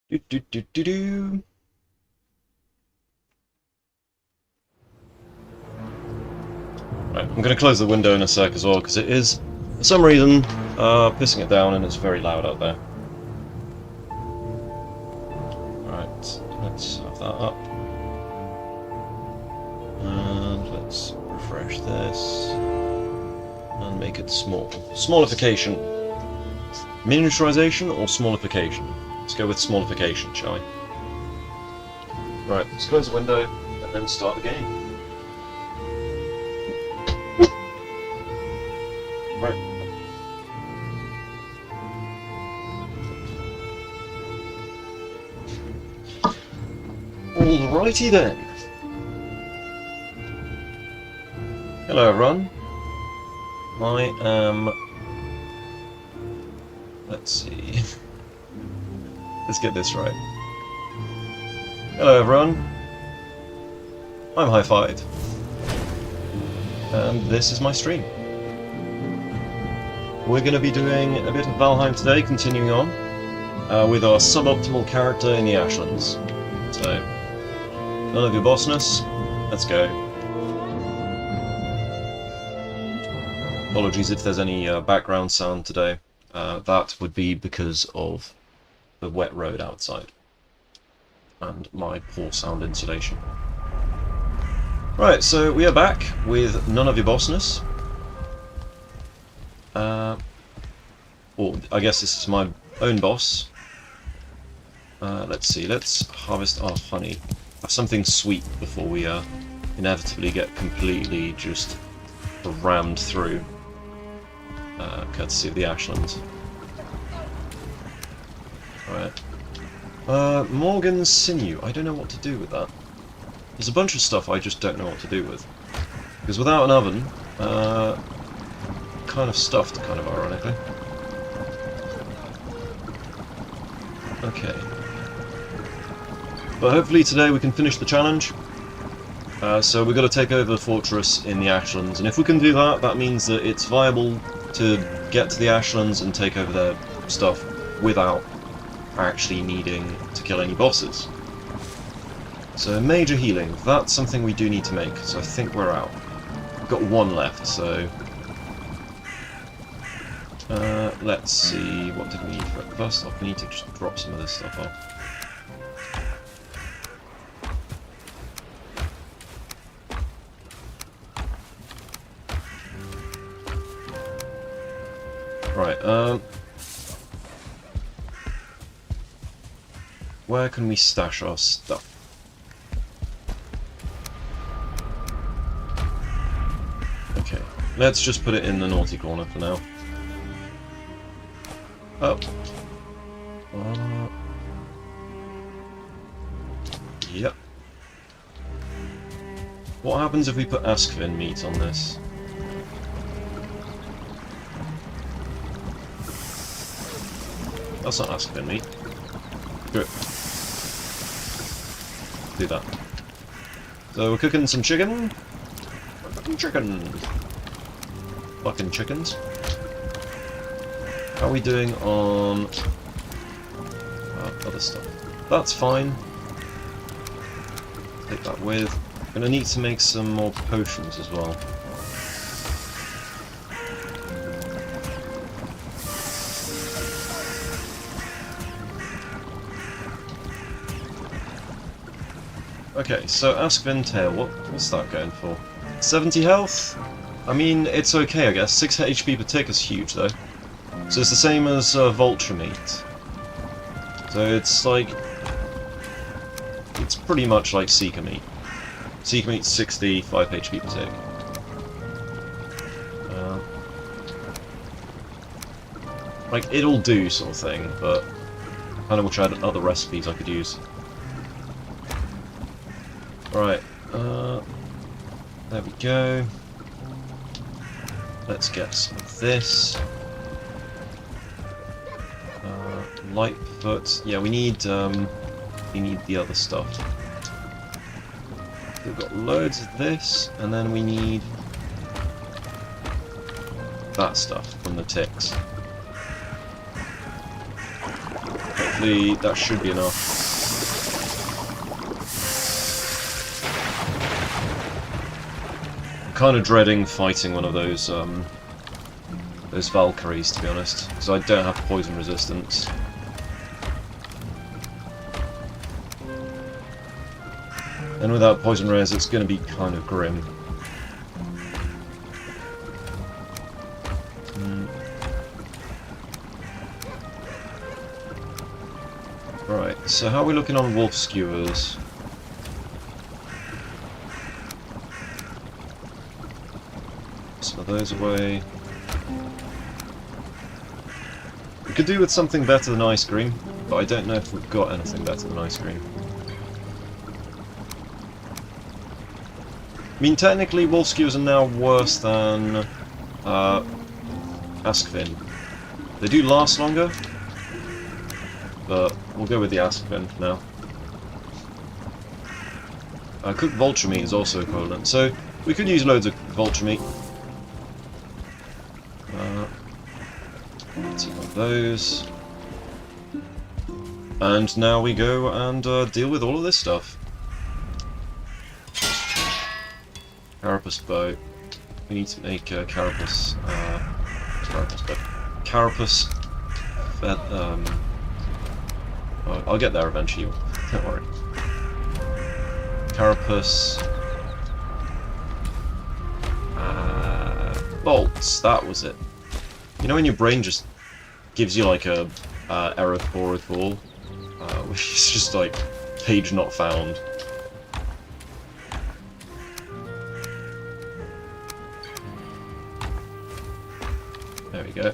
Do, do, do, do, do. Right, I'm going to close the window in a sec as well, because it is, for some reason, pissing it down and it's very loud out there. Right, let's have that up. And let's refresh this. And make it small. Smallification. Miniaturization or smallification? Let's go with smallification, shall we? Right, let's close the window and then start the game. Right. Alrighty then. Hello everyone. I am... Let's see... Let's get this right. Hello everyone. I'm Hi-Fied. And this is my stream. We're going to be doing a bit of Valheim today, continuing on, with our suboptimal character in the Ashlands. So, none of your bossness, let's go. Apologies if there's any background sound today. That would be because of the wet road outside and my poor sound insulation. Right, so we are back with none of your bossness. Or I guess this is my own boss. Let's see, let's harvest our honey. Have something sweet before we inevitably get completely just rammed through. Courtesy of the Ashlands. Alright. Morgan's Sinew. I don't know what to do with that. There's a bunch of stuff I just don't know what to do with. Because without an oven, kind of stuffed, kind of ironically. Okay. But hopefully today we can finish the challenge. So we've got to take over the fortress in the Ashlands, and if we can do that, that means that it's viable to get to the Ashlands and take over their stuff without actually needing to kill any bosses. So major healing, that's something we do need to make, so I think we're out. We've got one left, so... let's see, what did we need for it? First off, we need to just drop some of this stuff off. Right, where can we stash our stuff? Okay, let's just put it in the naughty corner for now. Oh. Yep. What happens if we put Askvin meat on this? That's not Askvin meat. Good. Do that. So we're cooking some chicken. We're cooking chicken. Fucking chickens. How are we doing on other stuff? That's fine. Take that with. Gonna need to make some more potions as well. Okay, so Askvin Tail, what's that going for? 70 health? I mean, it's okay I guess. 6 HP per tick is huge though. So it's the same as vulture meat. So it's like... it's pretty much like Seeker meat. Seeker meat's 65 HP per tick. Like, it'll do sort of thing, but I kind of wish I had other recipes I could use. Right, there we go. Let's get some of this. Lightfoot. Yeah, we need the other stuff. We've got loads of this, and then we need that stuff from the ticks. hopefully that should be enough. I'm kind of dreading fighting one of those Valkyries, to be honest, because I don't have poison resistance. And without poison rares, it's going to be kind of grim. Right, so how are we looking on wolf skewers? Some of those away. We could do with something better than ice cream, but I don't know if we've got anything better than ice cream. I mean, technically, wolf skewers are now worse than Askfin. They do last longer, but we'll go with the Askfin for now. Cooked vulture meat is also equivalent, so we could use loads of vulture meat. Let's eat one of those. And now we go and deal with all of this stuff. Carapace bow. We need to make carapace. Carapace bow. Carapace. I'll get there eventually. Don't worry. Carapace. Bolts. That was it. You know when your brain just gives you like a error ball, which is just like page not found. There we go.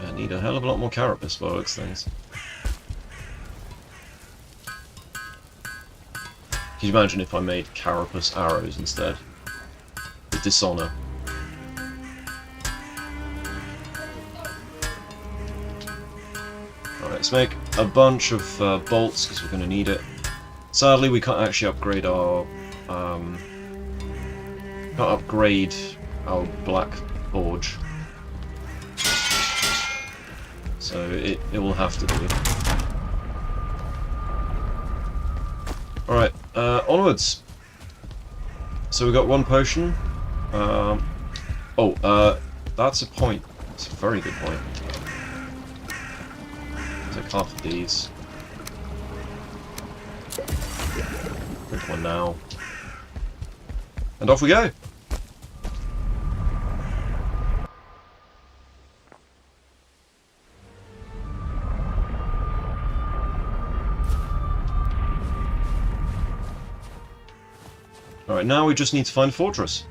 I need a hell of a lot more carapace by looks things. Can you imagine if I made carapace arrows instead? With dishonor. Alright, let's make a bunch of bolts because we're going to need it. Sadly, we can't actually upgrade our black forge. So it will have to do. Alright, onwards. So we got one potion. That's a point. That's a very good point. Take half of these. Drink one now. And off we go! Alright, now we just need to find a fortress.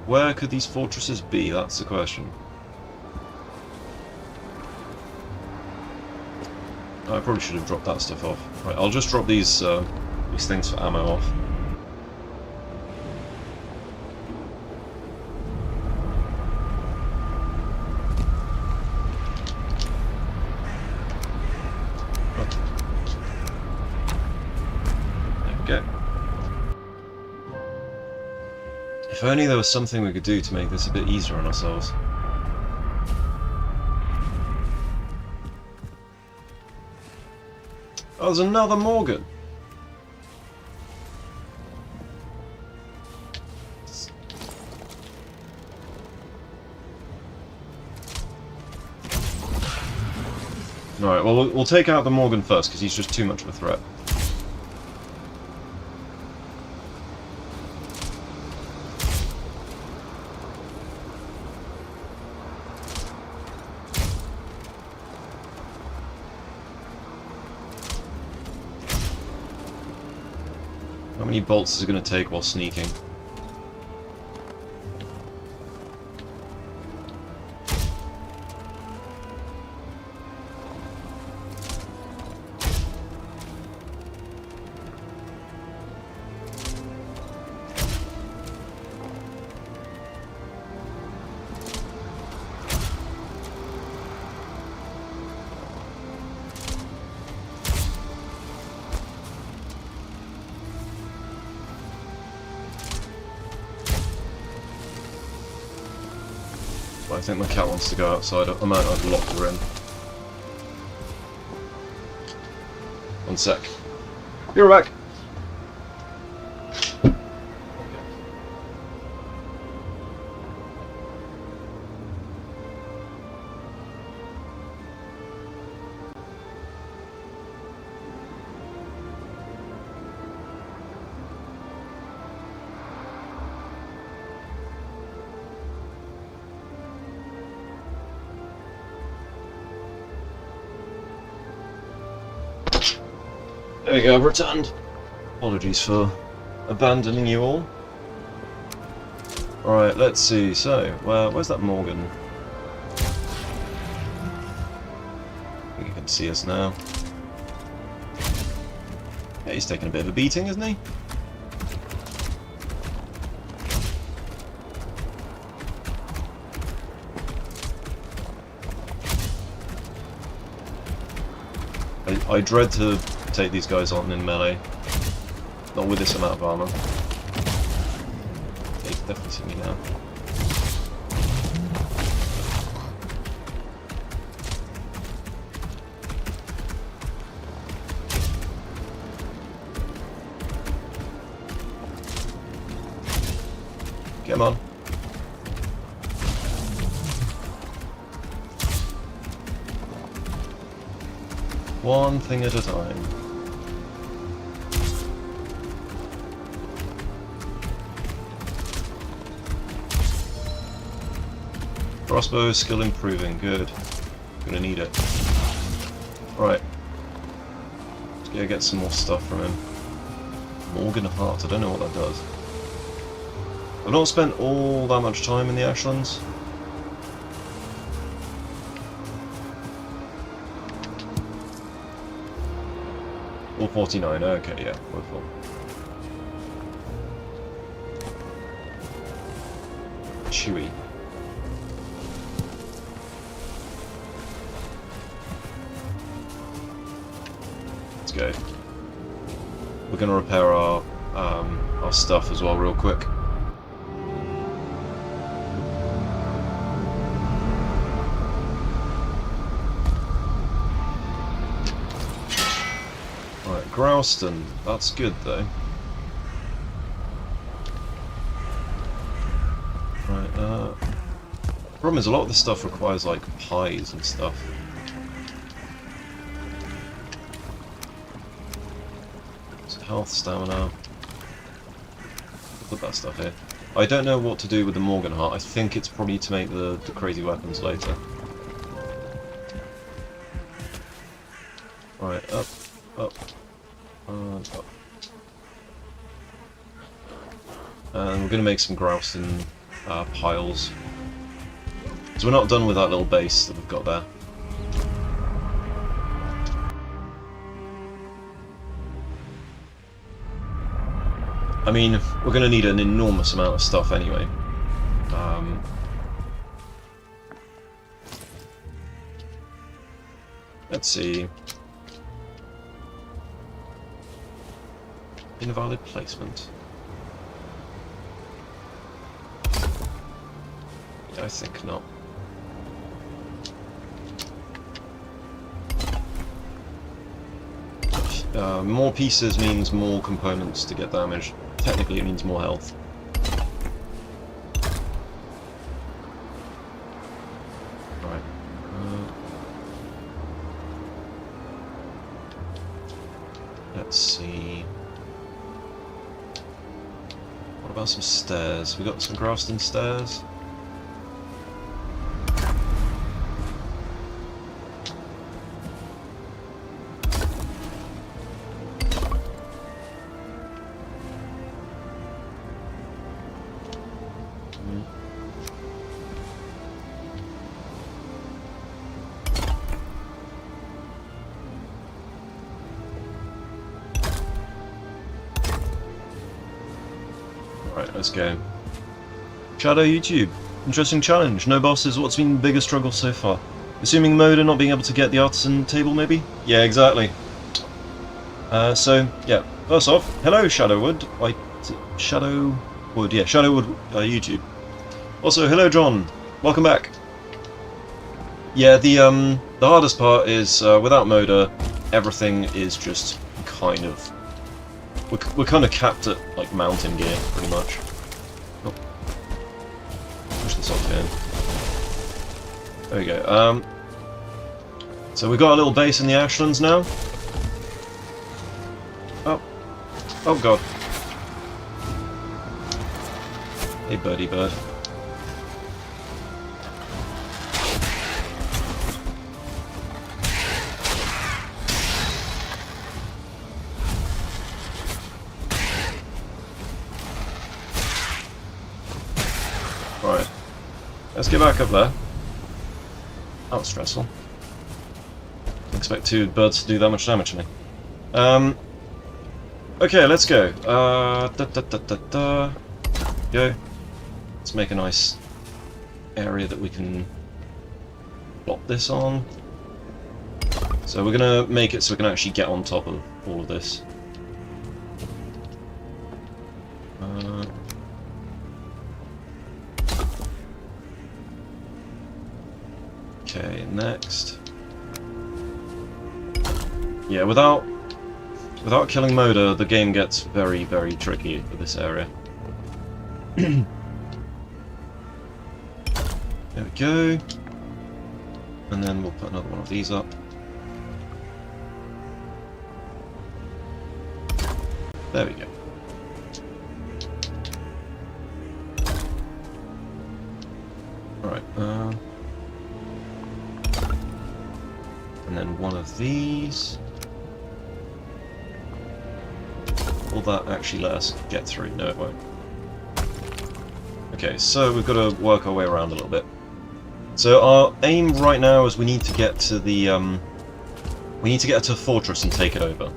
Where could these fortresses be? That's the question. I probably should have dropped that stuff off. Right, I'll just drop these things for ammo off. If only there was something we could do to make this a bit easier on ourselves. Oh, there's another Morgan! Alright, well, we'll take out the Morgan first, because he's just too much of a threat. How many bolts is it going to take while sneaking? I think my cat wants to go outside. I might have locked her in. One sec. Be right back. There we go, I've returned. Apologies for abandoning you all. Alright, let's see. So, where's that Morgan? I think you can see us now. Yeah, he's taking a bit of a beating, isn't he? I dread to take these guys on in melee. Not with this amount of armor. They can definitely see me now. Come on. One thing at a time. Crossbow skill improving, good. Gonna need it. Right. Let's go get some more stuff from him. Morgan Heart, I don't know what that does. I've not spent all that much time in the Ashlands. All 49, okay, yeah, we're full. Chewy. Let's go. We're gonna repair our stuff as well real quick. Right, Grouston, that's good though. Right, problem is a lot of this stuff requires like pies and stuff. Health, stamina. Put that stuff here. I don't know what to do with the Morgan Heart. I think it's probably to make the crazy weapons later. Right, up, up, and up. And we're going to make some Grouston piles. So we're not done with that little base that we've got there. I mean, we're going to need an enormous amount of stuff anyway. Let's see. Invalid placement. Yeah, I think not. More pieces means more components to get damaged. Technically it means more health. Right. Let's see. What about some stairs? We got some Grouston stairs? Right, let's go. Shadow YouTube. Interesting challenge. No bosses. What's been the biggest struggle so far? Assuming Moda not being able to get the artisan table, maybe? Yeah, exactly. So, yeah. First off, hello Shadowwood. Shadowwood, yeah, Shadowwood YouTube. Also, hello John. Welcome back. Yeah, the hardest part is without motor, everything is just kind of we're kind of capped at like mountain gear pretty much. Oh. Push this off here. There we go. So we've got a little base in the Ashlands now. Oh. Oh god. Hey birdie bird. Right. Let's get back up there. That was stressful. Didn't expect two birds to do that much damage to me. Okay, let's go. Go. Let's make a nice area that we can plop this on. So we're gonna make it so we can actually get on top of all of this. Okay, next. Yeah, without killing Moda, the game gets very, very tricky for this area. There we go. And then we'll put another one of these up. There we go. Alright, and then one of these. Will that actually let us get through? No, it won't. Okay, so we've got to work our way around a little bit. So our aim right now is we need to get to the we need to get to a fortress and take it over.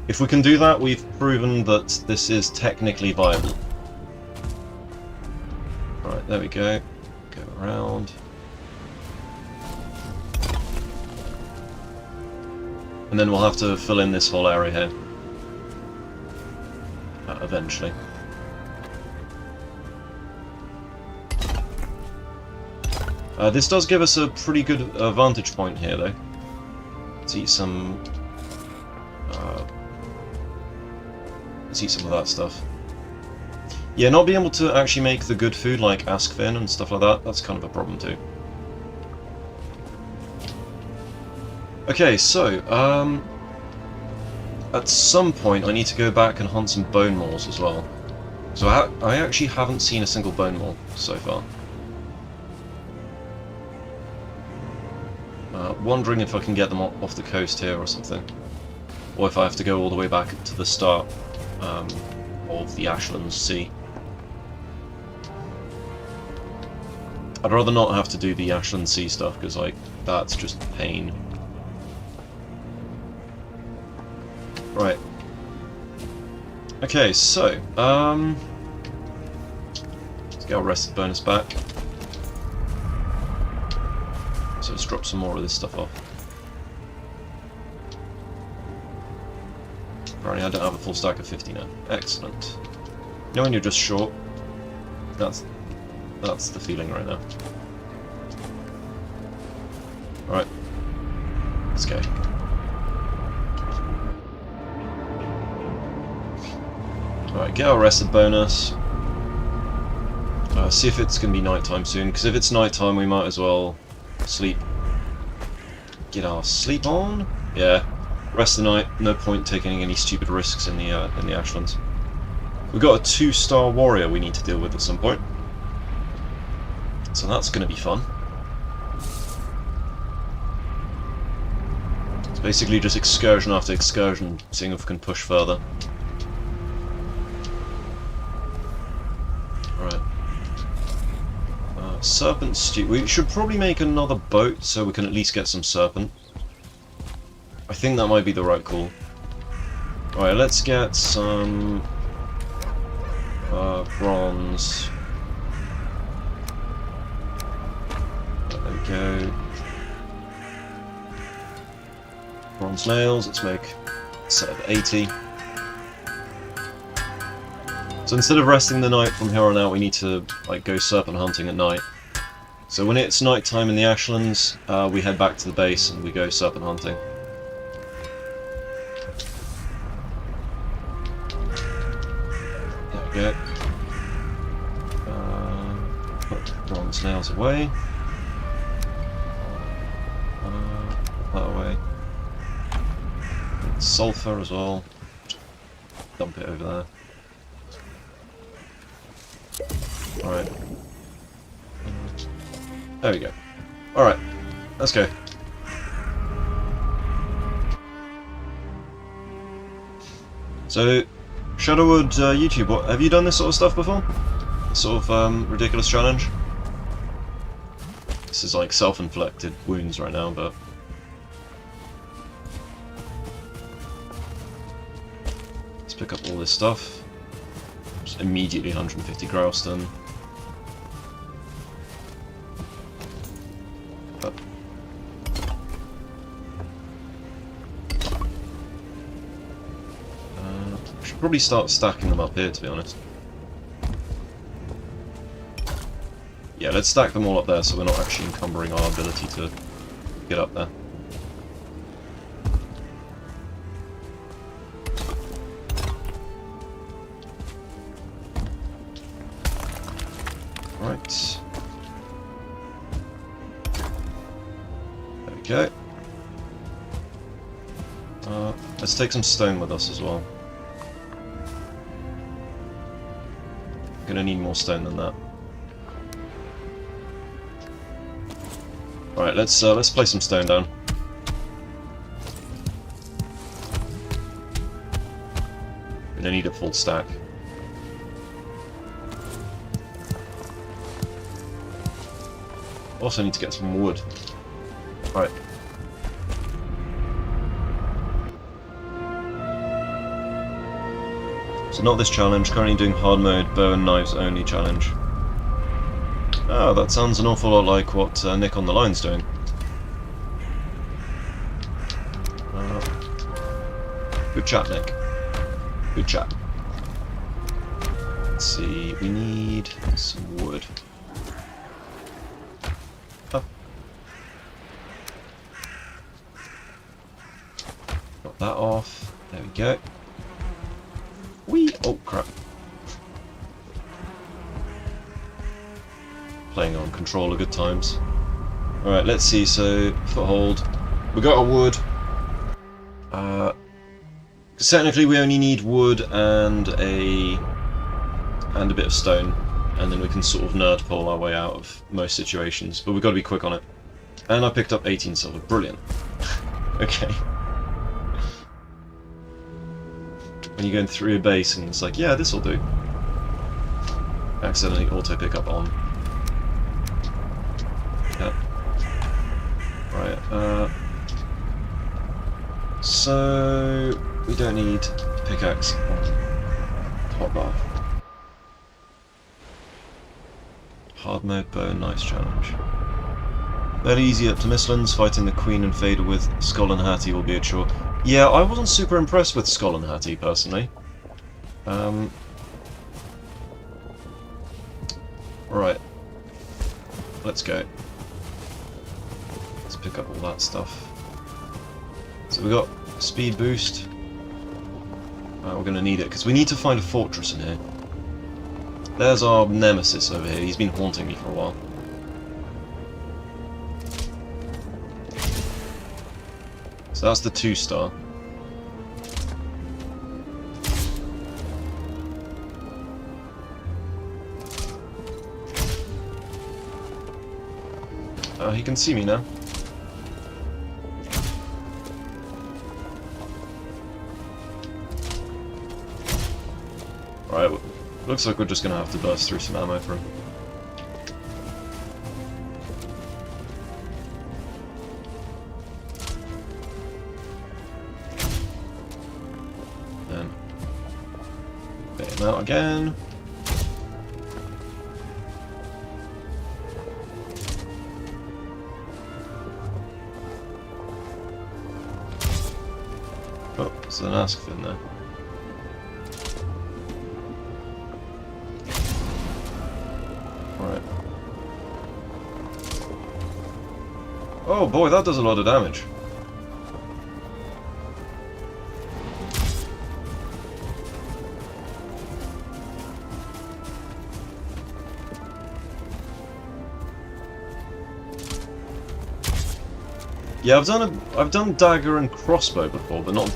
If we can do that, we've proven that this is technically viable. Right, there we go. Go around. And then we'll have to fill in this whole area here. Eventually. This does give us a pretty good vantage point here, though. Let's eat some... let's eat some of that stuff. Yeah, not being able to actually make the good food like askfin and stuff like that, that's kind of a problem too. Okay, so, at some point I need to go back and hunt some bone mauls as well. So I actually haven't seen a single bone maul so far. Wondering if I can get them off the coast here or something. Or if I have to go all the way back to the start of the Ashlands Sea. I'd rather not have to do the Ashland Sea stuff, because like, that's just pain. Right. Okay, so, let's get our rested bonus back. So let's drop some more of this stuff off. Apparently I don't have a full stack of 50 now. Excellent. You know when you're just short? That's the feeling right now. Right. Let's go. Alright, get our rested bonus. See if it's going to be nighttime soon, because if it's nighttime we might as well sleep. Get our sleep on? Yeah. Rest of the night, no point taking any stupid risks in the Ashlands. We've got a 2-star warrior we need to deal with at some point. So that's going to be fun. It's basically just excursion after excursion, seeing if we can push further. Right. Serpent stew. We should probably make another boat so we can at least get some serpent. I think that might be the right call. Alright, let's get some bronze. There we go. Bronze nails, let's make a set of 80. So instead of resting the night from here on out, we need to like go serpent hunting at night. So when it's night time in the Ashlands, we head back to the base and we go serpent hunting. There we go. Put bronze nails away. That away. Sulfur as well. Dump it over there. Alright. There we go. Alright, let's go. So, Shadowwood YouTube, have you done this sort of stuff before? This sort of ridiculous challenge? This is like self-inflicted wounds right now, but... let's pick up all this stuff. Just immediately 150 Growlstone. Probably start stacking them up here, to be honest. Yeah, let's stack them all up there so we're not actually encumbering our ability to get up there. Right. There we go. Let's take some stone with us as well. Gonna need more stone than that. Alright, let's place some stone down. Gonna need a full stack. Also need to get some wood. Alright. So not this challenge, currently doing hard mode, bow and knives only challenge. Oh, that sounds an awful lot like what Nick on the line's doing. Good chat, Nick. Good chat. Let's see, we need some wood. Oh. Got that off. There we go. Whee! Oh, crap. Playing on controller good times. Alright, let's see, so, foothold. We got our wood. Because technically we only need wood and a bit of stone. And then we can sort of nerd pull our way out of most situations. But we've got to be quick on it. And I picked up 18 silver. Brilliant. Okay. When you're going through a base and it's like, yeah, this'll do. Accidentally auto pick up on. Yep. Right, so we don't need pickaxe on hotbar. Hard mode bow, nice challenge. Fairly easy up to Mistlands, fighting the Queen and Fader with Skull and Hattie will be a chore. Yeah, I wasn't super impressed with Skull and Hattie, personally. Right. Let's go. Let's pick up all that stuff. So we got speed boost. We're going to need it, because we need to find a fortress in here. There's our nemesis over here. He's been haunting me for a while. So that's the 2-star. He can see me now. Right, looks like we're just gonna have to burst through some ammo for him. Then bait him out again. Oh, there's an ask in there. Alright. Oh boy, that does a lot of damage. Yeah, I've done dagger and crossbow before, but not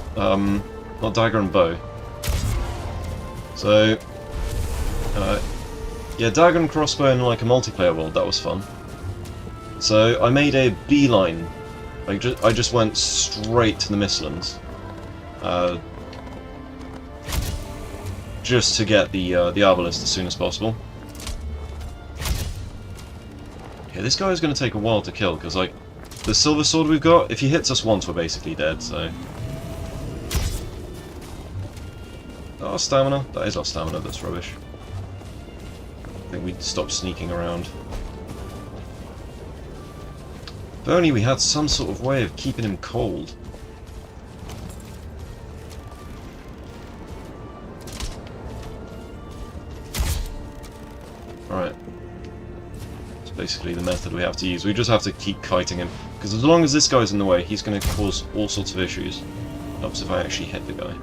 dagger and bow. So, yeah, dagger and crossbow in like a multiplayer world, that was fun. So I made a beeline. I just went straight to the Mistlands, just to get the Arbalest as soon as possible. Yeah, this guy is going to take a while to kill because like the silver sword we've got, if he hits us once, we're basically dead. So, our stamina. That is our stamina. That's rubbish. I think we'd stop sneaking around. If only we had some sort of way of keeping him cold. Alright. It's basically the method we have to use. We just have to keep kiting him. Because as long as this guy's in the way, he's going to cause all sorts of issues. Helps if I actually hit the guy.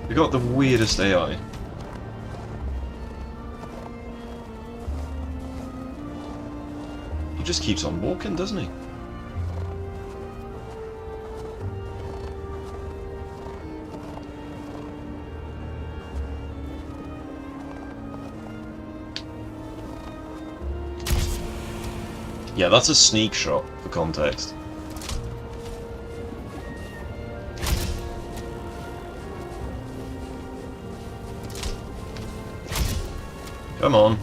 We got the weirdest AI. He just keeps on walking, doesn't he? Yeah, that's a sneak shot, for context. Come on.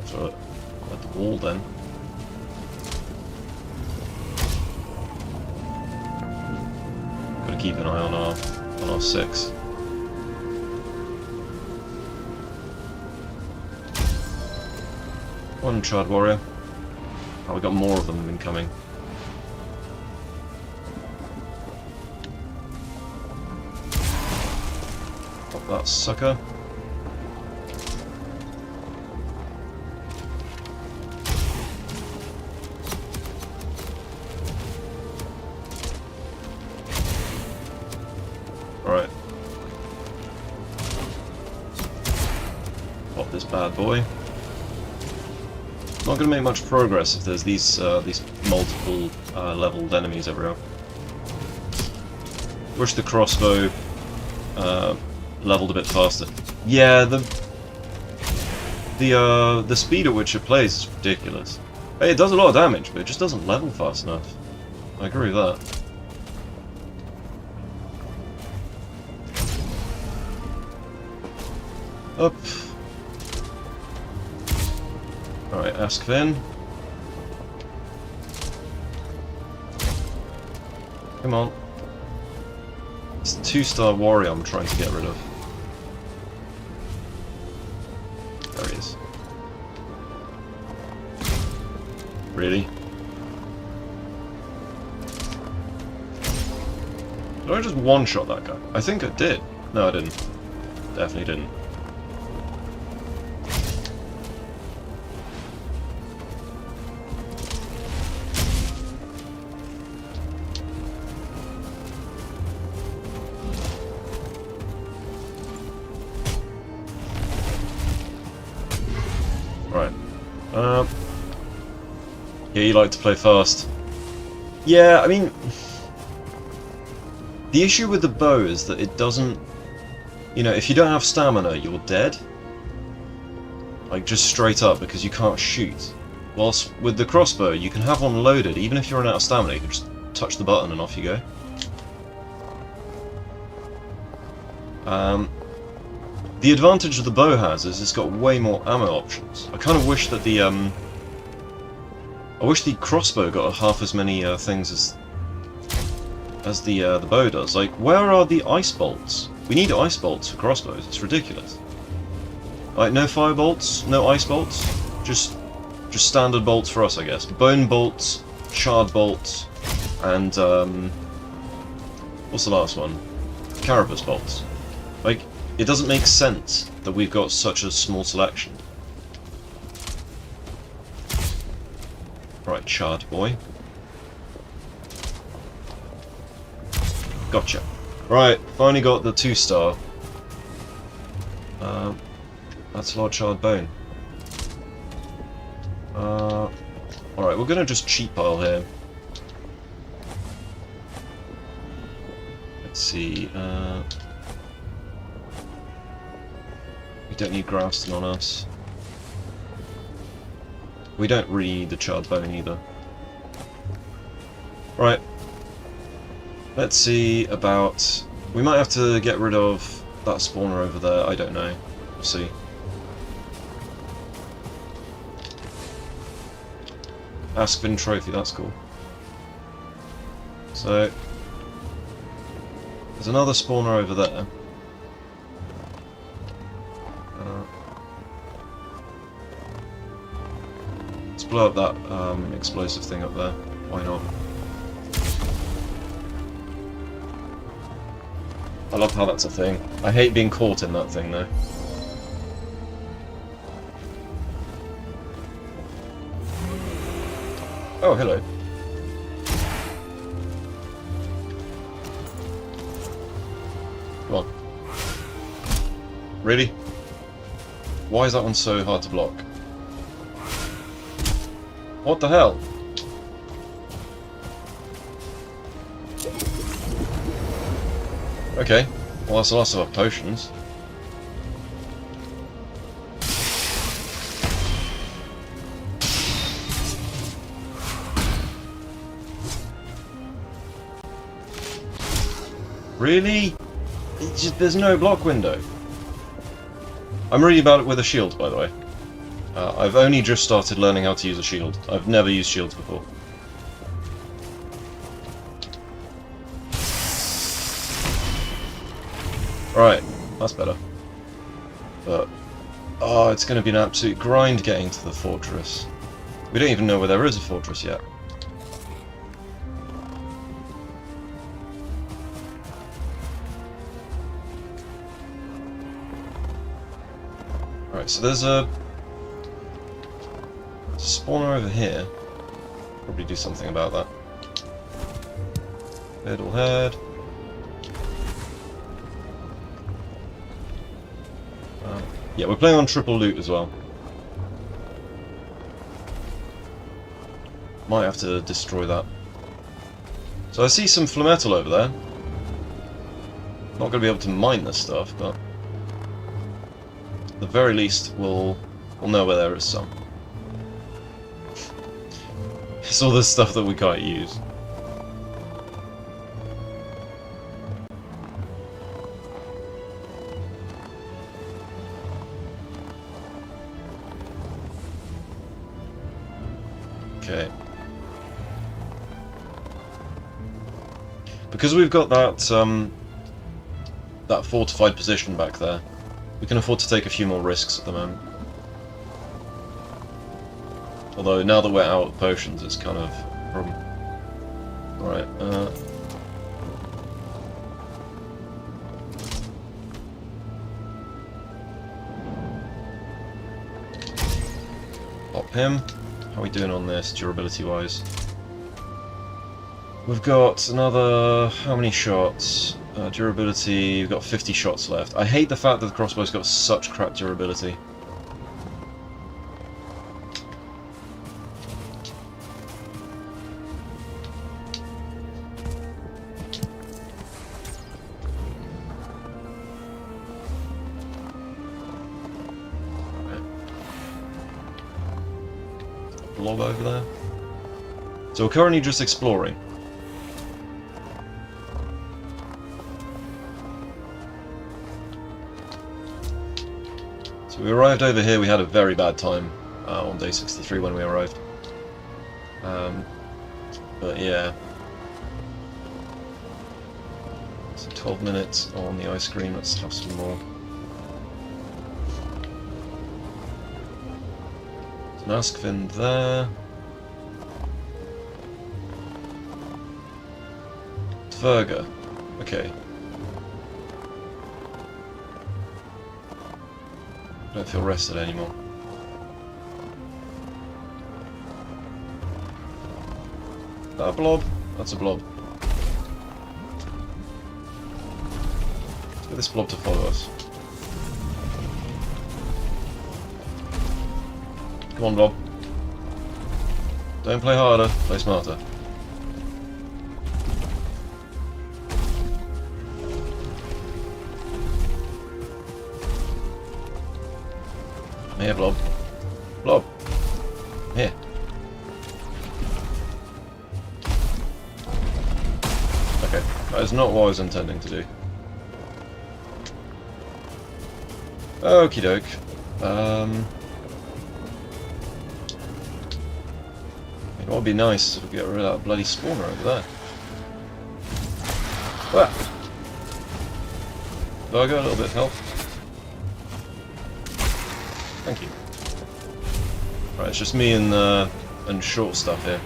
Throw it at the wall then. Gotta keep an eye on our 6. One Chard Warrior. Oh, we got more of them incoming. Pop that sucker. Alright. Pop this bad boy. Not going to make much progress if there's these multiple leveled enemies everywhere. Wish the crossbow leveled a bit faster. Yeah, the speed at which it plays is ridiculous. Hey, it does a lot of damage, but it just doesn't level fast enough. I agree with that. Up. Alright, ask Finn. Come on. It's the 2-star warrior I'm trying to get rid of. There he is. Really? Did I just one-shot that guy? I think I did. No, I didn't. Definitely didn't. Right. Yeah, you like to play fast. Yeah, I mean, the issue with the bow is that it doesn't, you know, if you don't have stamina, you're dead. Like, just straight up, because you can't shoot. Whilst with the crossbow, you can have one loaded, even if you're out of stamina, you can just touch the button and off you go. The advantage the bow has is it's got way more ammo options. I kind of wish that the I wish the crossbow got half as many things as the bow does. Like, where are the ice bolts? We need ice bolts for crossbows. It's ridiculous. Like, no fire bolts, no ice bolts, just Just standard bolts for us, I guess. Bone bolts, shard bolts, and what's the last one? Carapace bolts. Like, it doesn't make sense that we've got such a small selection. Right, shard boy. Gotcha. Right, finally got the 2-star. That's a large shard bone. Alright, we're gonna just cheat pile here. Let's see, we don't need Grafton on us. We don't really need the charred bone either. Right. Let's see about... We might have to get rid of that spawner over there, I don't know. We'll see. Askvin trophy, that's cool. So... There's another spawner over there. Let's blow up that explosive thing up there. Why not? I love how that's a thing. I hate being caught in that thing though. Oh, hello. Come on. Really? Why is that one so hard to block? What the hell? Okay, well that's the last of our potions. Really? It's just, there's no block window. I'm really bad with a shield, by the way. I've only just started learning how to use a shield. I've never used shields before. Right, that's better. But, oh, it's going to be an absolute grind getting to the fortress. We don't even know where there is a fortress yet. Right, so there's a spawner over here. Probably do something about that. Fiddlehead. Yeah, we're playing on triple loot as well. Might have to destroy that. So I see some flametal over there. Not going to be able to mine this stuff, but at the very least we'll know where there is some. It's all this stuff that we can't use. Okay. Because we've got that that fortified position back there, we can afford to take a few more risks at the moment. Although now that we're out of potions, it's kind of a problem. Right. Pop him. How are we doing on this, durability-wise? We've got another... how many shots? Durability, we've got 50 shots left. I hate the fact that the crossbow's got such crap durability. Blob over there. So we're currently just exploring. So we arrived over here, we had a very bad time on day 63 when we arrived. But yeah. So 12 minutes on the ice cream, let's have some more. An Askvin there. Tverga. Okay. Don't feel rested anymore. Is that a blob? That's a blob. Let's get this blob to follow us. Come on, blob. Don't play harder, play smarter. Here, blob. Blob. Here. Okay, that is not what I was intending to do. Okie doke. It would be nice to get rid of that bloody spawner over there. Ah. Do I got a little bit of health? Thank you. Right, it's just me and short stuff here.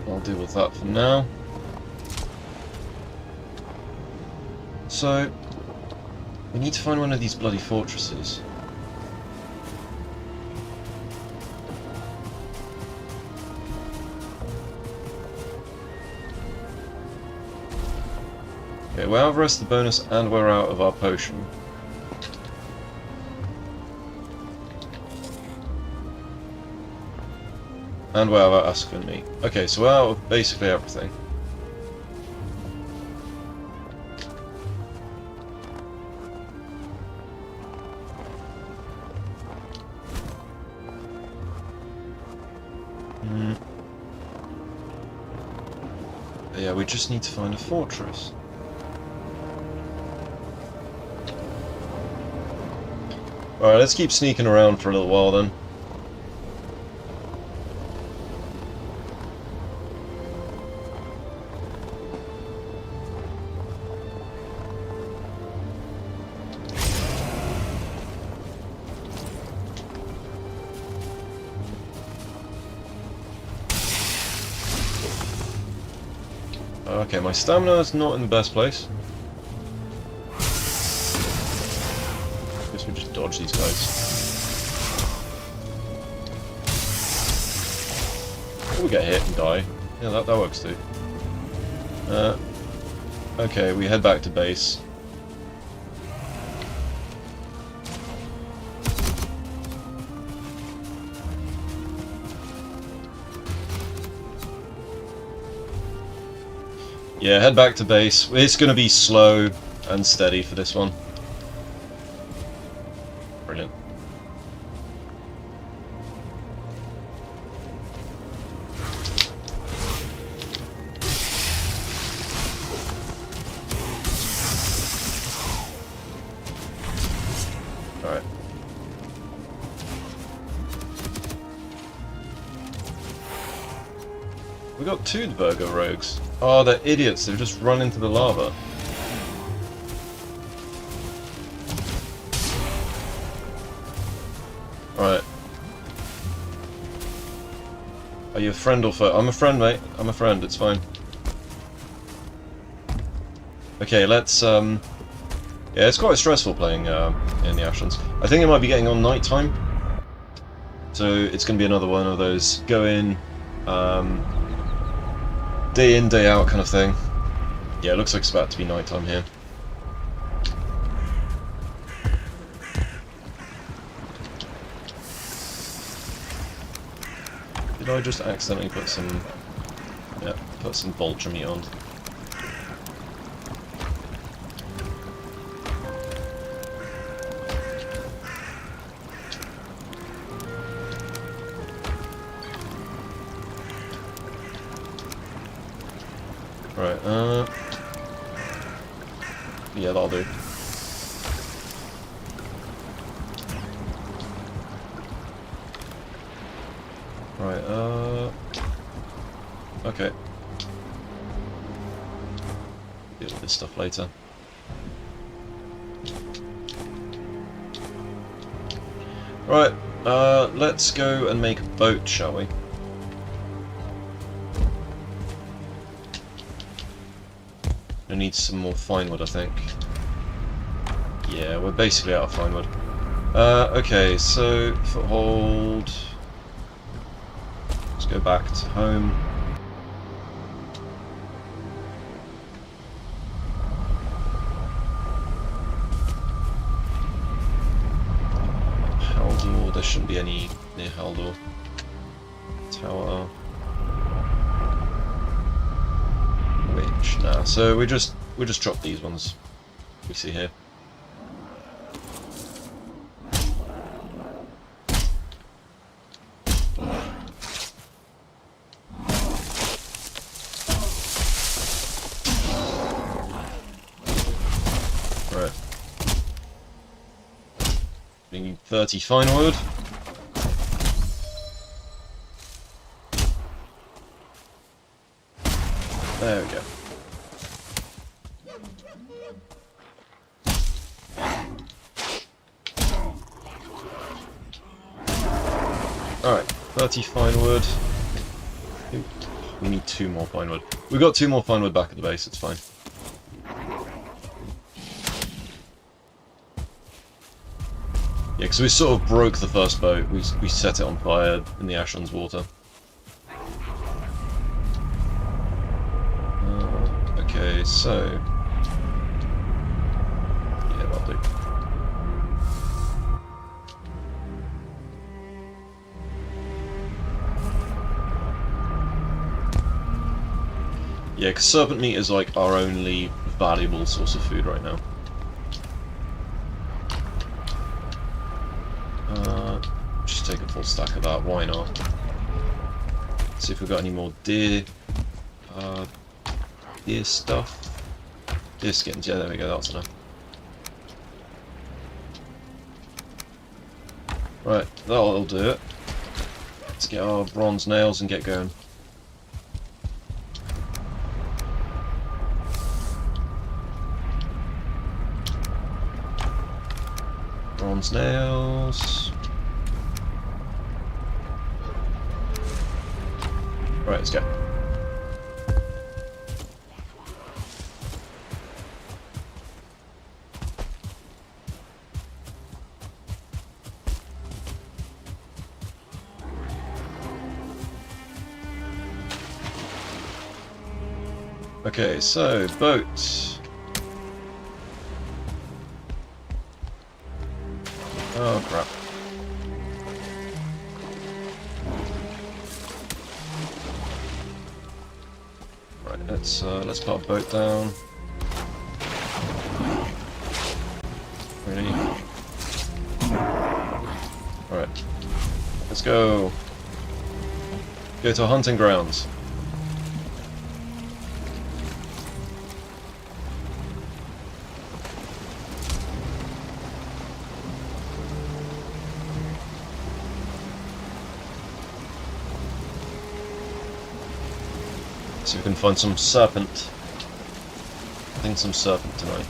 I'll deal with that for now. So, we need to find one of these bloody fortresses. Okay, we're out of rest the bonus and we're out of our potion. And we're out of Askvin meat. Okay, so we're out of basically everything. Yeah, we just need to find a fortress. Alright, let's keep sneaking around for a little while then. Okay, my stamina is not in the best place. Guess we just dodge these guys. Or we get hit and die. Yeah, that works too. Okay, we head back to base. Yeah, head back to base. It's going to be slow and steady for this one. Brilliant. Alright. We got two Virgo rogues. Oh, they're idiots. They've just run into the lava. Alright. Are you a friend or foe? I'm a friend, mate. I'm a friend. It's fine. Okay, let's, yeah, it's quite stressful playing in the Ashlands. I think it might be getting on night time. So it's going to be another one of those go in, day in, day out kind of thing. Yeah, it looks like it's about to be night time here. Did I just accidentally put some... Yeah. Put some vulture meat on. Right, yeah, that'll do. Right, okay. Deal with this stuff later. Right, let's go and make a boat, shall we? I need some more fine wood, I think. Yeah, we're basically out of fine wood. Okay, so foothold. Let's go back to home. Haldor, there shouldn't be any near Haldor. Tower. Which nah, so we just drop these ones we see here. Right. We need 30 fine wood. There we go. Alright, 30 fine wood. We need 2 more fine wood. We got 2 more fine wood back at the base, it's fine. Yeah, because we sort of broke the first boat. We set it on fire in the Ashlands water. Okay, so... yeah, that'll do. Yeah, because serpent meat is like our only valuable source of food right now. Just take a full stack of that, why not? See if we've got any more deer. Deer stuff. Deer skins, yeah, there we go, that's enough. Right, that'll do it. Let's get our bronze nails and get going. Bronze nails. Right, let's go. Okay, so boat. Oh crap. Right, let's put our boat down. Ready? Alright. Let's go. Go to our hunting grounds. See if we can find some serpent. I think some serpent tonight.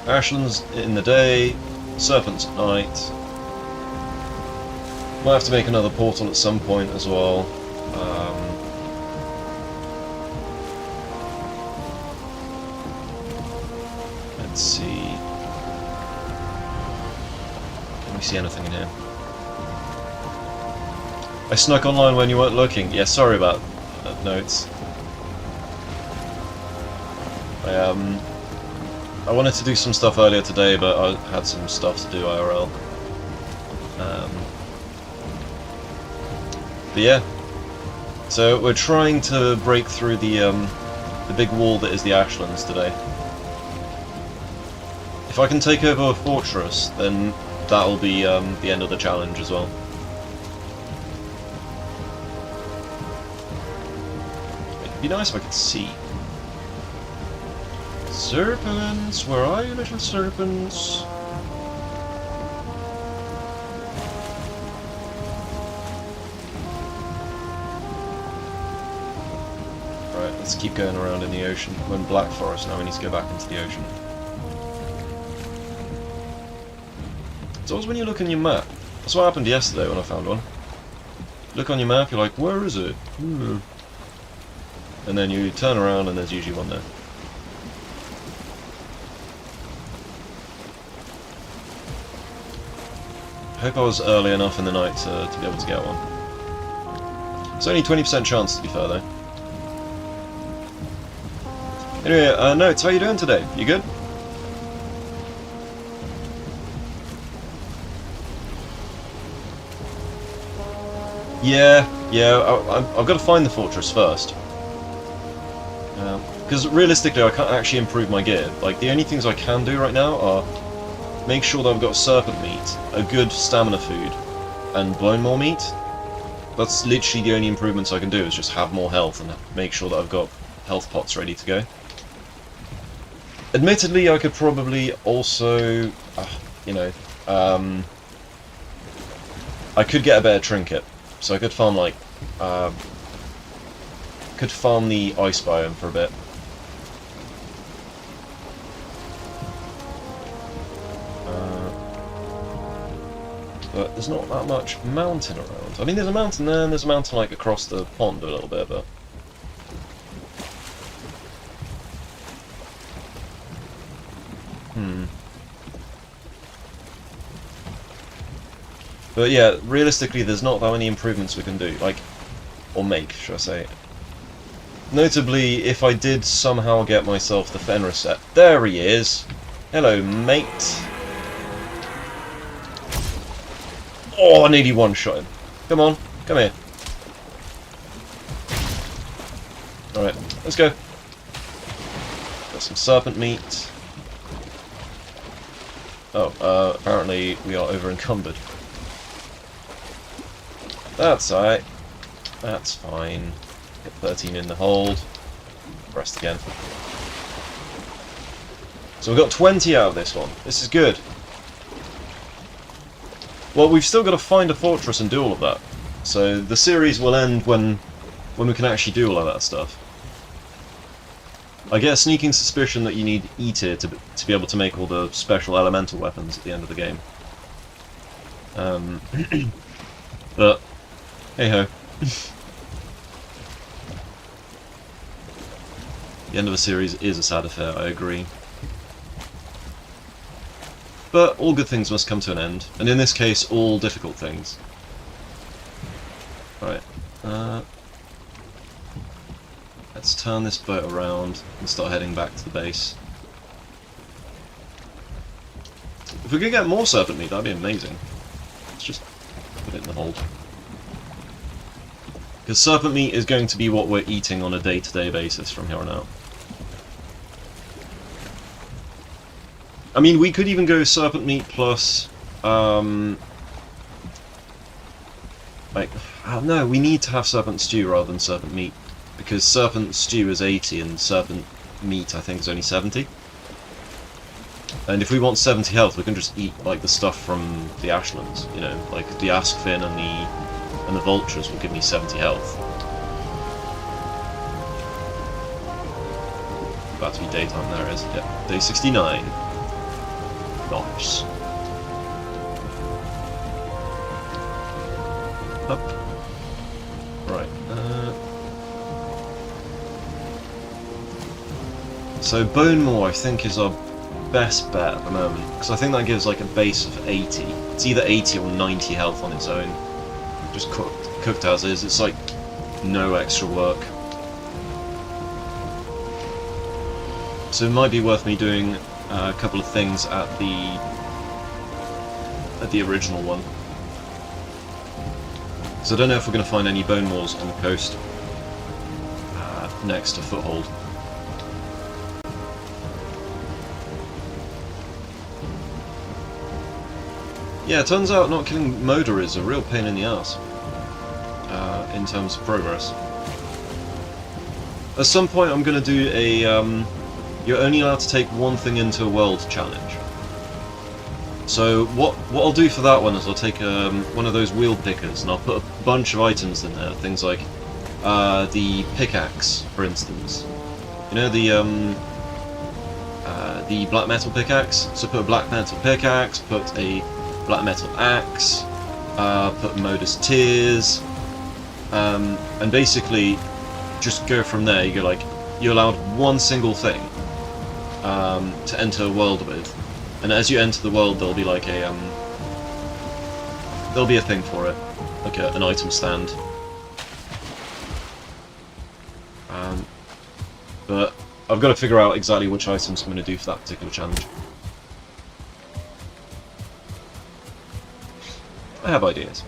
Ashlands in the day, serpents at night. Might have to make another portal at some point as well. Let's see. Can we see anything in here? I snuck online when you weren't looking. Yeah, sorry about notes. I wanted to do some stuff earlier today, but I had some stuff to do IRL. But yeah, So we're trying to break through the big wall that is the Ashlands today. If I can take over a fortress, then that'll be the end of the challenge as well. It'd be nice if I could see. Serpents, where are you, little serpents? Right, let's keep going around in the ocean. We're in Black Forest now, we need to go back into the ocean. It's always when you look on your map. That's what happened yesterday when I found one. Look on your map, you're like, where is it? And then you turn around and there's usually one there. I hope I was early enough in the night to be able to get one. It's only 20% chance, to be fair, though. Anyway, Notes, how you doing today? You good? Yeah, I've got to find the fortress first. Because realistically, I can't actually improve my gear. Like, the only things I can do right now are make sure that I've got serpent meat, a good stamina food, and bone maw meat. That's literally the only improvements I can do, is just have more health and make sure that I've got health pots ready to go. Admittedly, I could probably also, you know, I could get a better trinket. So I could farm, like, could farm the ice biome for a bit. But there's not that much mountain around. I mean, there's a mountain there, and there's a mountain, like, across the pond a little bit, but... But yeah, realistically, there's not that many improvements we can do, like, or make, should I say. Notably, if I did somehow get myself the Fenris set. There he is! Hello, mate. Oh, I nearly one-shot him. Come on, come here. Alright, let's go. Got some serpent meat. Oh, apparently we are over-encumbered. That's alright. That's fine. Get 13 in the hold. Rest again. So we've got 20 out of this one. This is good. Well, we've still got to find a fortress and do all of that. So the series will end when we can actually do all of that stuff. I get a sneaking suspicion that you need E-tier to be able to make all the special elemental weapons at the end of the game. But hey-ho. The end of a series is a sad affair, I agree. But all good things must come to an end, and in this case, all difficult things. Right. Let's turn this boat around and start heading back to the base. If we could get more serpent meat, that'd be amazing. Let's just put it in the hold. Because serpent meat is going to be what we're eating on a day-to-day basis from here on out. I mean, we could even go serpent meat plus, like, no, we need to have serpent stew rather than serpent meat, because serpent stew is 80 and serpent meat, I think, is only 70. And if we want 70 health, we can just eat, like, the stuff from the Ashlands, you know, like the askfin and the vultures will give me 70 health. About to be daytime, there it is. Yeah, day 69. Nice. Up. Right. So bone maw, I think, is our best bet at the moment, because I think that gives like a base of 80. It's either 80 or 90 health on its own. Just cooked as is. It's like no extra work. So it might be worth me doing a couple of things at the original one. So I don't know if we're going to find any bone maws on the coast. next to Foothold. Yeah, it turns out not killing Moda is a real pain in the ass in terms of progress. At some point I'm going to do a you're only allowed to take one thing into a world challenge. So what I'll do for that one is I'll take one of those wheel pickers and I'll put a bunch of items in there, things like the pickaxe, for instance. You know, the black metal pickaxe? So put a black metal pickaxe, put a black metal axe, put Modus Tears, and basically just go from there. You go like, you're allowed one single thing to enter a world with, and as you enter the world there'll be like a there'll be a thing for it, like an item stand. But I've got to figure out exactly which items I'm going to do for that particular challenge. I have ideas,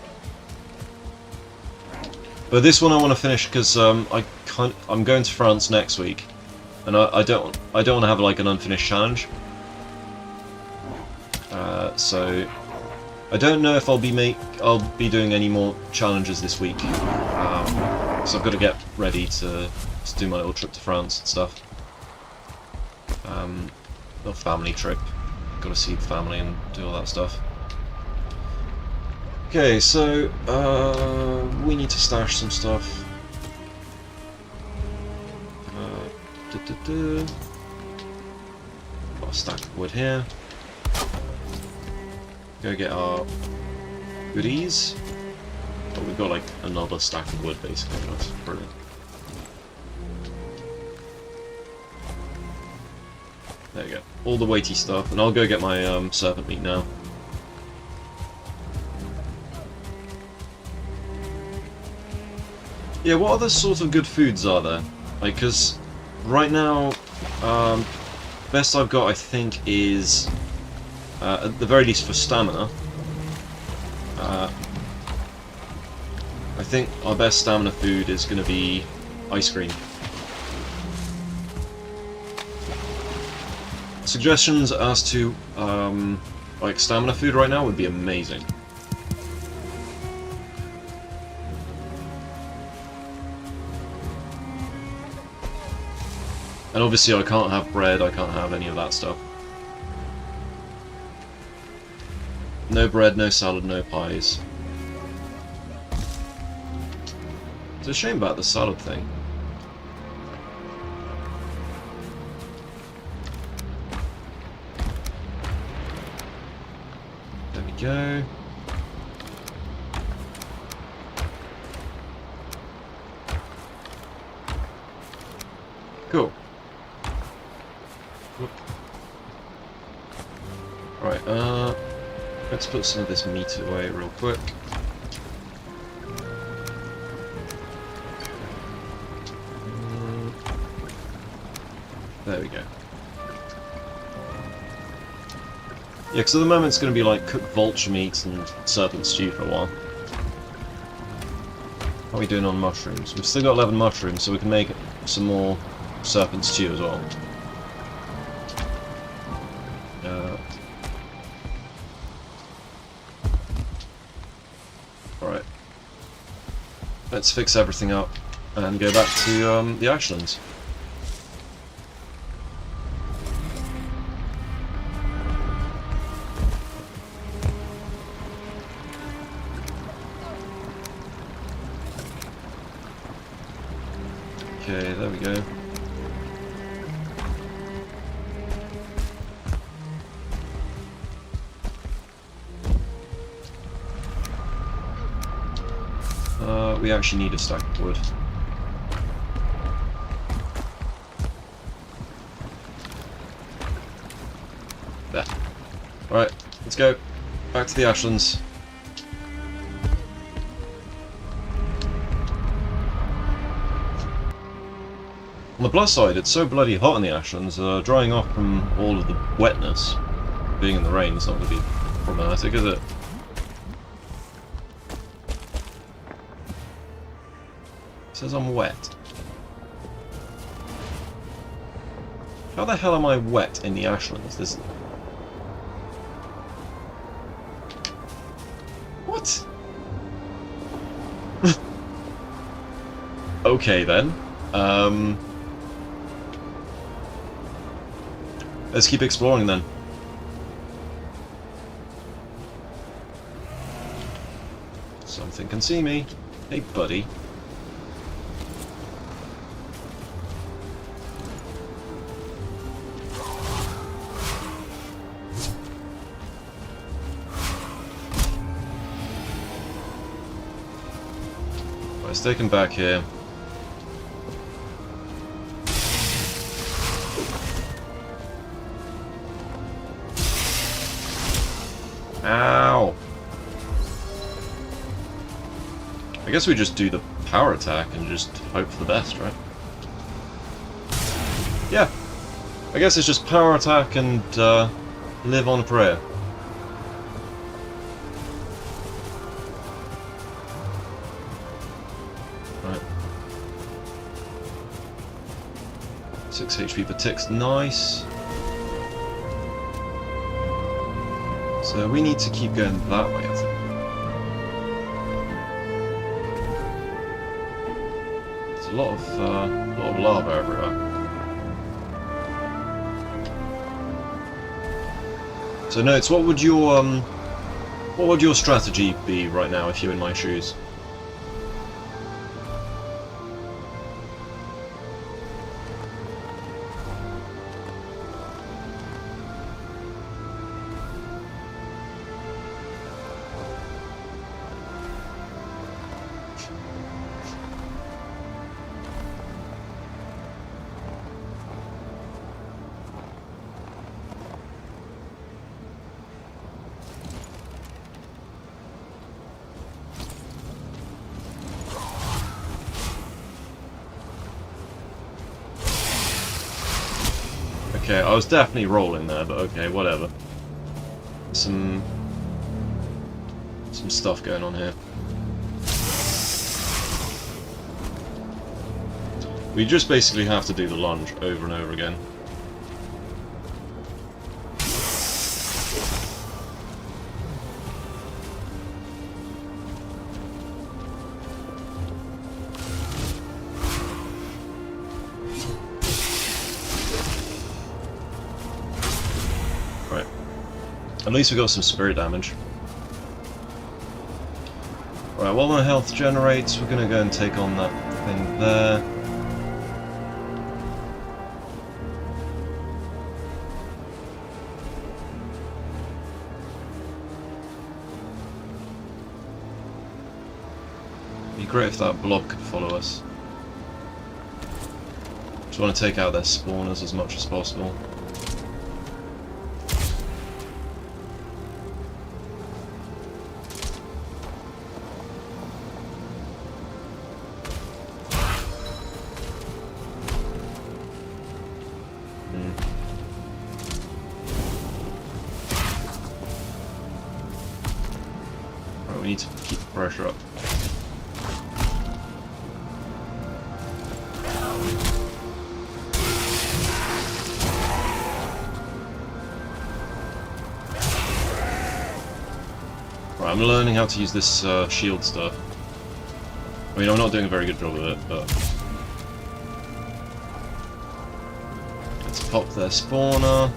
but this one I want to finish because I'm going to France next week, and I don't want to have like an unfinished challenge. So I don't know if I'll be doing any more challenges this week. So I've got to get ready to do my little trip to France and stuff. Little family trip. Got to see the family and do all that stuff. Okay, so we need to stash some stuff. Got a stack of wood here. Go get our goodies. Oh, we've got like another stack of wood basically. That's brilliant. There we go. All the weighty stuff, and I'll go get my serpent meat now. Yeah, what other sort of good foods are there? Like, because right now, best I've got I think is, at the very least for stamina, I think our best stamina food is going to be ice cream. Suggestions as to like stamina food right now would be amazing. And obviously I can't have bread, I can't have any of that stuff. No bread, no salad, no pies. It's a shame about the salad thing. There we go. Cool. Right, let's put some of this meat away real quick. There we go. Yeah, because at the moment it's going to be like cooked vulture meat and serpent stew for a while. How are we doing on mushrooms? We've still got 11 mushrooms, so we can make some more serpent stew as well. Alright. Let's fix everything up and go back to the Ashlands. Okay, there we go. We actually need a stack of wood. There. Alright, let's go. Back to the Ashlands. On the plus side, it's so bloody hot in the Ashlands, drying off from all of the wetness, being in the rain, is not going to be problematic, is it? It says I'm wet. How the hell am I wet in the Ashlands? This... What? Okay then. Let's keep exploring then. Something can see me. Hey, buddy. Let's take him back here. Ow! I guess we just do the power attack and just hope for the best, right? Yeah. I guess it's just power attack and live on a prayer. Right. 6 HP per tick's nice. So we need to keep going that way, I think. There's a lot of lava everywhere. So Notes, what would your strategy be right now if you were in my shoes? Okay, I was definitely rolling there, but okay, whatever. Some stuff going on here. We just basically have to do the lunge over and over again. Right. At least we got some spirit damage. Right, while my health generates, we're gonna go and take on that thing there. It'd be great if that blob could follow us. Just want to take out their spawners as much as possible. We need to keep the pressure up. Right, I'm learning how to use this shield stuff. I mean, I'm not doing a very good job of it, but... Let's pop their spawner.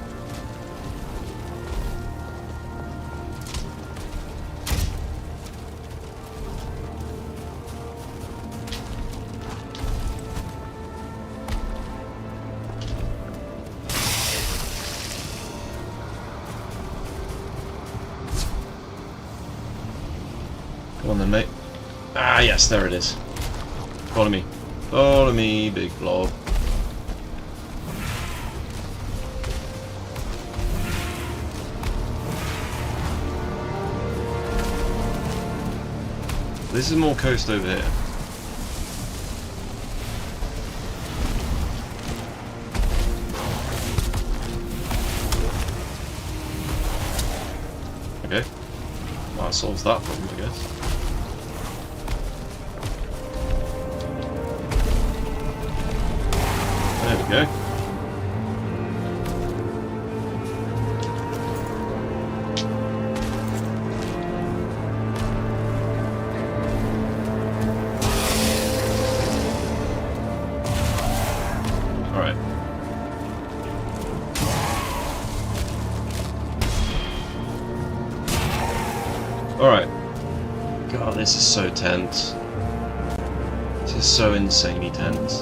Come on then, mate. Ah, yes, there it is. Follow me. Follow me, big blob. This is more coast over here. Okay. Well, that solves that problem, I guess. There we go. this is so tense. This is so insanely tense.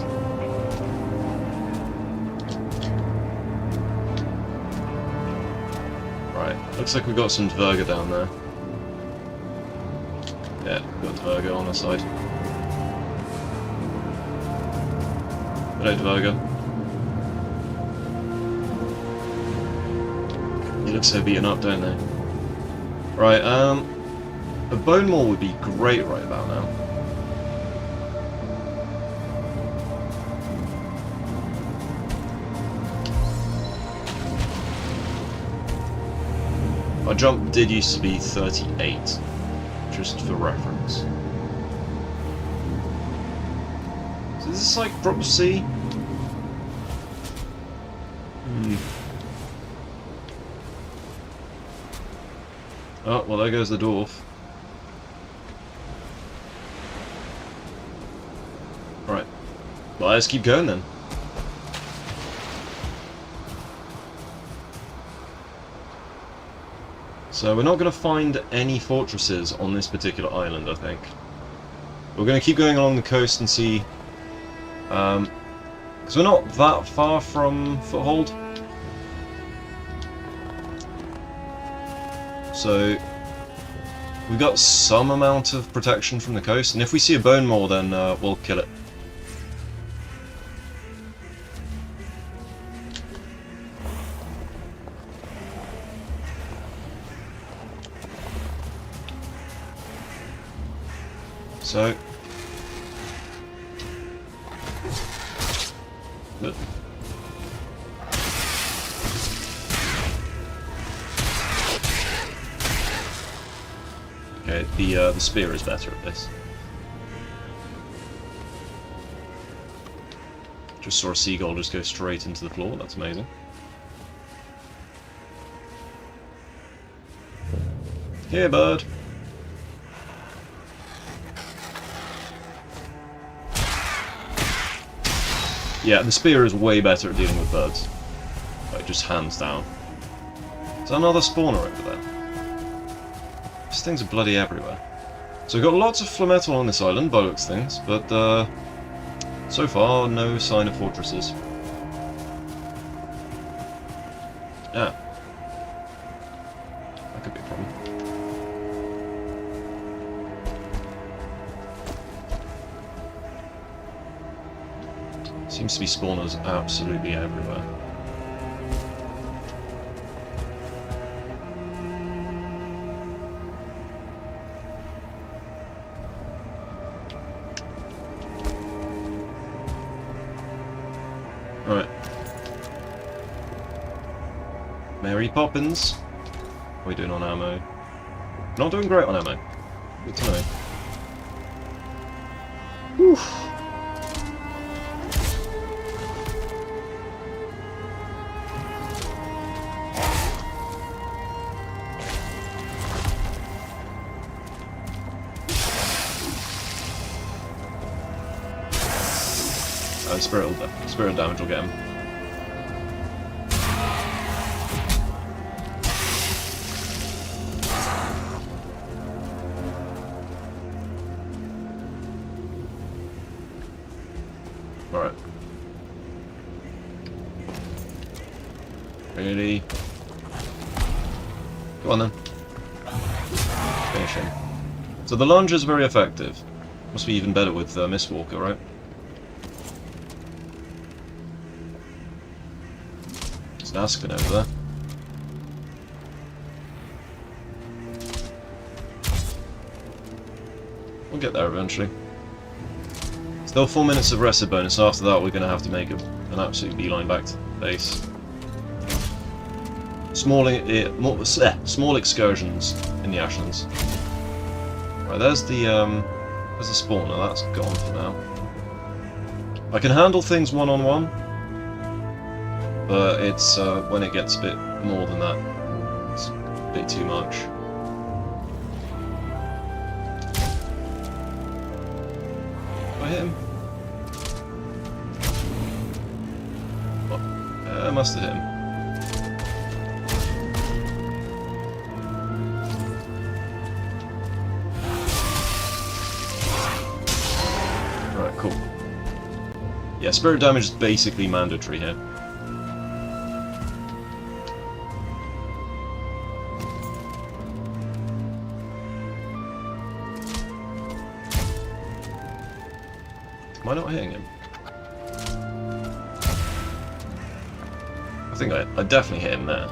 Right, looks like we've got some Dverga down there. Yeah, we've got Dverga on our side. Hello, Dverga. You look so beaten up, don't they? Right, a bone maul would be great right about now. Our jump did used to be 38, just for reference. So is this like drop C? Oh, well there goes the dwarf. Right. Well, let's keep going then. So we're not going to find any fortresses on this particular island, I think. We're going to keep going along the coast and see... because we're not that far from Foothold. So we've got some amount of protection from the coast, and if we see a bone maul, then we'll kill it. So good. Okay, the spear is better at this. Just saw a seagull just go straight into the floor. That's amazing. Here, bird. Yeah, the spear is way better at dealing with birds. Like, just hands down. There's another spawner over there. These things are bloody everywhere. So we've got lots of flametal on this island, by the looks of things, but so far, no sign of fortresses. Yeah. That could be a problem. Seems to be spawners absolutely everywhere. Right. Mary Poppins. What are we doing on ammo? Not doing great on ammo. Good to know. Whew. Spirit damage will get him. Alright. Really? Go on then. Finish him. So the lunge is very effective. Must be even better with Mistwalker, right? Aspen over there. We'll get there eventually. Still 4 minutes of rested bonus. After that, we're going to have to make an absolute beeline back to base. Small excursions in the Ashlands. Right, there's the spawner. That's gone for now. I can handle things one-on-one. But it's when it gets a bit more than that, it's a bit too much. Did I hit him? What? I must have hit him. Yeah, spirit damage is basically mandatory here. Am I not hitting him? I think I definitely hit him there.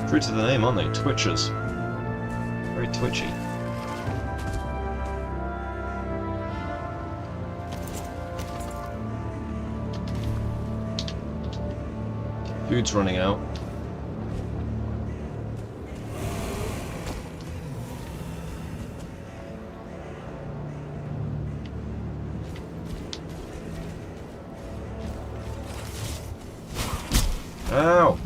True to the name, aren't they? Twitchers. Very twitchy. Food's running out. Ow!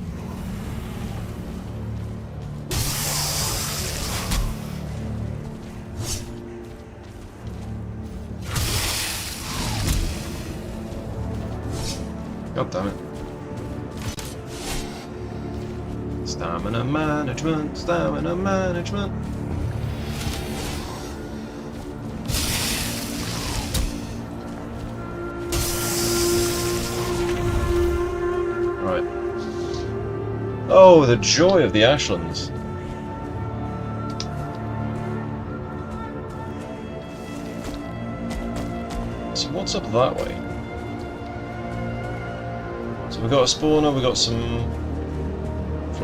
God damn it. Stamina management, stamina management. Right. Oh, the joy of the Ashlands. So what's up that way? So we've got a spawner, we've got some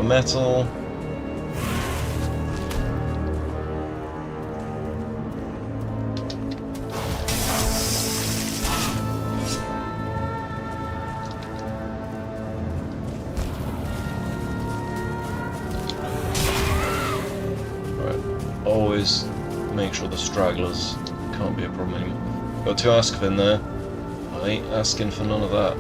metal. Right. Always make sure the stragglers can't be a problem anymore. Got 2 Askv in there. I ain't asking for none of that.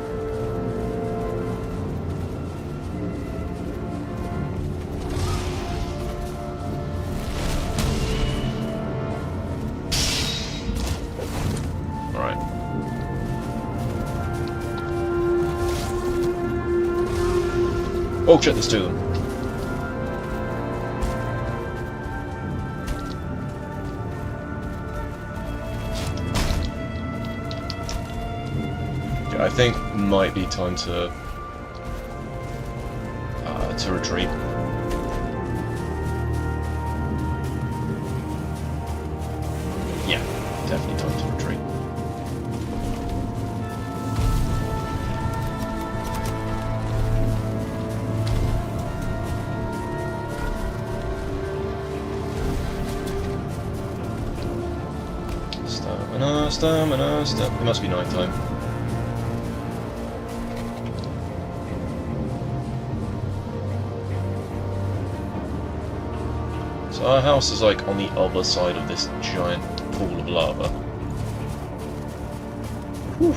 Oh shit, there's 2 of them. Okay, I think might be time to retreat. Yeah, definitely time to retreat. Stamina. It must be night time. So our house is like on the other side of this giant pool of lava. Whew.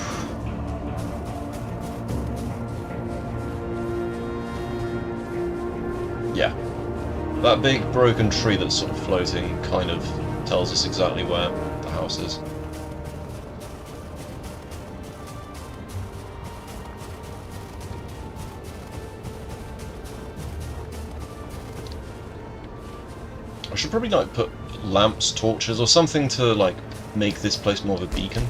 Yeah. That big broken tree that's sort of floating kind of tells us exactly where the house is. I should probably like put lamps, torches, or something to like make this place more of a beacon.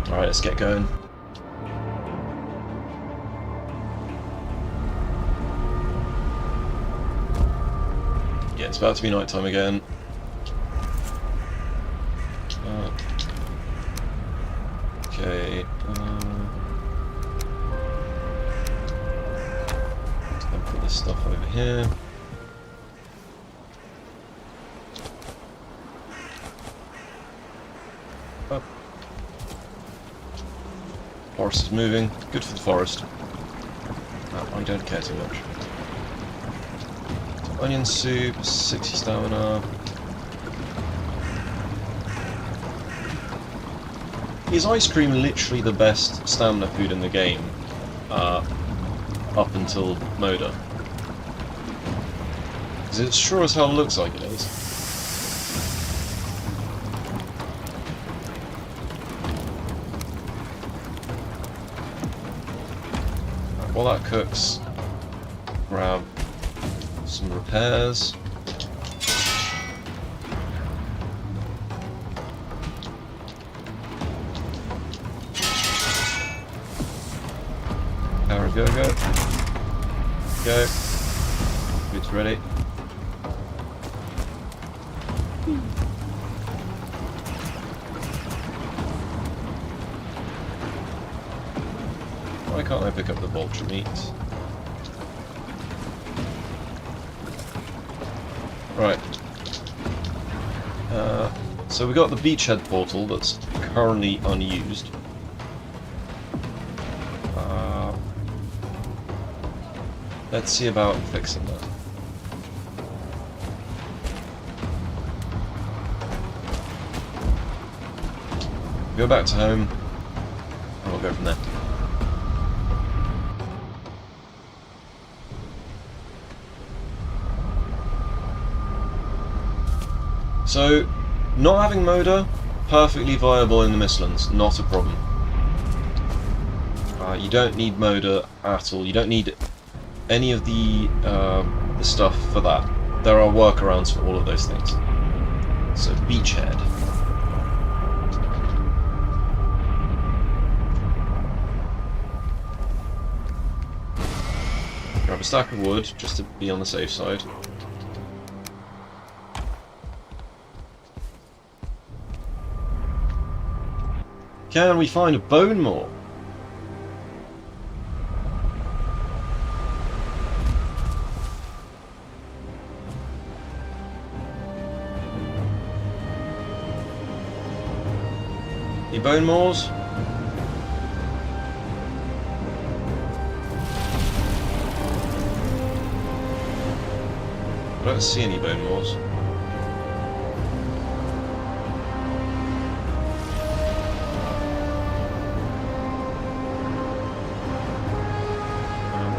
Alright, let's get going. Yeah, it's about to be night time again. Okay. Put this stuff over here. Up. Forest is moving. Good for the forest. I don't care too much. So onion soup, 60 stamina. Is ice cream literally the best stamina food in the game? Up until Moda. Because it sure as hell looks like it is. while that cooks, grab some repairs. Power go. Go. It's ready. Why can't I pick up the vulture meat? Right. So we got the beachhead portal that's currently unused. Let's see about fixing that. Go back to home, and we'll go from there. So, not having motor, perfectly viable in the Ashlands, not a problem. You don't need motor at all. You don't need any of the stuff for that. There are workarounds for all of those things. So, beachhead. Grab a stack of wood, just to be on the safe side. Can we find a bone maw? Any bone maws? I don't see any bone maws.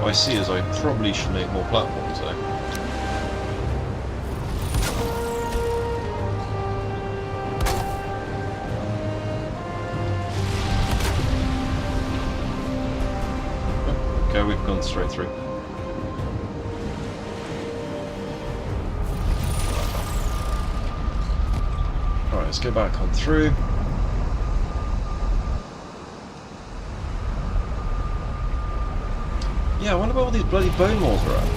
What I see is I probably should make more platforms though. Okay, we've gone straight through. Alright, let's go back on through. Yeah, I wonder where all these bloody bone maws are at.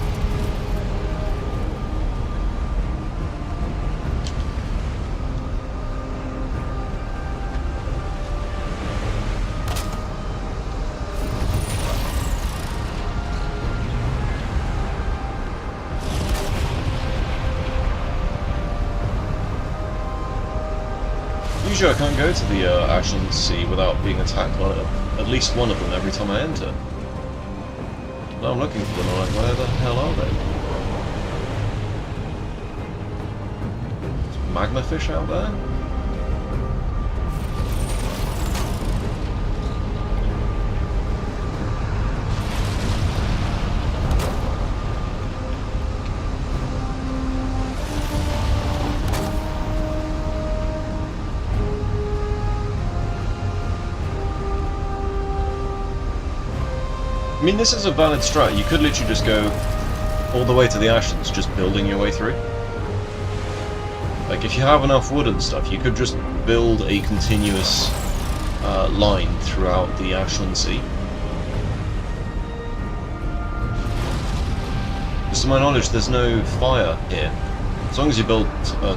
Usually I can't go to the Ashlands Sea without being attacked by at least one of them every time I enter. Now I'm looking for them, I'm like, where the hell are they? Is magma fish out there? I mean, this is a valid strat. You could literally just go all the way to the Ashlands, just building your way through. Like, if you have enough wood and stuff, you could just build a continuous line throughout the Ashland Sea. Just to my knowledge, there's no fire here. As long as you build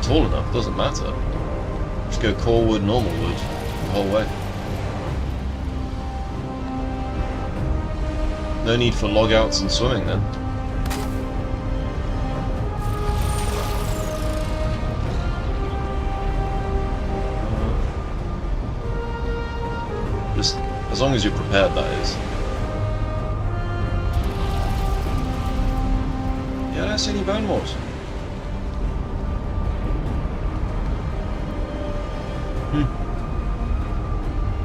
tall enough, it doesn't matter. Just go core wood, normal wood, the whole way. No need for logouts and swimming then. Just as long as you're prepared, that is. Yeah, I don't see any bone maws.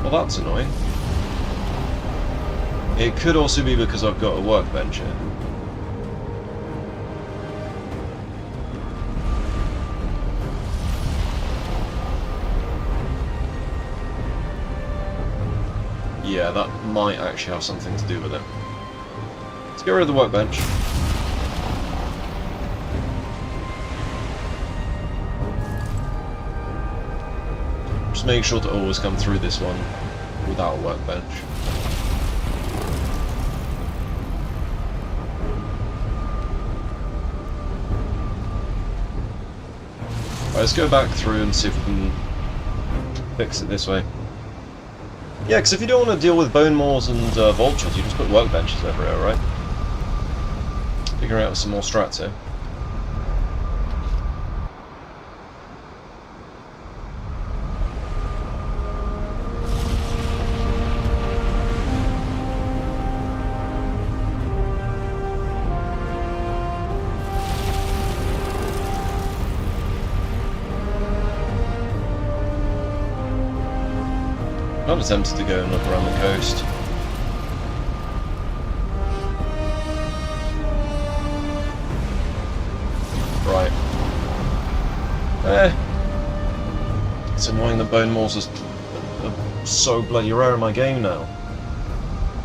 Well, that's annoying. It could also be because I've got a workbench here. Yeah, that might actually have something to do with it. Let's get rid of the workbench. Just make sure to always come through this one without a workbench. Right, let's go back through and see if we can fix it this way. Yeah, because if you don't want to deal with bone maws and vultures, you just put workbenches everywhere, right? Figuring out some more strats here. I'm tempted to go and look around the coast. Right. It's annoying that bone maws are so bloody rare in my game now.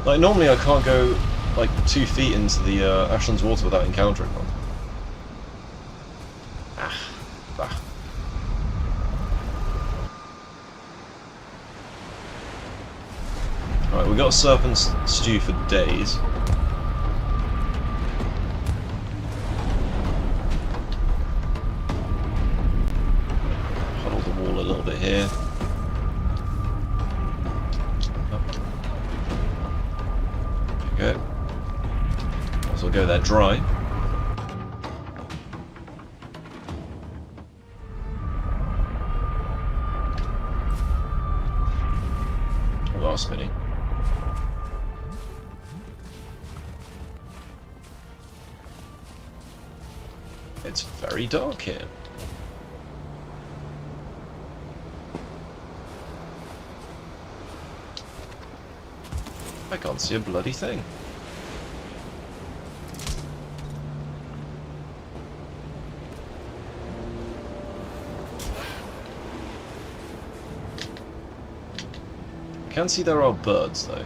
Like, normally I can't go like 2 feet into the Ashlands water without encountering one. Right, we got serpent stew for days. Huddle the wall a little bit here. Okay. Might as well go there dry. Oh, spinning. It's very dark here. I can't see a bloody thing. I can see there are birds though.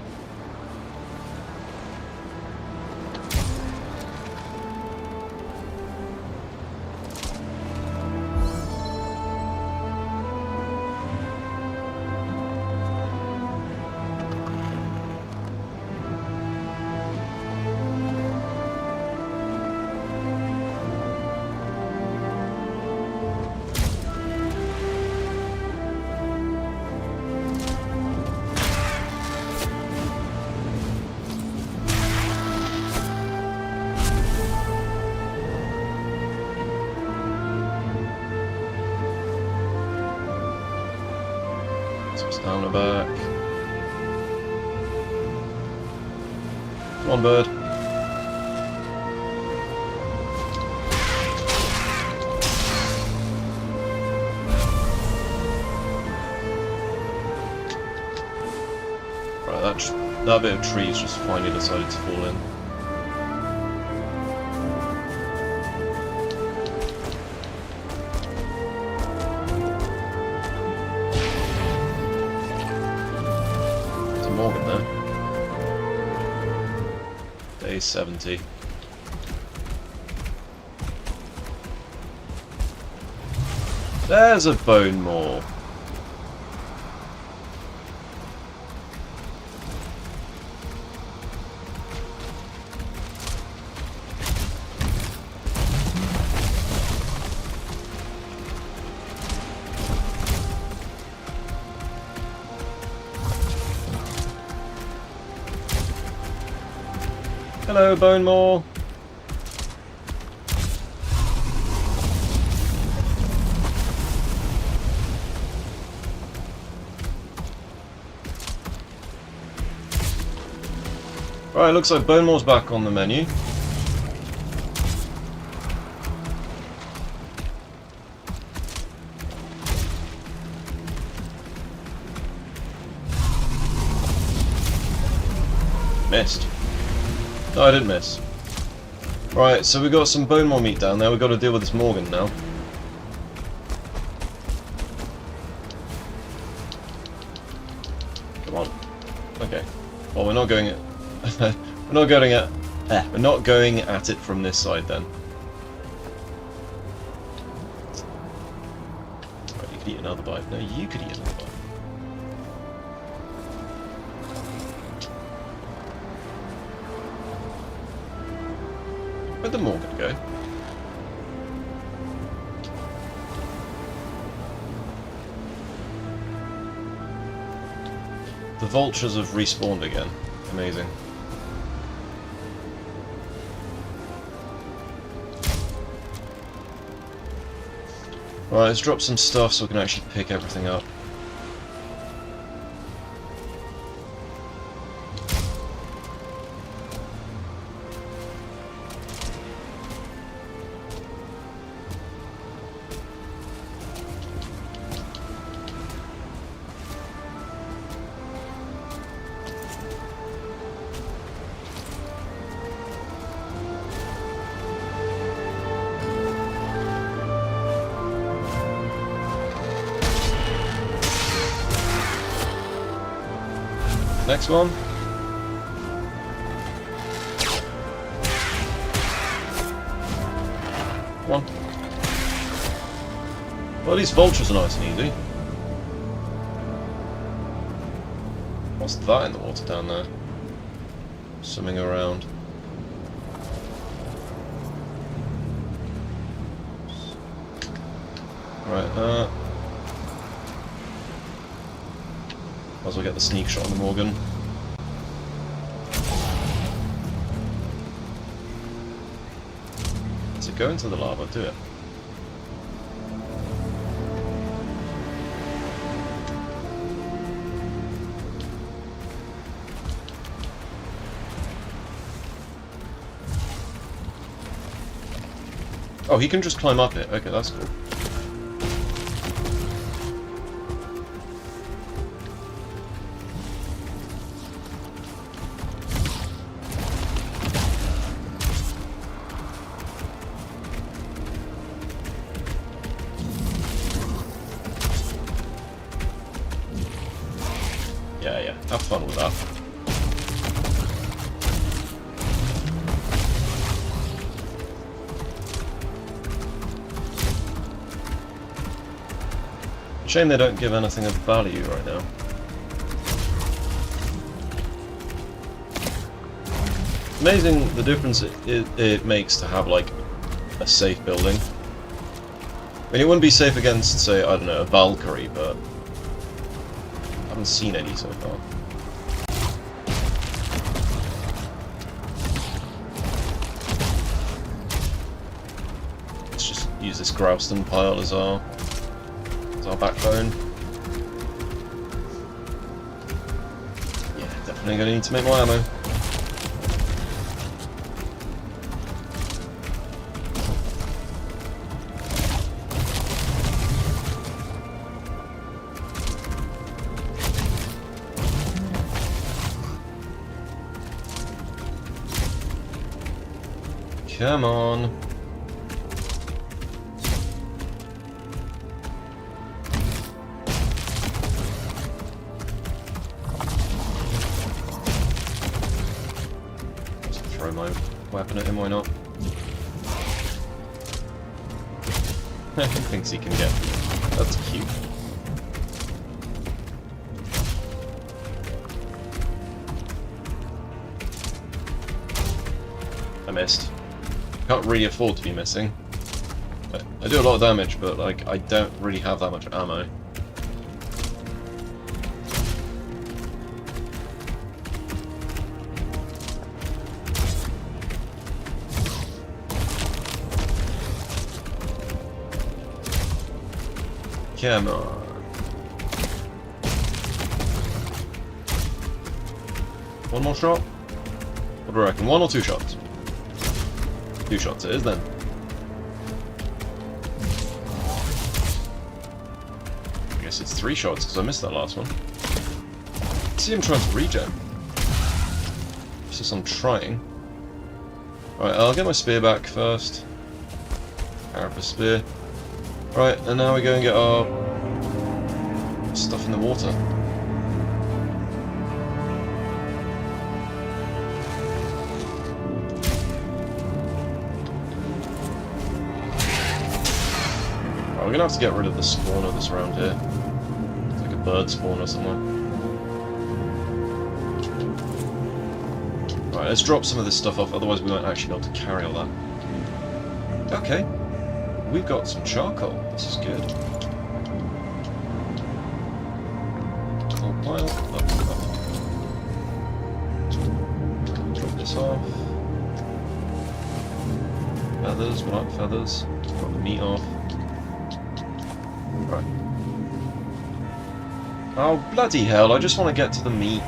Down the back. Come on, bird. Right, that bit of trees just finally decided to fall in. Morgan there. Day 70. There's a bone maw. Hello, bone maw. Right, looks like bone maw's back on the menu. Missed. No, I didn't miss. Right, so we got some bone maw meat down there. We've got to deal with this Morgan now. Come on. Okay. Well, we're not going at we're not going at We're not going at it from this side then. Right, you could eat another bite. No, you could eat another bite. Where'd the Morgan go? The vultures have respawned again. Amazing. Right, let's drop some stuff so we can actually pick everything up. Next one. Come on. Well, these vultures are nice and easy. What's that in the water down there? Swimming around. Right, might as well get the sneak shot on the Morgan. Does it go into the lava? Do it. Oh, he can just climb up it. Okay, that's cool. Yeah, have fun with that. Shame they don't give anything of value right now. Amazing the difference it makes to have, like, a safe building. I mean, it wouldn't be safe against, say, I don't know, a Valkyrie, but I haven't seen any so far. Let's just use this Grouston pile as our backbone. Yeah, definitely gonna need to make more ammo. Come on. Just throw my weapon at him, why not? He thinks he can get me. That's cute. I missed. Can't really afford to be missing. I do a lot of damage, but like I don't really have that much ammo. Come on. One more shot? What do I reckon? One or two shots? 2 shots it is then. I guess it's 3 shots because I missed that last one. See him trying to regen. It's just I'm trying. Right, I'll get my spear back first. Power up a spear. Right, and now we go and get our stuff in the water. Right, we're gonna have to get rid of the spawner that's around here. It's like a bird spawner somewhere. Right, let's drop some of this stuff off, otherwise we won't actually be able to carry all that. Okay. We've got some charcoal. This is good. Coal pile. Up. Drop this off. Feathers. What up, feathers? Drop the meat off. Right. Oh, bloody hell, I just want to get to the meat.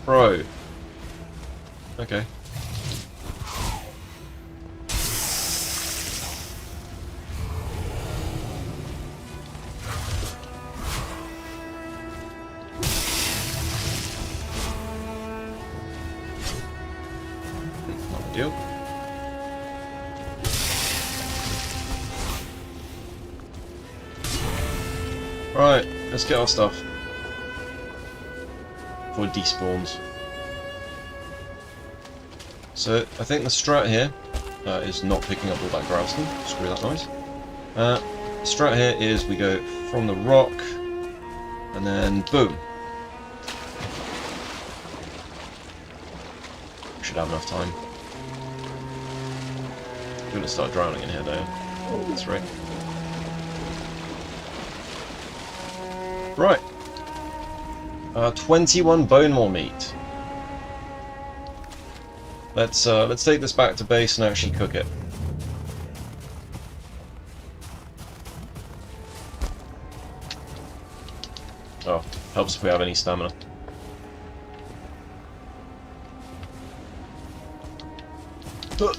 Bro. Okay. Not a deal. Right, let's get our stuff. Before it despawns. So, I think the strat here is not picking up all that grassland. Screw that noise. Strat here is we go from the rock, and then boom. Should have enough time. You're gonna start drowning in here, though. Oh, that's right. Right. 21 bone more meat. Let's take this back to base and actually cook it. Oh, helps if we have any stamina. Oh,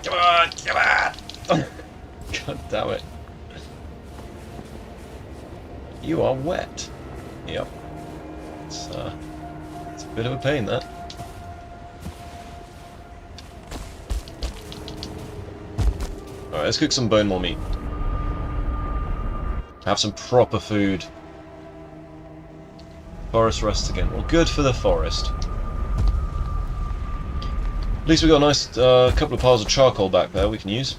come on, come on! God damn it. You are wet. Yep. It's a bit of a pain, that. Alright, let's cook some bone more meat. Have some proper food. Forest rest again. Well, good for the forest. At least we got a nice couple of piles of charcoal back there we can use.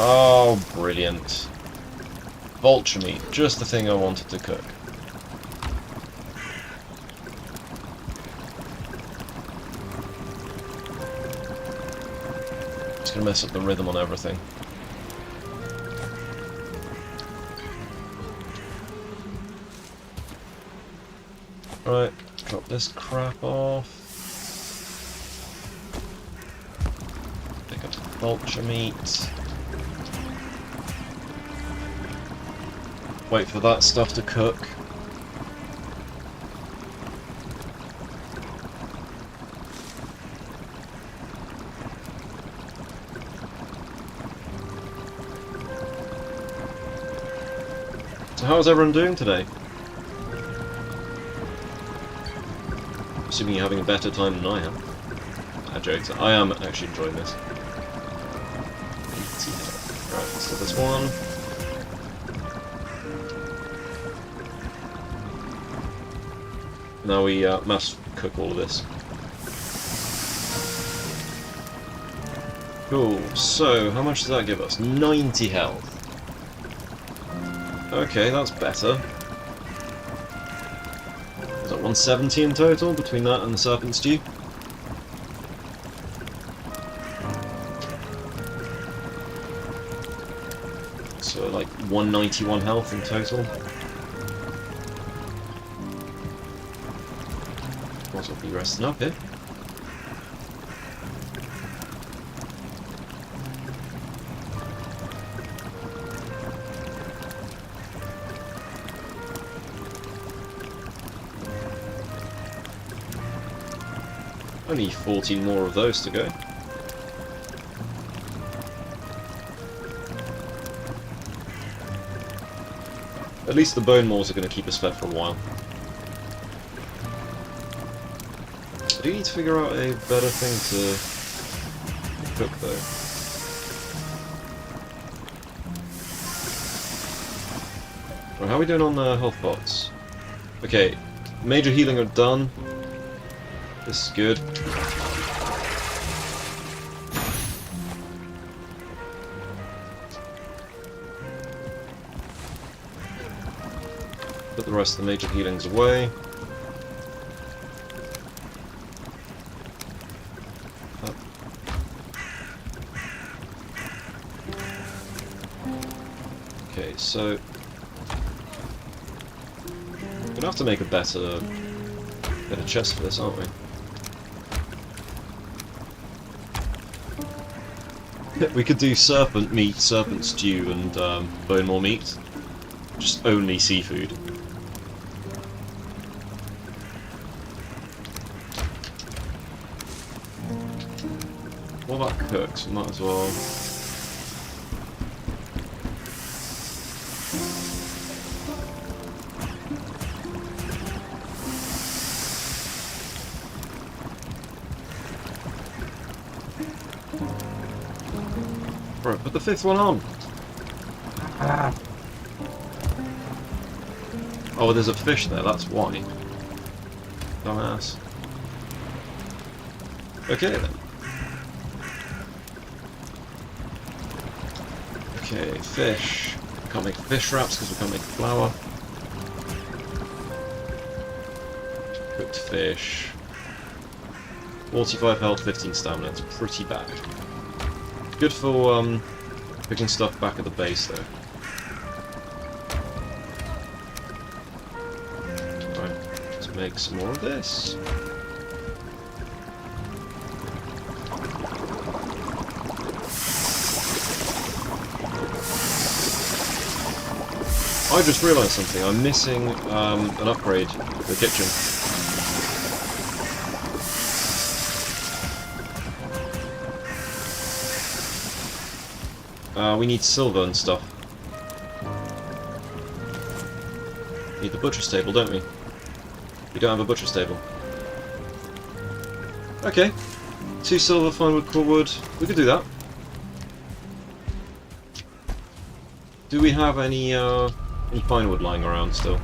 Oh, brilliant. Vulture meat, just the thing I wanted to cook. It's gonna mess up the rhythm on everything. Right, drop this crap off. Pick up the vulture meat. Wait for that stuff to cook. So how's everyone doing today? Assuming you're having a better time than I am. I joked. I am actually enjoying this. Right, so this one. Now we must cook all of this. Cool, so how much does that give us? 90 health. Okay, that's better. Is that 170 in total between that and the serpent stew? So like 191 health in total. I'll be resting up here. Only 14 more of those to go. At least the bone mauls are going to keep us fed for a while. I do need to figure out a better thing to cook, though. Right, how are we doing on the health pots? Okay, major healing are done. This is good. Put the rest of the major healings away. Okay, so we're gonna have to make a better chest for this, aren't we? We could do serpent meat, serpent stew, and bone more meat. Just only seafood. What about cooks? We might as well. Right, put the fifth one on. Oh, there's a fish there, that's why. Dumbass. Okay then. Okay, fish. Can't make fish wraps because we can't make flour. Cooked fish. 45 health, 15 stamina. It's pretty bad. Good for picking stuff back at the base though. Right, let's make some more of this. I just realised something. I'm missing an upgrade to the kitchen. We need silver and stuff. Need the butcher's table, don't we? We don't have a butcher's table. Okay. 2 silver, fine wood, core wood. We could do that. Do we have any pine wood lying around still?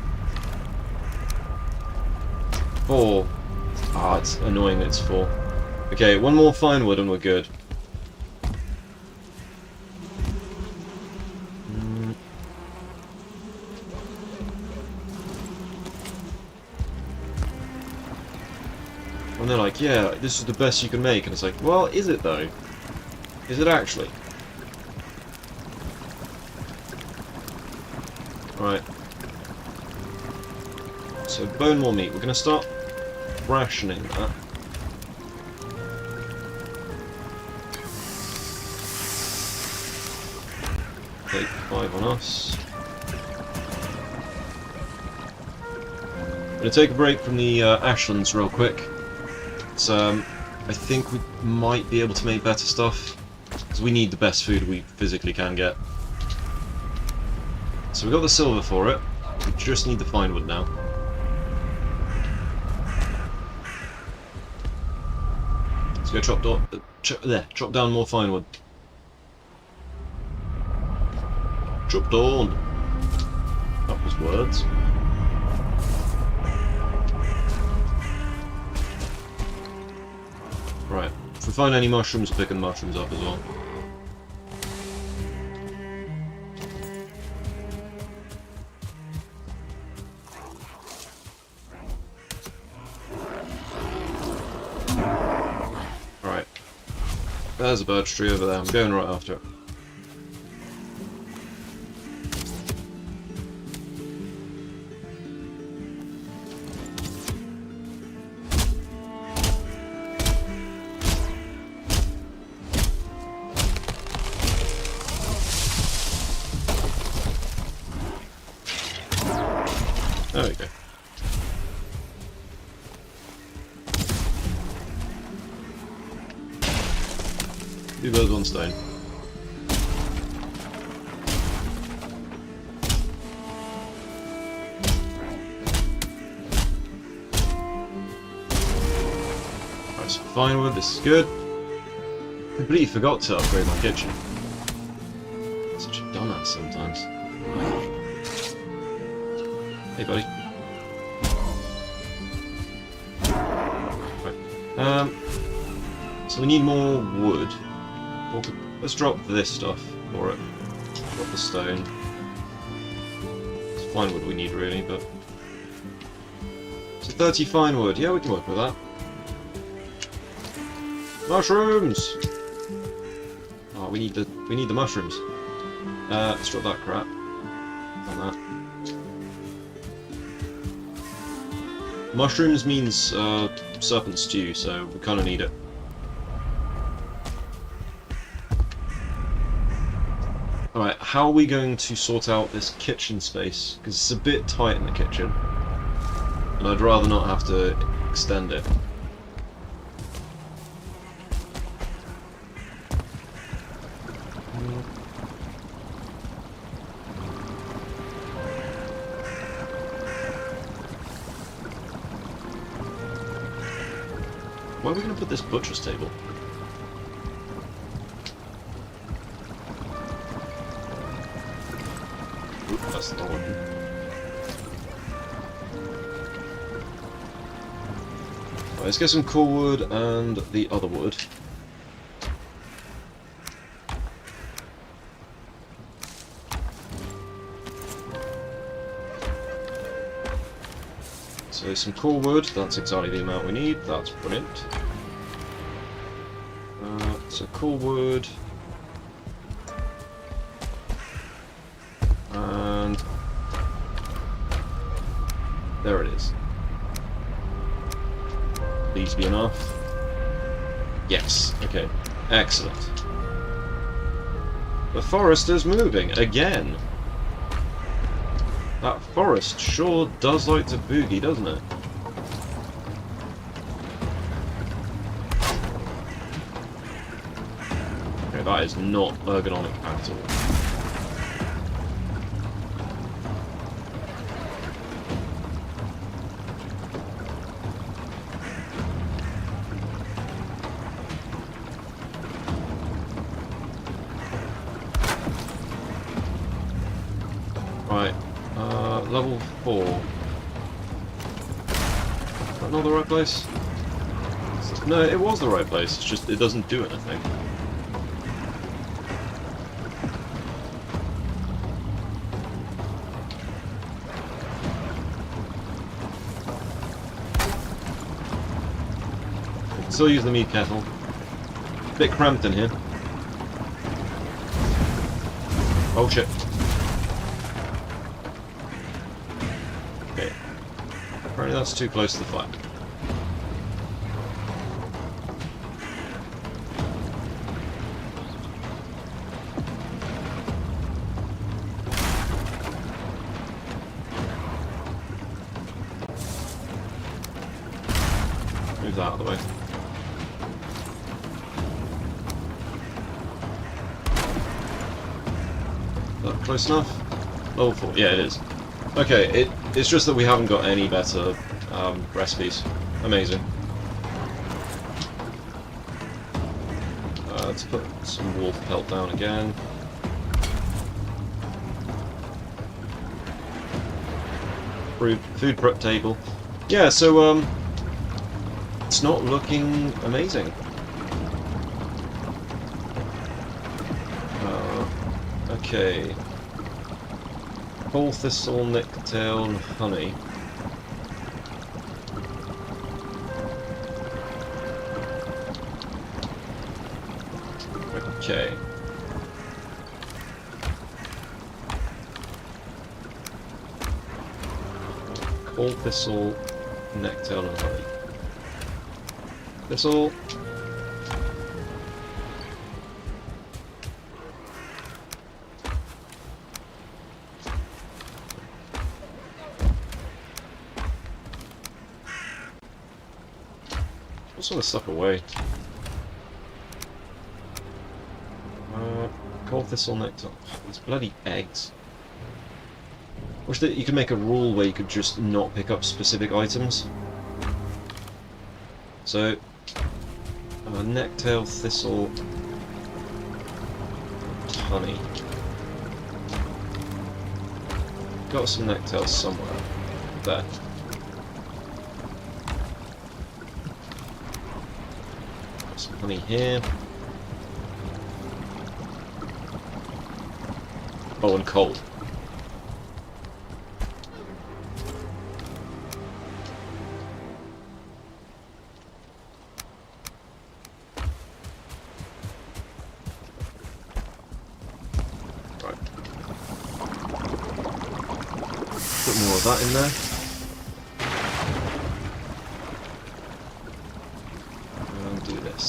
4. Ah, it's annoying that it's 4. Okay, 1 more fine wood and we're good. And they're like, yeah, this is the best you can make. And it's like, well, is it though? Is it actually? Right. So, bone more meat. We're going to start rationing that. Take 5 on us. I'm going to take a break from the Ashlands real quick. So, I think we might be able to make better stuff, because we need the best food we physically can get. So we got the silver for it, we just need the fine wood now. Let's go chop down more fine wood. Chop down! That was words. Right, if we find any mushrooms, pick the mushrooms up as well. Right, there's a birch tree over there, I'm going right after it. There we go. Two birds, one stone. Right, so fine wood, this is good. Completely forgot to upgrade my kitchen. Such a dumbass sometimes. Hey, buddy. Right. So we need more wood. Let's drop this stuff for it. Drop the stone. It's fine wood we need, really, but... So 30 fine wood. Yeah, we can work with that. Mushrooms! Oh, we need the mushrooms. Let's drop that crap. On that. Mushrooms means serpent stew, so we kind of need it. Alright, how are we going to sort out this kitchen space? Because it's a bit tight in the kitchen. And I'd rather not have to extend it. Where are we going to put this butcher's table? Oop, that's the one. Right, let's get some cool wood and the other wood. So some cool wood, that's exactly the amount we need, that's brilliant. So cool wood. And there it is. These be enough. Yes, okay. Excellent. The forest is moving again. That forest sure does like to boogie, doesn't it? Okay, that is not ergonomic at all. Right. Level 4. Is that not the right place? No, it was the right place, it's just it doesn't do anything. Still use the meat kettle. Bit cramped in here. Oh shit. Okay. Apparently that's too close to the fire. Move that out of the way. That close enough? Level 4, yeah it is. Okay, it's just that we haven't got any better recipes. Amazing. Let's put some wolf pelt down again. Food prep table. Yeah, so it's not looking amazing. Okay. Coal, thistle, necktail, and honey. Okay. Coal, thistle, necktail, and honey. Thistle. Just want to suck away. Coal, thistle, nectar. These bloody eggs. Wish that you could make a rule where you could just not pick up specific items. So, necktail, thistle, honey. Got some necktails somewhere. There. Some honey here. Oh, and coal. Right. Put more of that in there. And do this.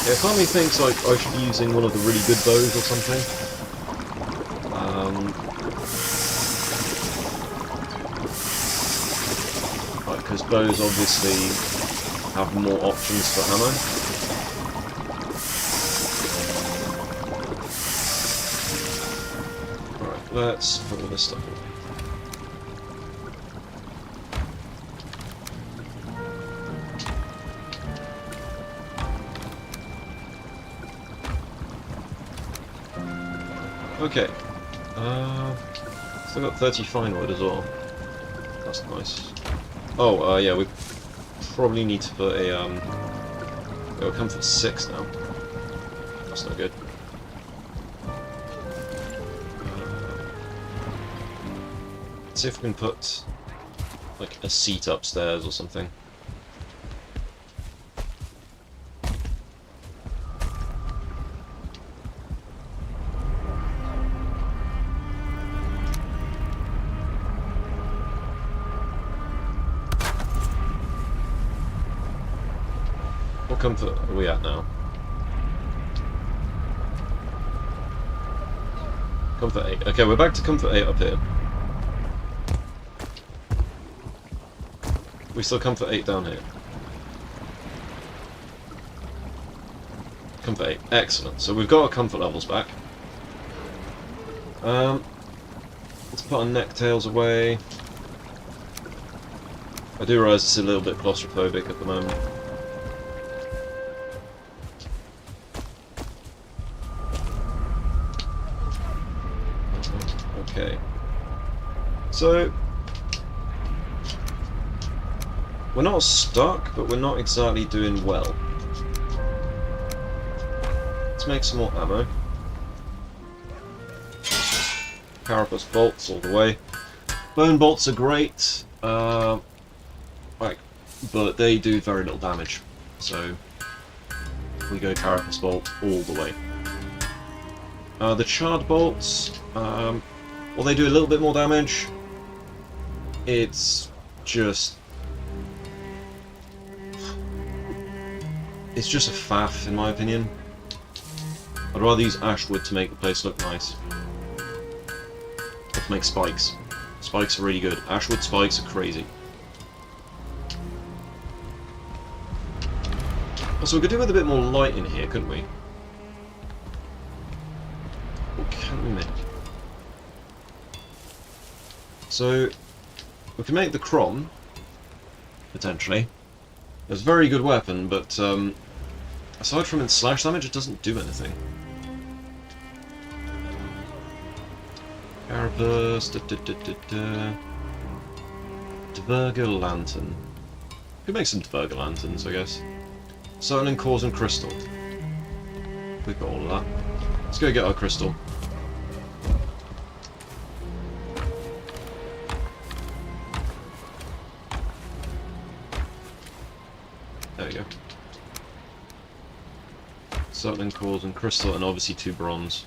Yeah, part of me thinks like I should be using one of the really good bows or something. Because bows obviously have more options for ammo. Alright, let's put all this stuff away. Okay, still got 30 fine wood as well. That's nice. Oh, yeah, we probably need to put a, it'll come for 6 now. That's not good. Let's see if we can put, like, a seat upstairs or something. What comfort are we at now? Comfort 8. Okay, we're back to comfort 8 up here. We still comfort 8 down here. Comfort 8. Excellent. So we've got our comfort levels back. Let's put our necktails away. I do realise it's a little bit claustrophobic at the moment. Okay. So we're not stuck, but we're not exactly doing well. Let's make some more ammo. Carapace bolts all the way. Bone bolts are great, right, but they do very little damage. So we go carapace bolt all the way. The charred bolts, well, they do a little bit more damage. It's just a faff, in my opinion. I'd rather use ash wood to make the place look nice. Or to make spikes. Spikes are really good. Ashwood spikes are crazy. Also, we could do with a bit more light in here, couldn't we? What can we make? So, we can make the Crom, potentially. It's a very good weapon, but aside from its slash damage, it doesn't do anything. Carapace, Dverger Lantern. We could make some Dverger Lanterns, I guess. Certain Cores and Crystal. We've got all of that. Let's go get our crystal. There we go. Certain Cores and Crystal, and obviously 2 bronze.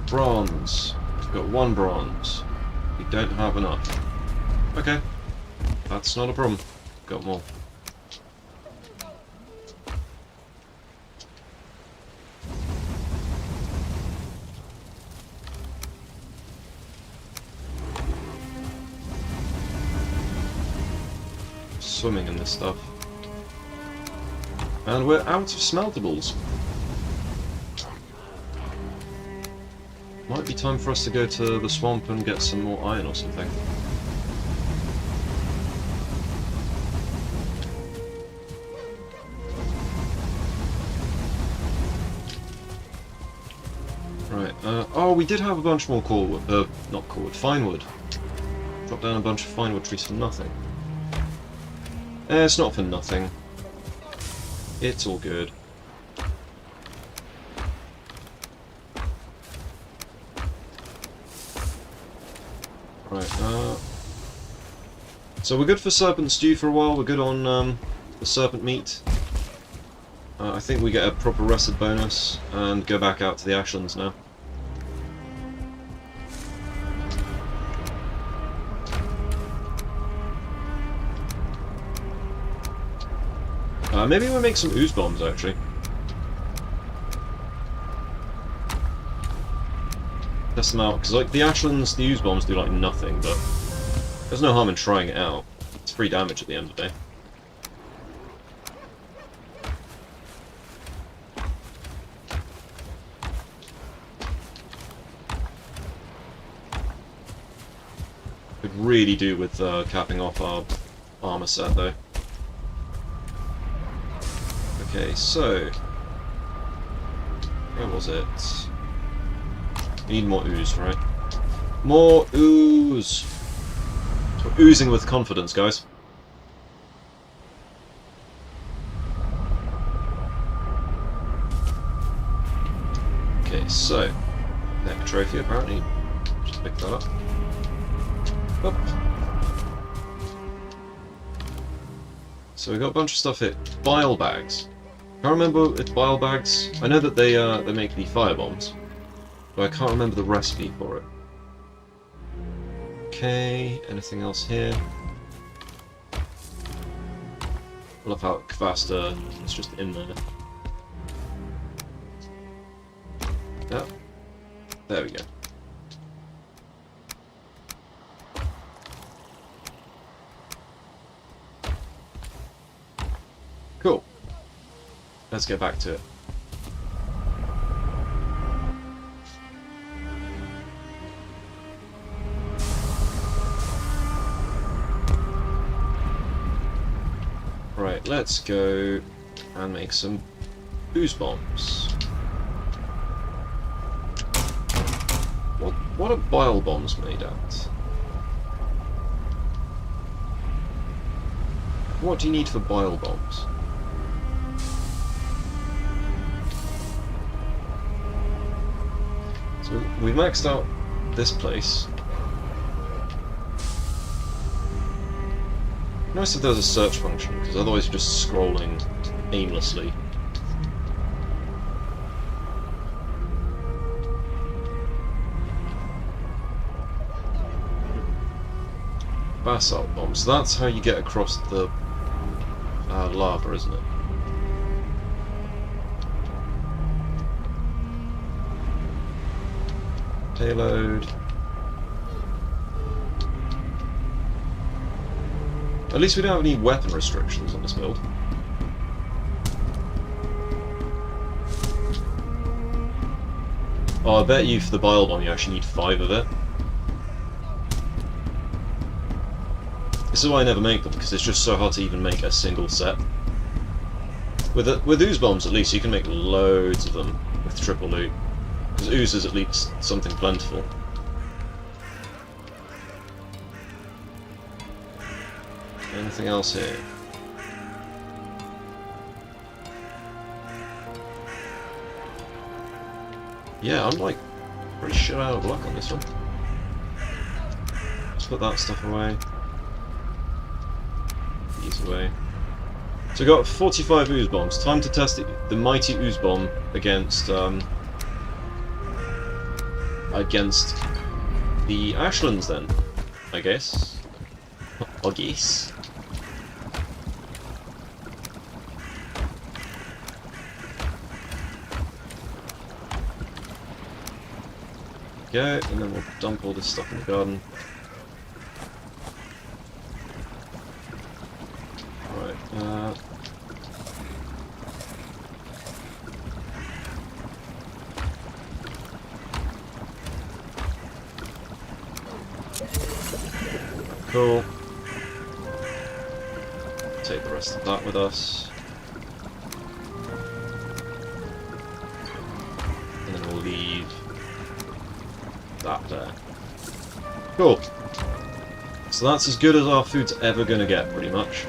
Bronze. We've got 1 bronze. We don't have enough. Okay. That's not a problem. Got more. Swimming in this stuff. And we're out of smeltables. Might be time for us to go to the swamp and get some more iron or something. Oh, we did have a bunch more core wood. Not core wood, fine wood. Dropped down a bunch of fine wood trees for nothing. It's not for nothing. It's all good. Right, so we're good for serpent stew for a while. We're good on the serpent meat. I think we get a proper rested bonus and go back out to the Ashlands now. Maybe we'll make some ooze bombs actually. Test them out, because like the Ashlands, the ooze bombs do like nothing, but there's no harm in trying it out. It's free damage at the end of the day. Could really do with capping off our armor set though. Okay, so where was it? We need more ooze, right? More ooze! We're oozing with confidence, guys. Okay, so neck trophy apparently. Just pick that up. Up. So we got a bunch of stuff here. Bile bags. Can't remember if bile bags. I know that they make the fire bombs, but I can't remember the recipe for it. Okay, anything else here? I love how Kvasta is just in there. Yep. There we go. Cool. Let's get back to it. Right, let's go and make some ooze bombs. What are bile bombs made at? What do you need for bile bombs? So we've maxed out this place. Nice if there's a search function, because otherwise you're just scrolling aimlessly. Basalt bombs. That's how you get across the lava, isn't it? Payload. At least we don't have any weapon restrictions on this build. Oh, I bet you for the bile bomb you actually need 5 of it. This is why I never make them, because it's just so hard to even make a single set. With ooze bombs at least you can make loads of them with triple loot, because ooze is at least something plentiful. Anything else here? Yeah, I'm like pretty shit out of luck on this one. Let's put that stuff away. These away. So we got 45 ooze bombs. Time to test the mighty ooze bomb against the Ashlands then, I guess. I guess. Go, and then we'll dump all this stuff in the garden. Right, cool. Take the rest of that with us. And then we'll leave that there. Cool. So that's as good as our food's ever going to get, pretty much.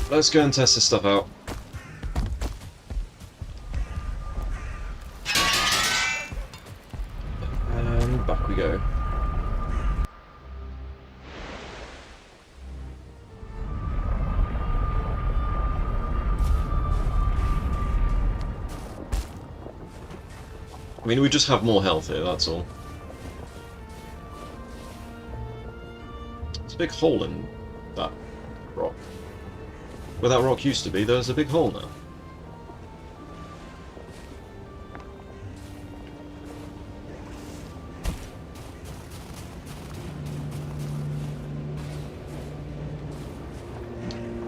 Let's go and test this stuff out. And back we go. I mean, we just have more health here, that's all. There's a big hole in that rock. Where that rock used to be, there's a big hole now.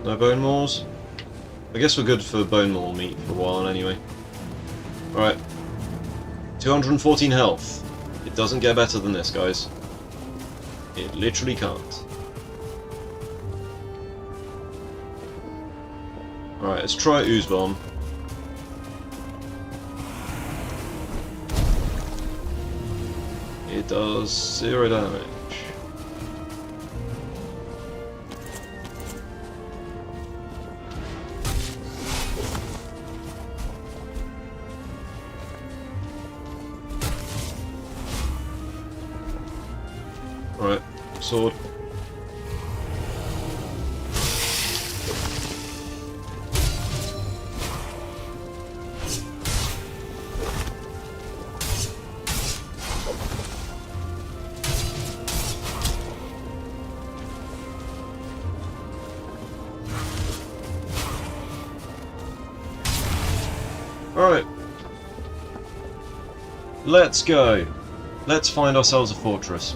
No bone mauls? I guess we're good for bone maul meat for a while anyway. Alright. 214 health. It doesn't get better than this, guys. It literally can't. Alright, let's try Ooze Bomb. It does 0 damage. Alright, sword. Alright. Let's go. Let's find ourselves a fortress.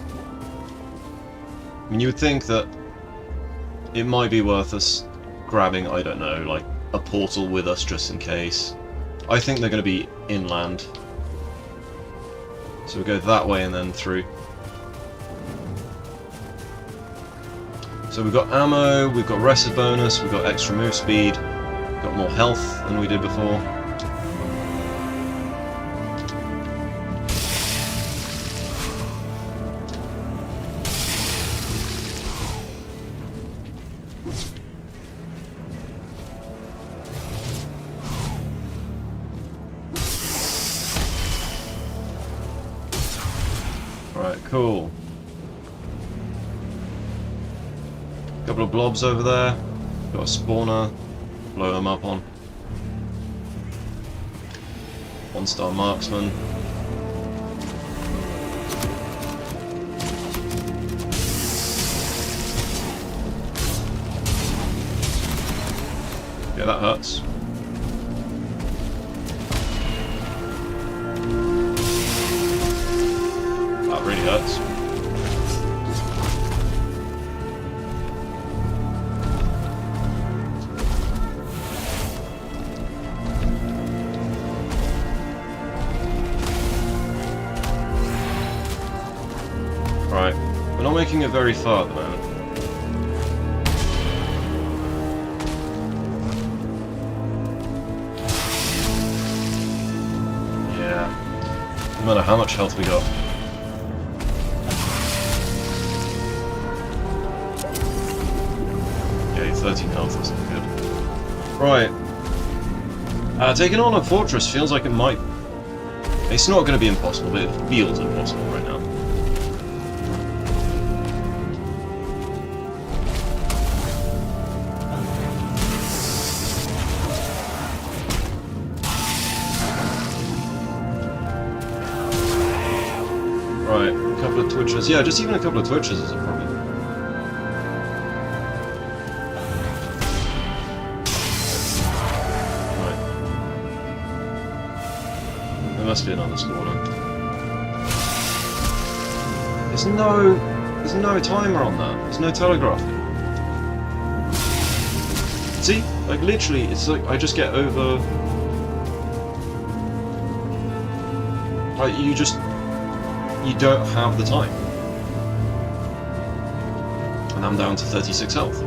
I mean, you would think that it might be worth us grabbing, I don't know, like a portal with us just in case. I think they're going to be inland. So we go that way and then through. So we've got ammo, we've got rested bonus, we've got extra move speed, we've got more health than we did before. Alright, cool. Couple of blobs over there. Got a spawner. Blow them up on. 1-star marksman. Yeah, that hurts. That really hurts. Right, we're not making it very far at the moment. Yeah, no matter how much health we got. Okay, 13 health, that's not good. Right. Taking on a fortress feels like it might... It's not going to be impossible, but it feels impossible right now. Right, a couple of twitches. Yeah, just even a couple of twitches is a problem. Right. There must be another spawner. There's no timer on that. There's no telegraphing. See? Like, literally, it's like I just get over... Like, you don't have the time. And I'm down to 36 health.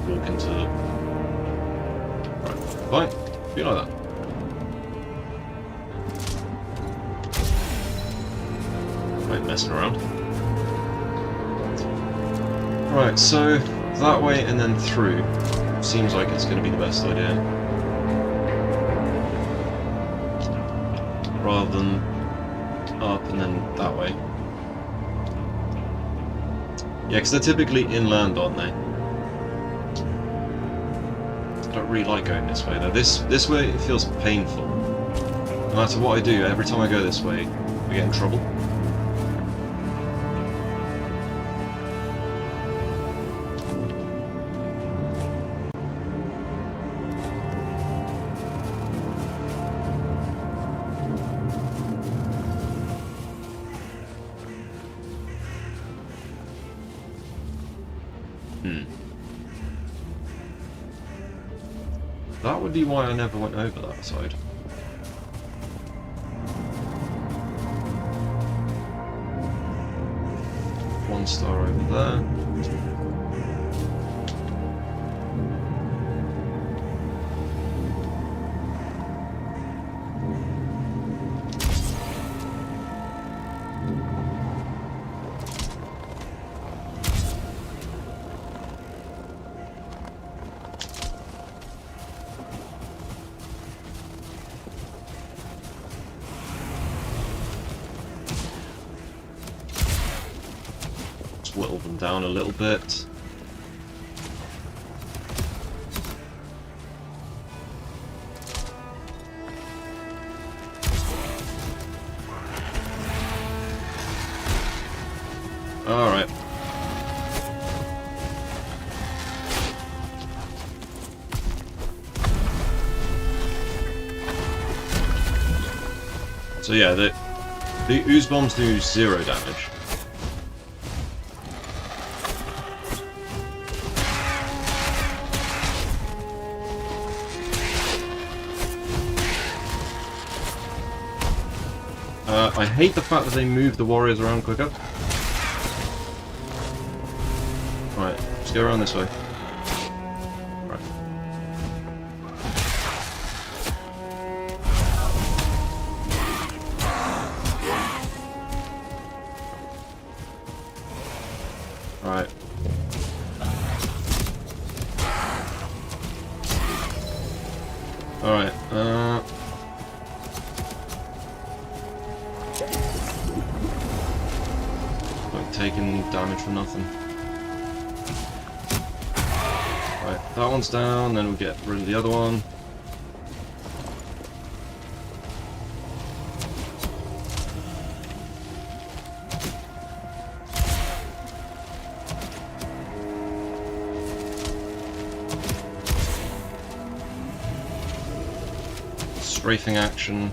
walk into... Right, fine. Be like that. Right, messing around. Right, so that way and then through. Seems like it's going to be the best idea. Rather than up and then that way. Yeah, because they're typically inland, aren't they? I don't really like going this way though. This way it feels painful. No matter what I do, every time I go this way, I get in trouble. That would be why I never went over that side. One star over there. Whittle them down a little bit. Alright. So yeah, the ooze bombs do 0 damage. I hate the fact that they move the warriors around quicker. Right, let's go around this way. Right. Right. Alright, taking damage for nothing. Right, that one's down, then we'll get rid of the other one. Strafing action.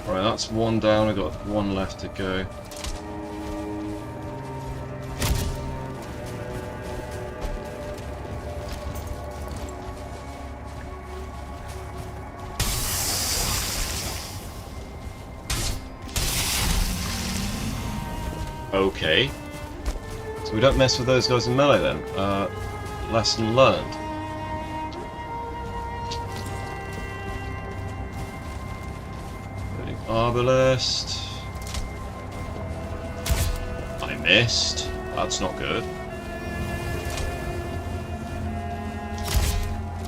Right, that's one down, we've got one left to go. Okay. So we don't mess with those guys in melee then. Lesson learned. Arbalest. I missed. That's not good.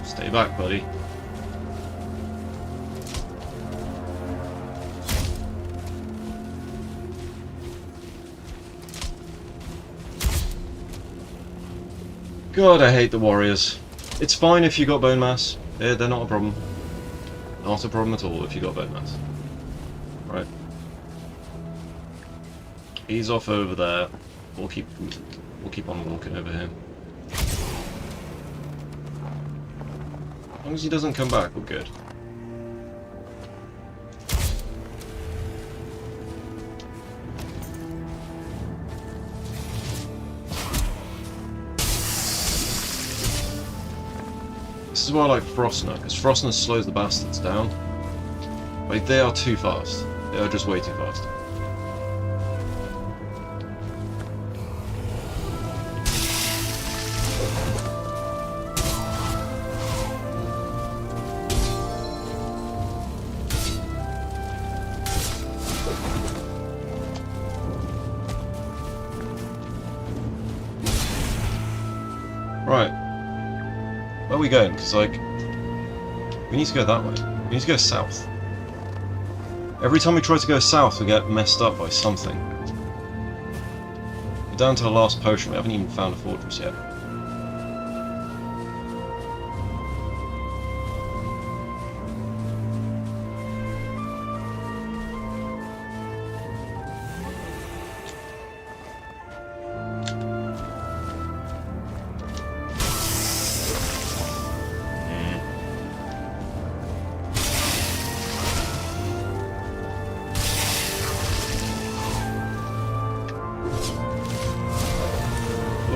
Stay back, buddy. God, I hate the warriors. It's fine if you got bone mass. They're not a problem. Not a problem at all if you got bone mass. Right. He's off over there. We'll keep on walking over here. As long as he doesn't come back, we're good. This is why I like Frostner, because Frostner slows the bastards down. Like, they are too fast. They are just way too fast. Right. Where are we going? Because, like, we need to go that way. We need to go south. Every time we try to go south, we get messed up by something. We're down to the last potion. We haven't even found a fortress yet.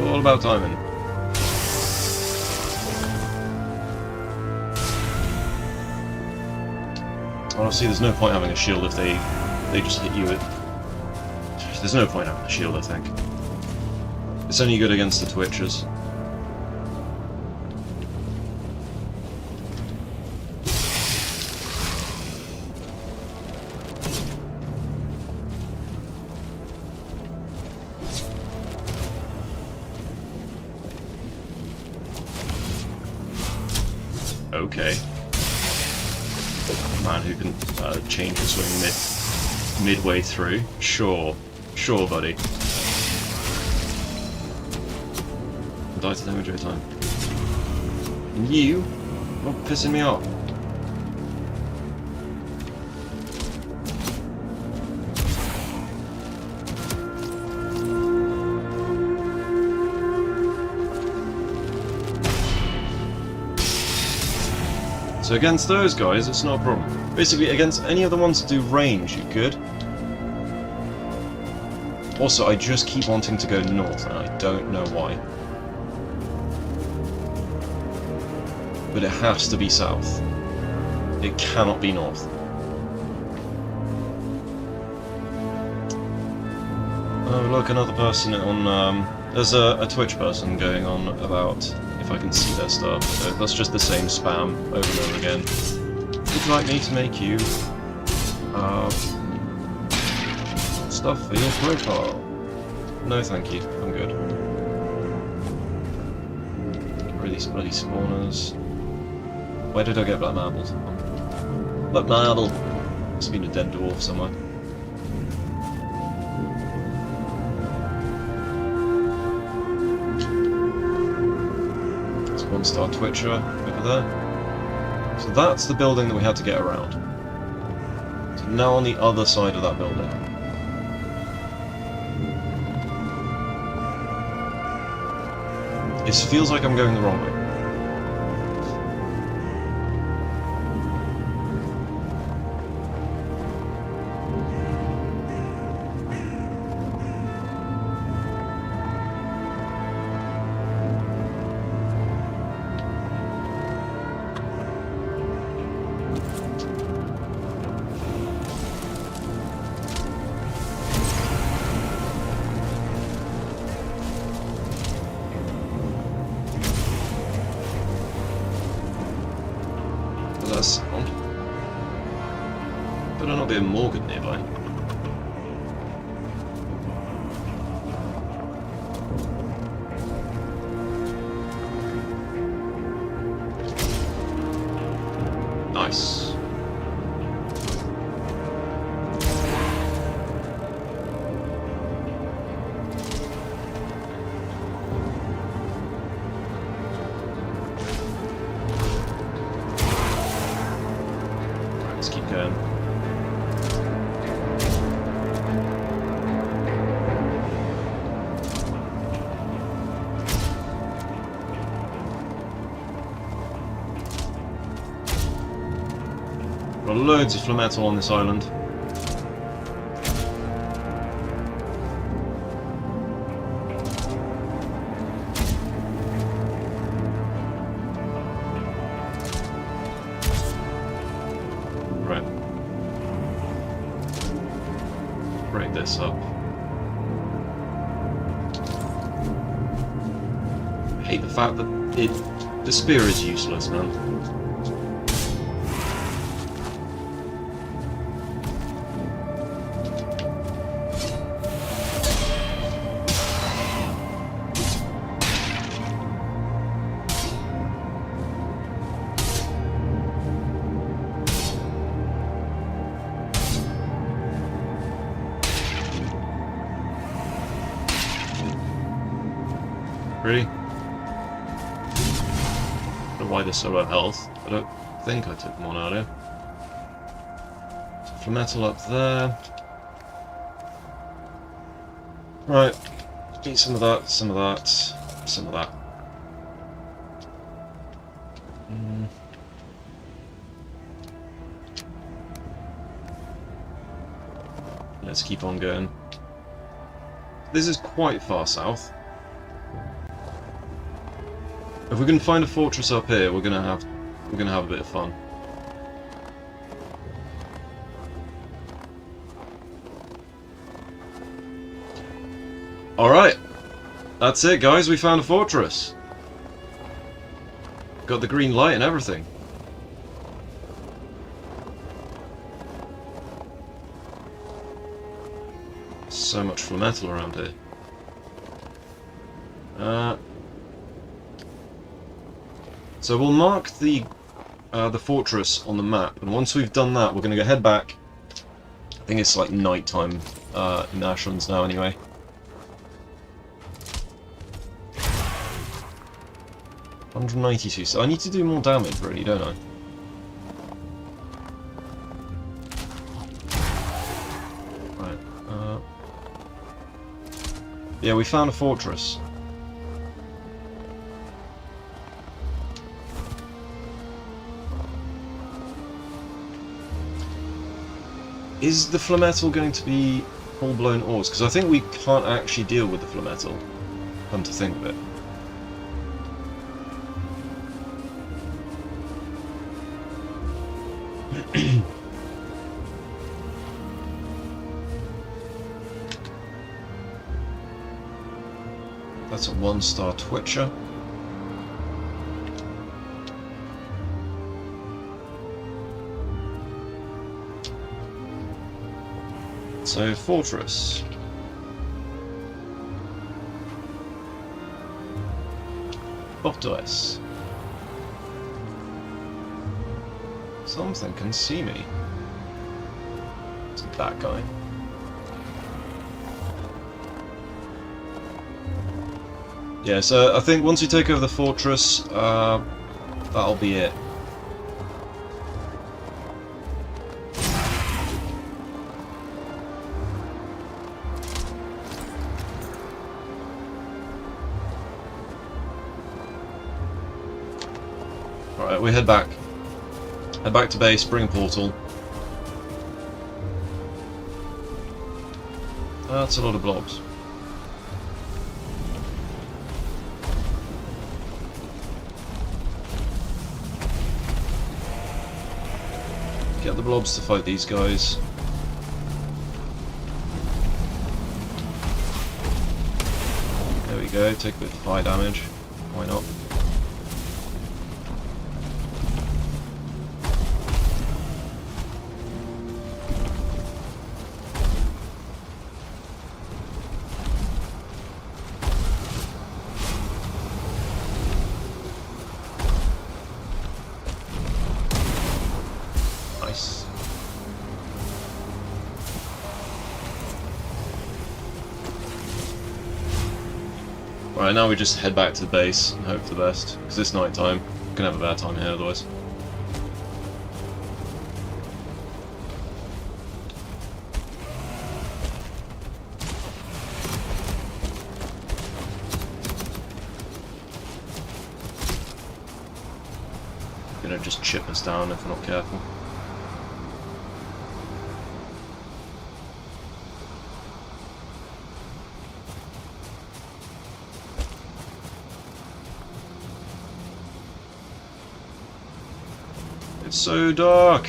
All about timing. Honestly, there's no point having a shield if they just hit you with... There's no point having a shield, I think. It's only good against the Twitchers. Okay. Man who can change his swing midway through. Sure. Sure, buddy. Die to damage every time. And you are pissing me off. So against those guys, it's not a problem. Basically, against any of the ones that do range, you're good. Also, I just keep wanting to go north, and I don't know why. But it has to be south. It cannot be north. Oh, look, another person on... there's a Twitch person going on about... if I can see their stuff. So that's just the same spam over and over again. Would you like me to make you stuff for your profile? No, thank you. I'm good. Get rid of these bloody spawners. Where did I get black marbles? Black marble! Must have been a dead dwarf somewhere. One-star Twitcher over there. So that's the building that we had to get around. So now on the other side of that building. It feels like I'm going the wrong way. Sound. Better not be a Morgan nearby. Nice. Let's keep going. Got loads of flametal on this island. Right. break this up. I hate the fact that the spear is useless, man. Really? I don't know why they're so low health. I don't think I took them on earlier. So metal up there. Right. Eat some of that, some of that, some of that. Let's keep on going. This is quite far south. If we can find a fortress up here, we're gonna have a bit of fun. Alright. That's it, guys, we found a fortress. Got the green light and everything. So much metal around here. So we'll mark the fortress on the map, and once we've done that, we're going to go head back. I think it's like night time in Ashlands now, anyway. $192. So I need to do more damage, really, don't I? Right. Yeah, we found a fortress. Is the flametal going to be full-blown ores? Because I think we can't actually deal with the flametal, come to think of it. That's a 1-star Twitcher. So, fortress. Fortress. Something can see me. It's that guy. Yeah, so I think once we take over the fortress, that'll be it. Alright, we head back. Head back to base, bring a portal. That's a lot of blobs. Get the blobs to fight these guys. There we go, take a bit of fire damage. Why not? Nice. Right, now we just head back to the base and hope for the best, because it's night time. We're gonna have a bad time here otherwise. Gonna just chip us down if we're not careful. So dark.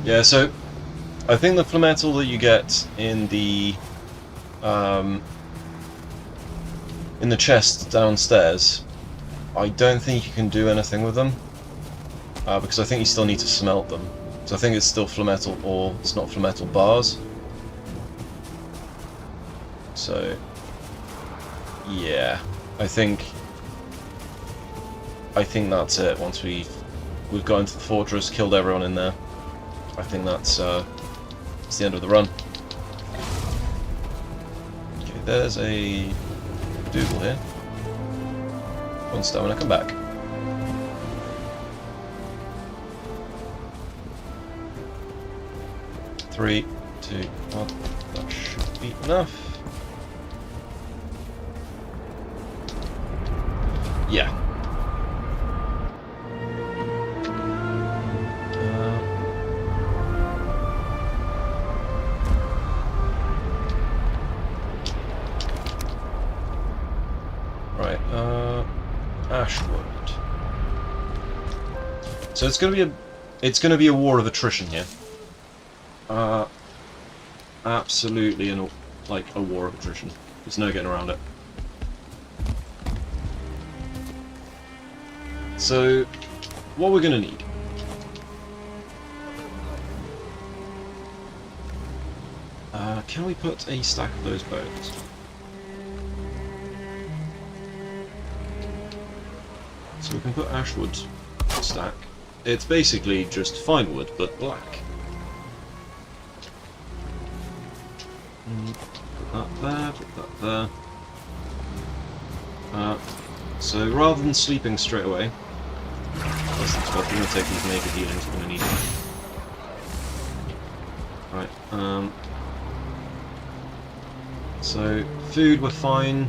Yeah, so I think the flamental that you get in the chest downstairs, I don't think you can do anything with them, because I think you still need to smelt them. So I think it's still flamental, or it's not flamental bars. So yeah, I think that's it. Once we've got into the fortress, killed everyone in there, I think that's it's the end of the run. Okay, there's a doodle here. One star when I come back. Three, two, one. That should be enough. Yeah. Right. Ashwood. So it's gonna be a war of attrition here. Absolutely, like a war of attrition. There's no getting around it. So, what we're gonna need. Can we put a stack of those bones? So we can put ashwood stack. It's basically just fine wood, but black. Put that there, put that there. So rather than sleeping straight away, that's the stuff. We're going to take these naked healings, we're going to need them. Right, so food we're fine.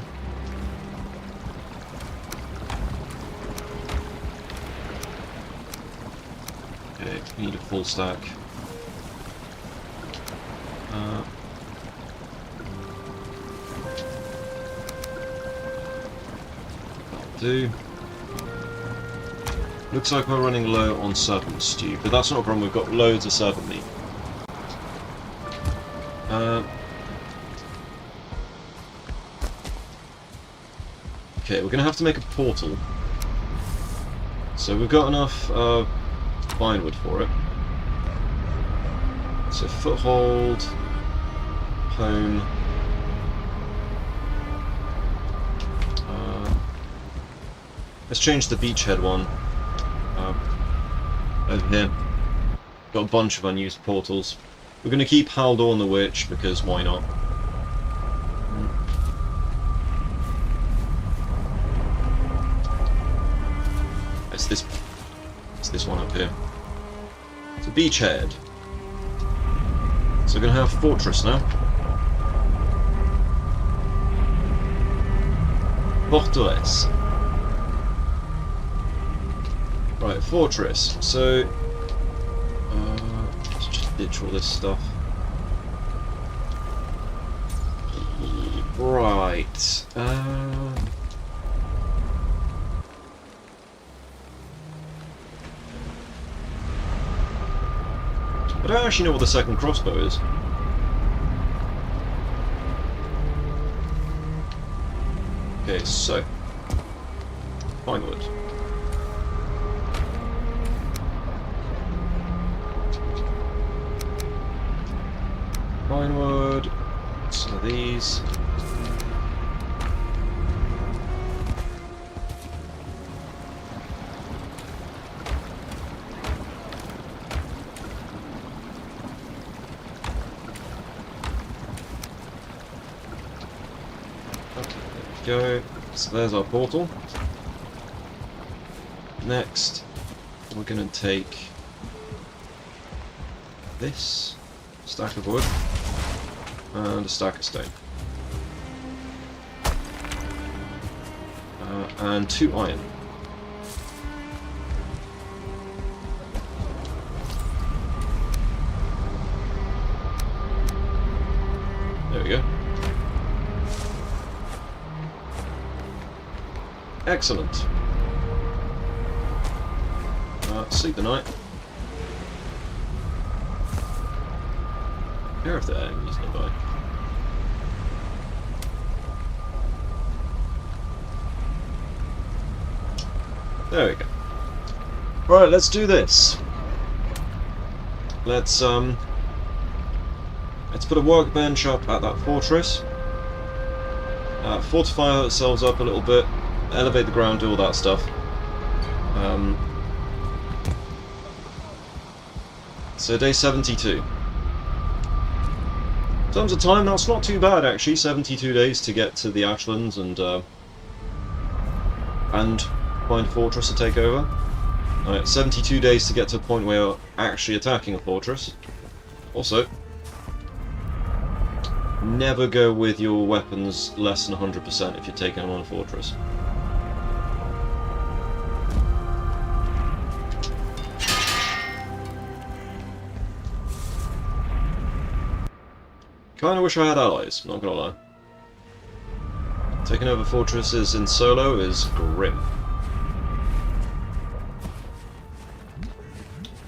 Okay, we need a full stack. That'll do. Looks like we're running low on serpent stew, but that's not a problem, we've got loads of serpent meat. Okay, we're going to have to make a portal. So we've got enough pine wood for it. So foothold, home. Let's change the beachhead one over here. Got a bunch of unused portals. We're going to keep Haldorn the Witch because why not? It's this one up here. It's a beachhead. So we're going to have fortress now. Fortress. Right, fortress. So let's just ditch all this stuff. Right. I don't actually know what the second crossbow is. Okay, so fine wood. Fine wood. So these. Go. So there's our portal. Next, we're going to take this stack of wood and a stack of stone. And 2 iron. There we go. Excellent. Sleep the night. Care if there are enemies nearby. There we go. Right, let's do this. Let's put a workbench up at that fortress. Fortify ourselves up a little bit. Elevate the ground, do all that stuff. So day 72. In terms of time, that's not too bad actually. 72 days to get to the Ashlands and find a fortress to take over. 72 days to get to a point where you're actually attacking a fortress. Also, never go with your weapons less than 100% if you're taking them on a fortress. Kinda wish I had allies, not gonna lie. Taking over fortresses in solo is grim.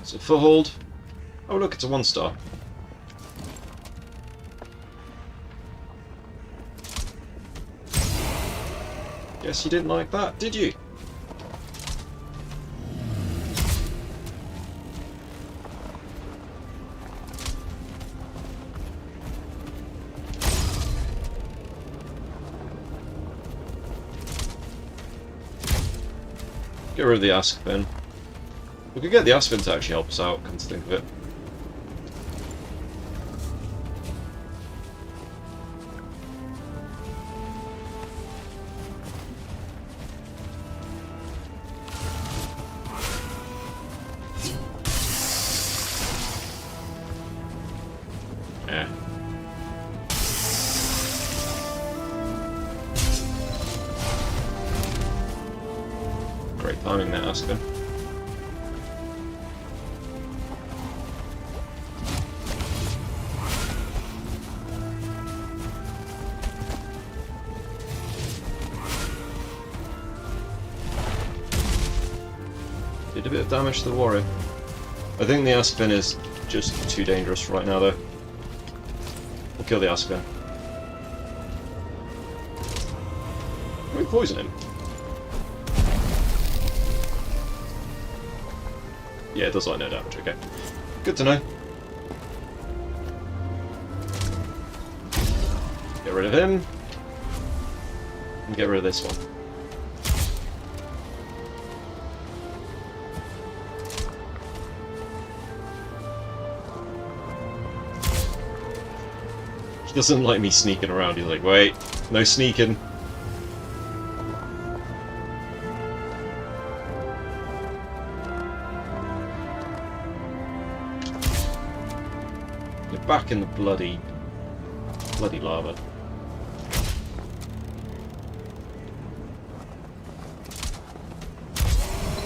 So foothold. Oh look, it's a 1-star. Guess you didn't like that, did you? Get rid of the Aspin. We could get the Aspin to actually help us out, come to think of it. Yeah. Great timing there, Aspin. Did a bit of damage to the warrior. I think the Aspin is just too dangerous right now though. We'll kill the Aspin. Can we poison him? Yeah, it does like no damage, okay. Good to know. Get rid of him. And get rid of this one. He doesn't like me sneaking around, he's like, wait, no sneaking. You're back in the bloody lava.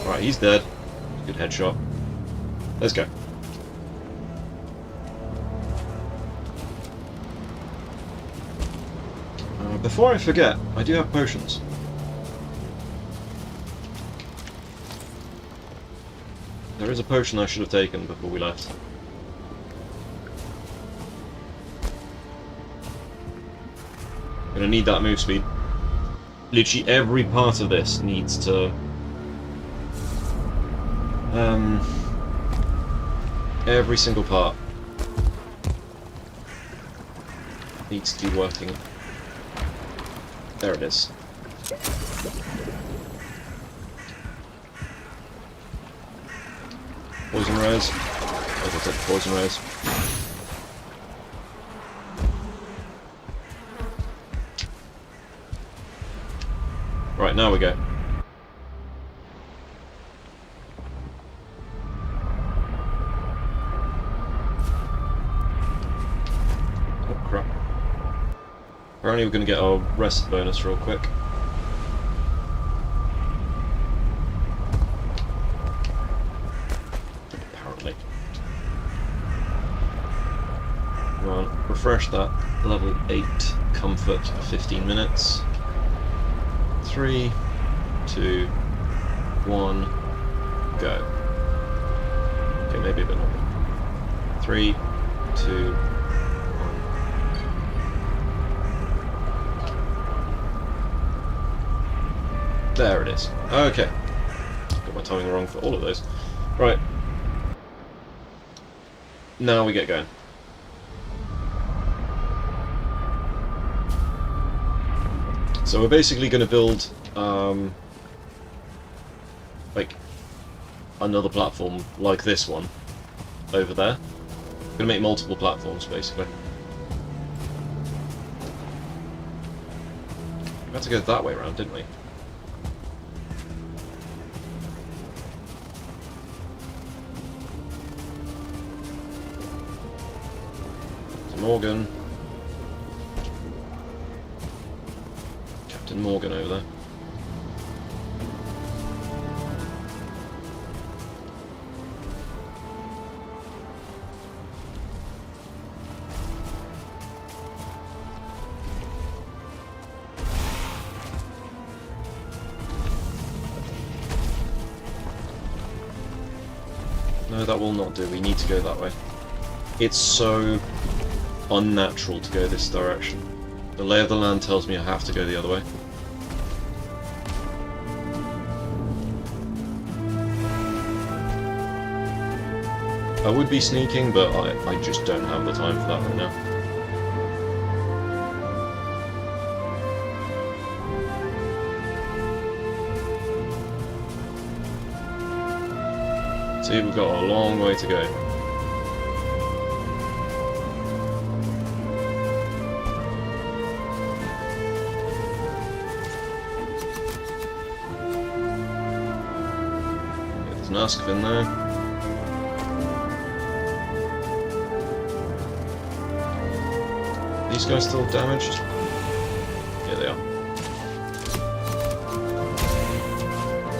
Right, he's dead. Good headshot. Let's go. Before I forget, I do have potions. There is a potion I should have taken before we left. Gonna need that move speed. Literally every part of this needs to... every single part needs to be working. There it is. Poison res. As I said, poison res. Right, now we go. Oh crap. Apparently we're going to get our rest bonus real quick. Apparently. Well, refresh that level 8 comfort for 15 minutes. 3, 2, 1, go. Okay, maybe a bit longer. 3, 2, There it is. Okay. Got my timing wrong for all of those. Right. Now we get going. So we're basically going to build, like, another platform like this one over there. We're going to make multiple platforms, basically. We had to go that way around, didn't we? Morgan. Captain Morgan over there. No, that will not do. We need to go that way. It's so unnatural to go this direction. The lay of the land tells me I have to go the other way. I would be sneaking, but I just don't have the time for that right now. See, we've got a long way to go. There's an Ask in there. These guys still damaged? Yeah, they are.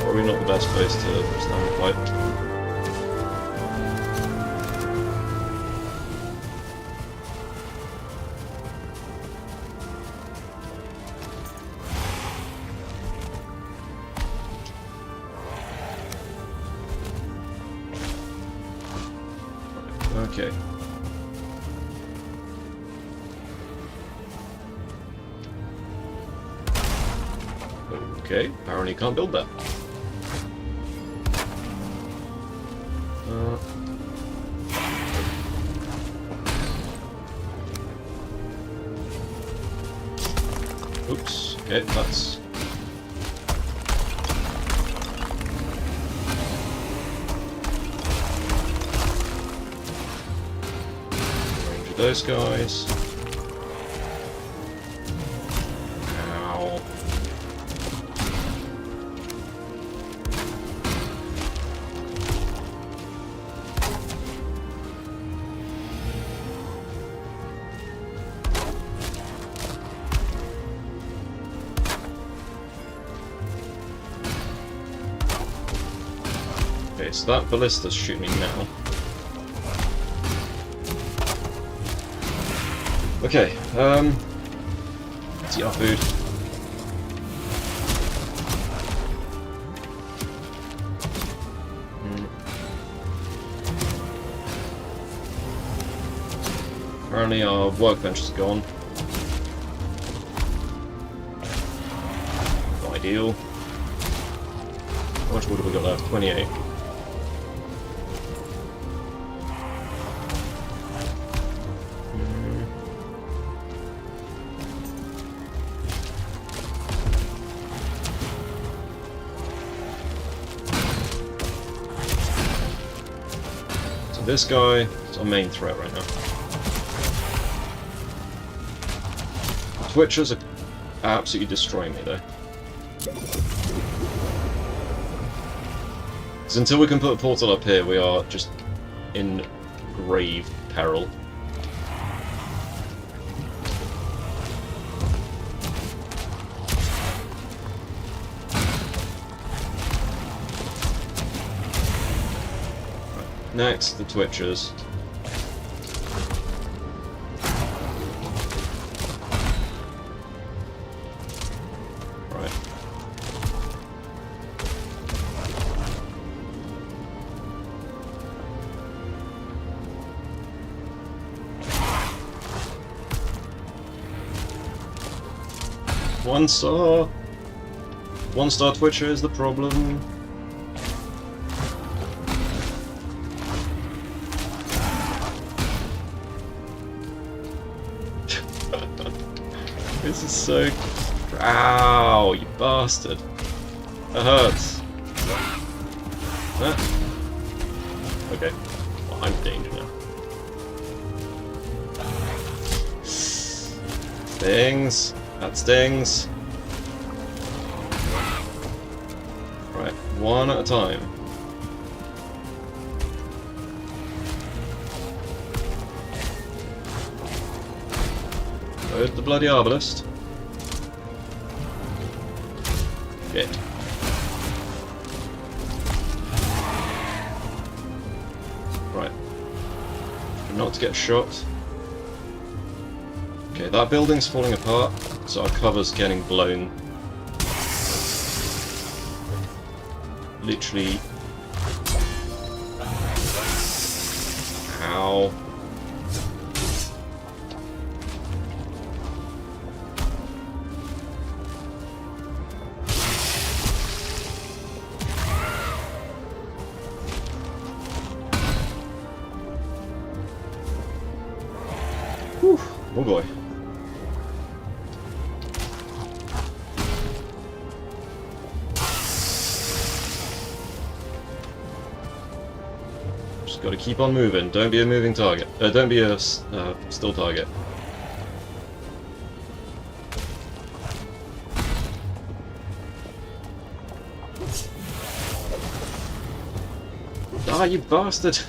Probably not the best place to stand and fight. Okay. Okay, apparently you can't build that. Oops, okay, that's... range of those guys. Ow. Okay, so that ballista's shooting me now. Okay, let's eat our food. Apparently our workbench is gone. Not ideal. How much wood have we got left? 28. This guy is our main threat right now. The Twitchers are absolutely destroying me though. Because until we can put a portal up here, we are just in grave peril. Next, the Twitchers. Right. One star. 1-star Twitcher is the problem. This is so... Ow, you bastard. That hurts. Huh? Okay. Well, I'm in danger now. Stings. That stings. Right, one at a time. Load the bloody arbalist. Shit. Right. Not to get shot. Okay, that building's falling apart, so our cover's getting blown. Literally. Ow. Whew. Oh boy. Just gotta keep on moving. Don't be a moving target. Don't be a still target. Ah, you bastard!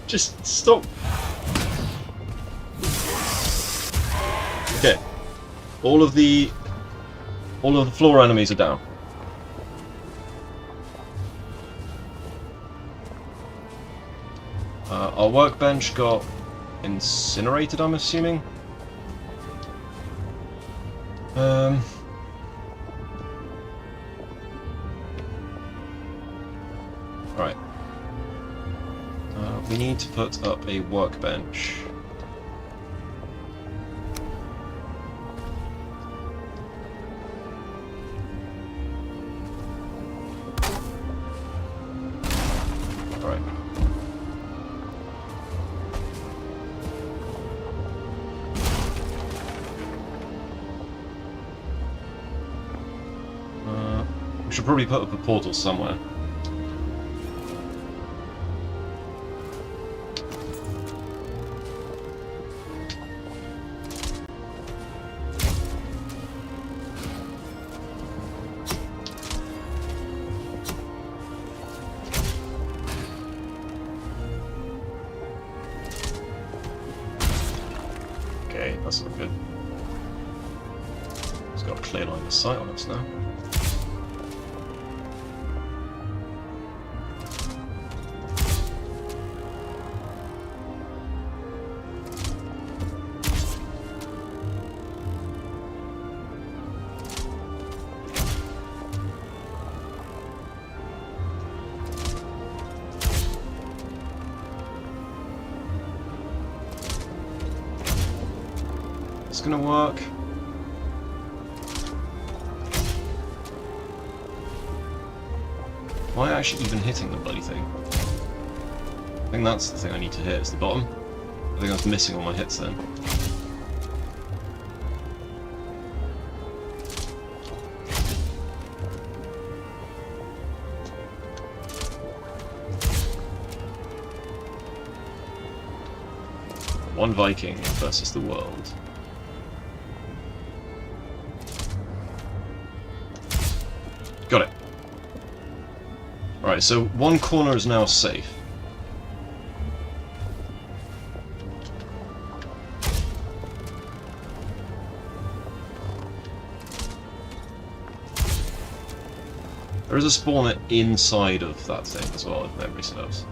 Just stop! Okay. All of the floor enemies are down. Our workbench got incinerated, I'm assuming. Right. We need to put up a workbench. Should probably put up a portal somewhere. Okay, that's not good. It's got a clear line of sight on us now. It's gonna work. Am I actually even hitting the bloody thing? I think that's the thing I need to hit, is the bottom. I think I was missing all my hits then. One Viking versus the world. Got it. Alright, so one corner is now safe. There is a spawner inside of that thing as well, if memory serves.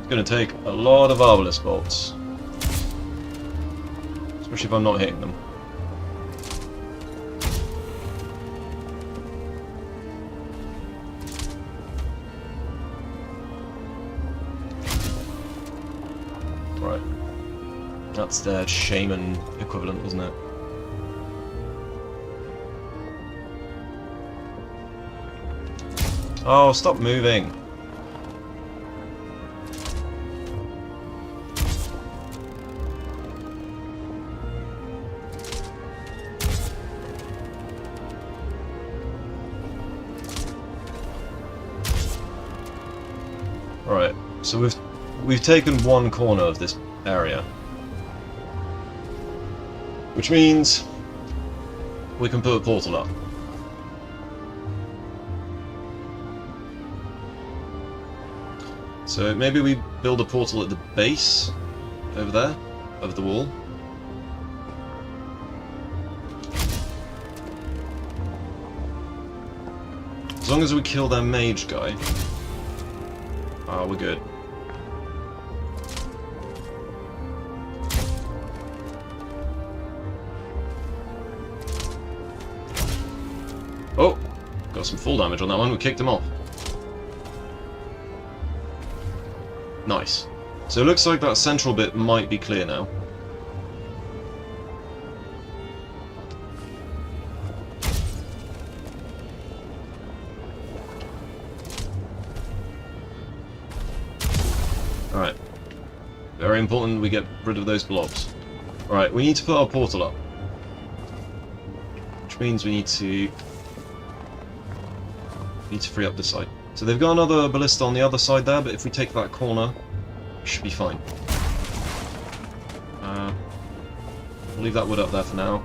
It's going to take a lot of obelisk bolts. Especially if I'm not hitting them. Right. That's their shaman equivalent, wasn't it? Oh, stop moving! Alright, so we've taken one corner of this area. Which means we can put a portal up. So maybe we build a portal at the base, over there, of the wall. As long as we kill their mage guy, we're good. Oh! Got some full damage on that one, we kicked him off. Nice. So it looks like that central bit might be clear now. Alright. Very important we get rid of those blobs. Alright, we need to put our portal up. Which means we need to free up the site. So they've got another ballista on the other side there, but if we take that corner, we should be fine. We'll leave that wood up there for now.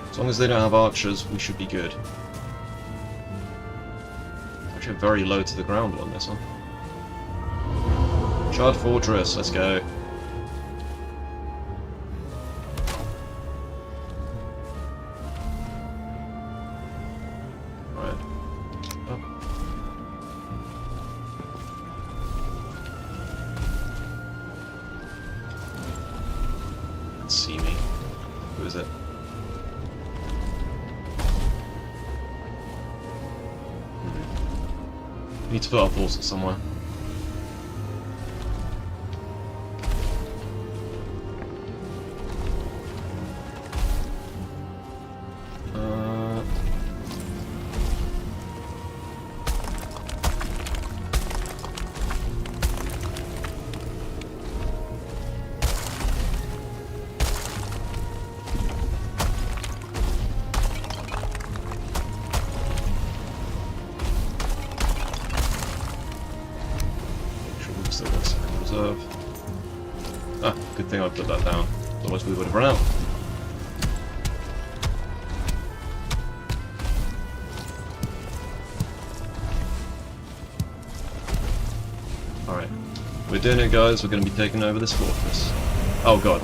As long as they don't have archers, we should be good. Actually very low to the ground on this one. Shard Fortress, let's go. See me. Who is it? We need to put our portal somewhere. Still got some reserve. Ah, good thing I put that down. Otherwise we would have run out. Alright. We're doing it, guys. We're going to be taking over this fortress. Oh god.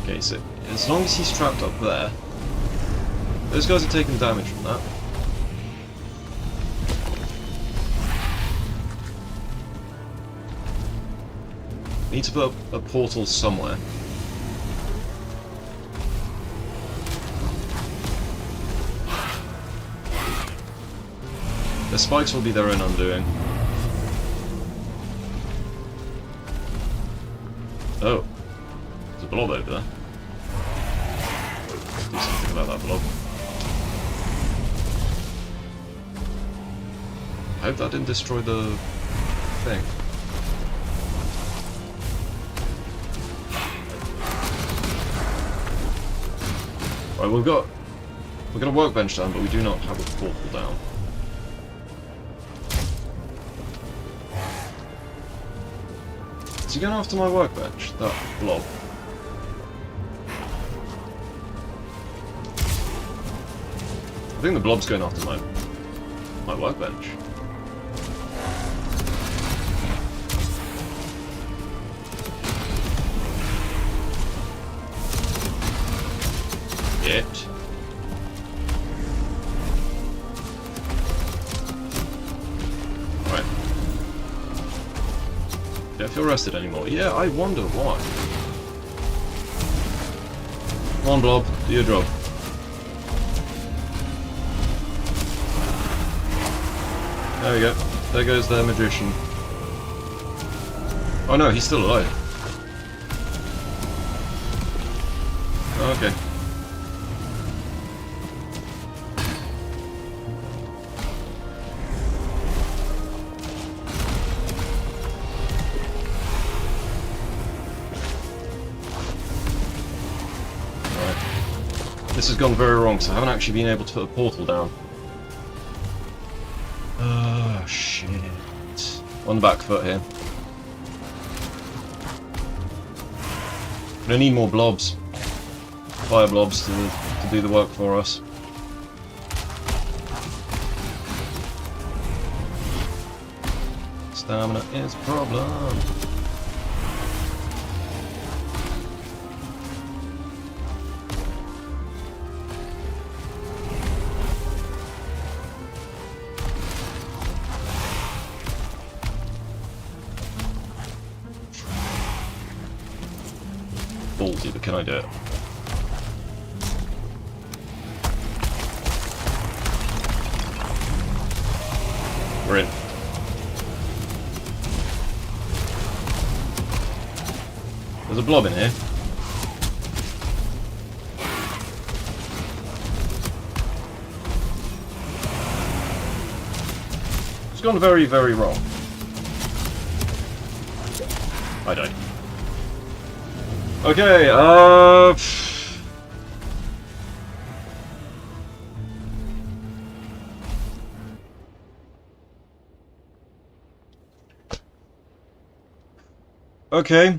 Okay, so as long as he's trapped up there, those guys are taking damage from that. Need to put a portal somewhere. The spikes will be their own undoing. Oh, there's a blob over there. Let's do something about that blob. I hope that didn't destroy the thing. Right, we've got a workbench down, but we do not have a portal down. Is he going after my workbench? That blob. I think the blob's going after my workbench. feel rested anymore. Yeah, I wonder why. Come on, Blob, do your job. There we go. There goes their magician. Oh no, he's still alive. Okay. This has gone very wrong, so I haven't actually been able to put a portal down. Oh, shit. On the back foot here. Gonna need more blobs. Fire blobs to do the work for us. Stamina is a problem. Ballsy, but can I do it? We're in. There's a blob in here. It's gone very, very wrong. I died. Okay, okay.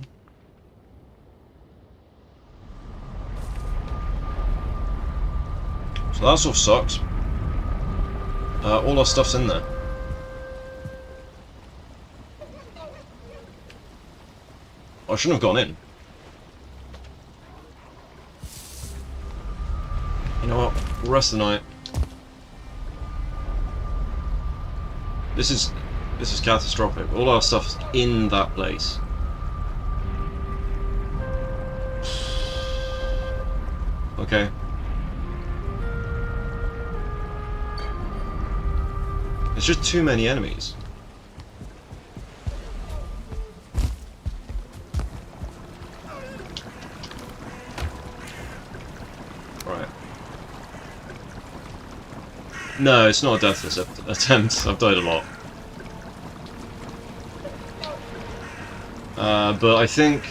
So that sort of sucks. All our stuff's in there. I shouldn't have gone in. You know what? We'll rest the night. This is catastrophic. All our stuff's in that place. Okay. There's just too many enemies. Right. No, it's not a deathless attempt. I've died a lot. But I think,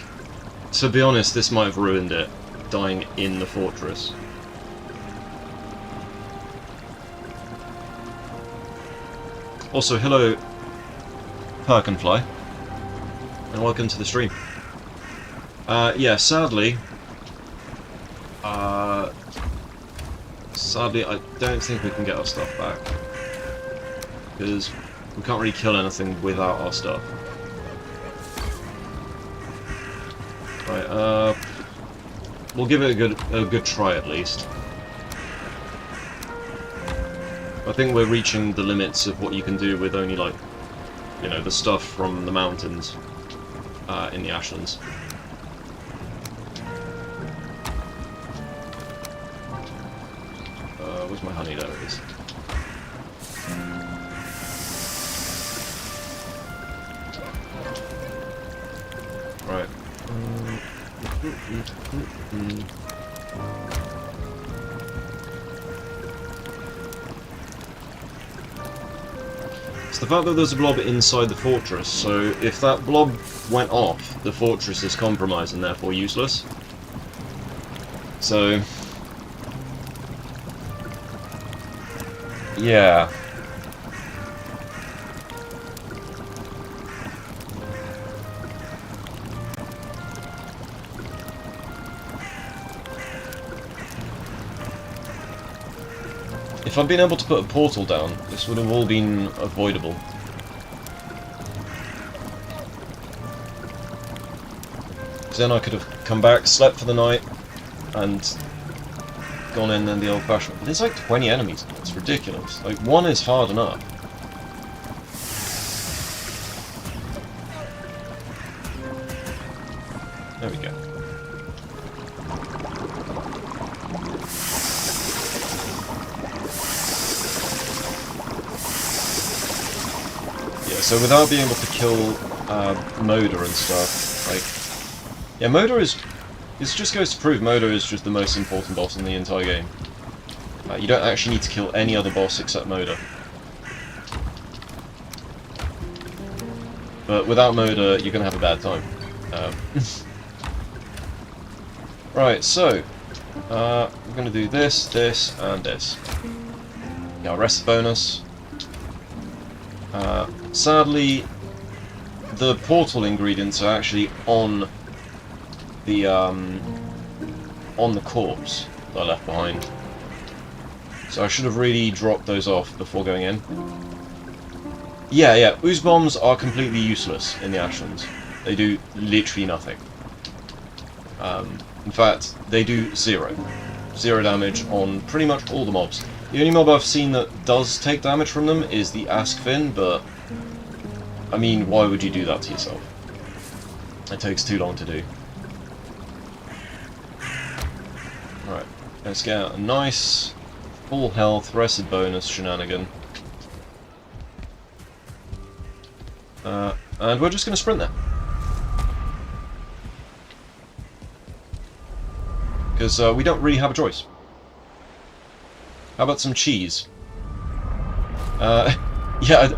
to be honest, this might have ruined it, dying in the fortress. Also, hello, Perkenfly, and welcome to the stream. Yeah, sadly, I don't think we can get our stuff back, because we can't really kill anything without our stuff. Right, we'll give it a good try at least. I think we're reaching the limits of what you can do with only, like, you know, the stuff from the mountains in the Ashlands. Where's my honey? There it is. Right. It's the fact that there's a blob inside the fortress, so if that blob went off, the fortress is compromised and therefore useless. So, yeah. If I'd been able to put a portal down, this would have all been avoidable. Because then I could have come back, slept for the night, and gone in the old-fashioned. But there's like 20 enemies. It's ridiculous. Like, one is hard enough. So without being able to kill Moda and stuff, like... Yeah, Moda is... This just goes to prove Moda is just the most important boss in the entire game. You don't actually need to kill any other boss except Moda. But without Moda, you're going to have a bad time. Right, so... we're going to do this, this, and this. Yeah, rest bonus. Sadly, the portal ingredients are actually on the corpse that I left behind. So I should have really dropped those off before going in. Yeah, ooze bombs are completely useless in the Ashlands. They do literally nothing. In fact, they do zero damage on pretty much all the mobs. The only mob I've seen that does take damage from them is the Askfin, but I mean, why would you do that to yourself? It takes too long to do. Right, let's get a nice full health, rested bonus shenanigan. And we're just going to sprint there. Because we don't really have a choice. How about some cheese? Yeah,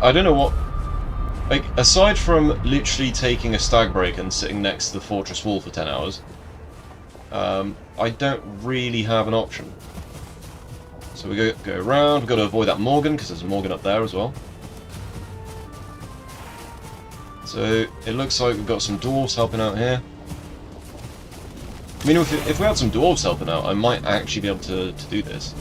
I don't know what... Like, aside from literally taking a stag break and sitting next to the fortress wall for 10 hours, I don't really have an option. So we go around, we've got to avoid that Morgan, because there's a Morgan up there as well. So, it looks like we've got some dwarves helping out here. I mean, if we had some dwarves helping out, I might actually be able to do this.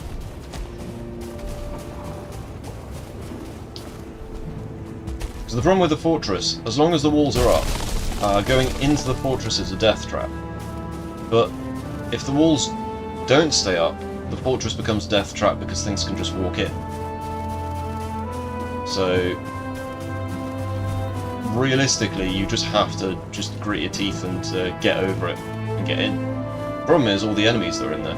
So the problem with the fortress, as long as the walls are up, going into the fortress is a death trap. But if the walls don't stay up, the fortress becomes a death trap because things can just walk in. So realistically, you just have to just grit your teeth and get over it and get in. The problem is all the enemies that are in there.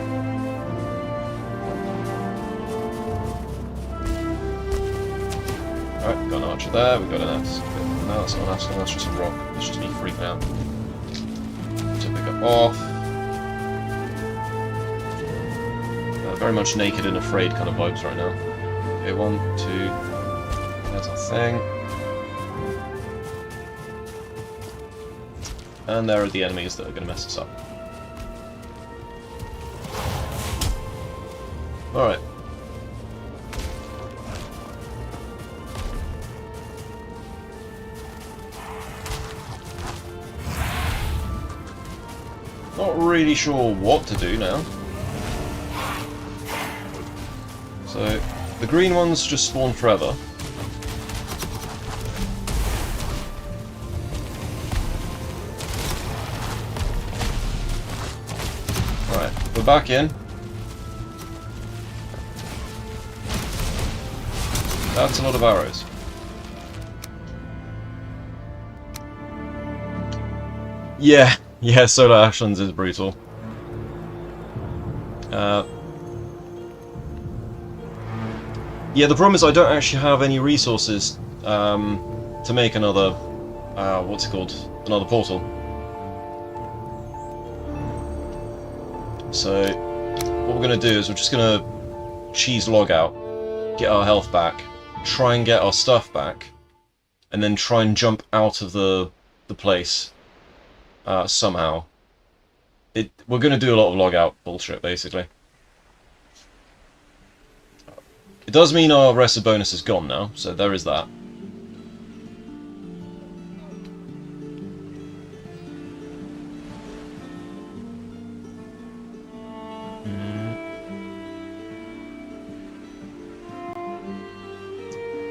Alright, got an archer there, we've got an axe. No, that's not an axe, that's just a rock. It's just me freaking out. To pick up off. Very much naked and afraid kind of vibes right now. Okay, 1, 2. There's our thing. And there are the enemies that are going to mess us up. Alright. Not really sure what to do now. So, the green ones just spawn forever. Right, we're back in. That's a lot of arrows. Yeah, Solar Ashlands is brutal. Yeah, the problem is I don't actually have any resources to make another, what's it called? Another portal. So, what we're going to do is we're just going to cheese log out, get our health back, try and get our stuff back, and then try and jump out of the place somehow. We're going to do a lot of log out bullshit, basically. It does mean our rested bonus is gone now, so there is that.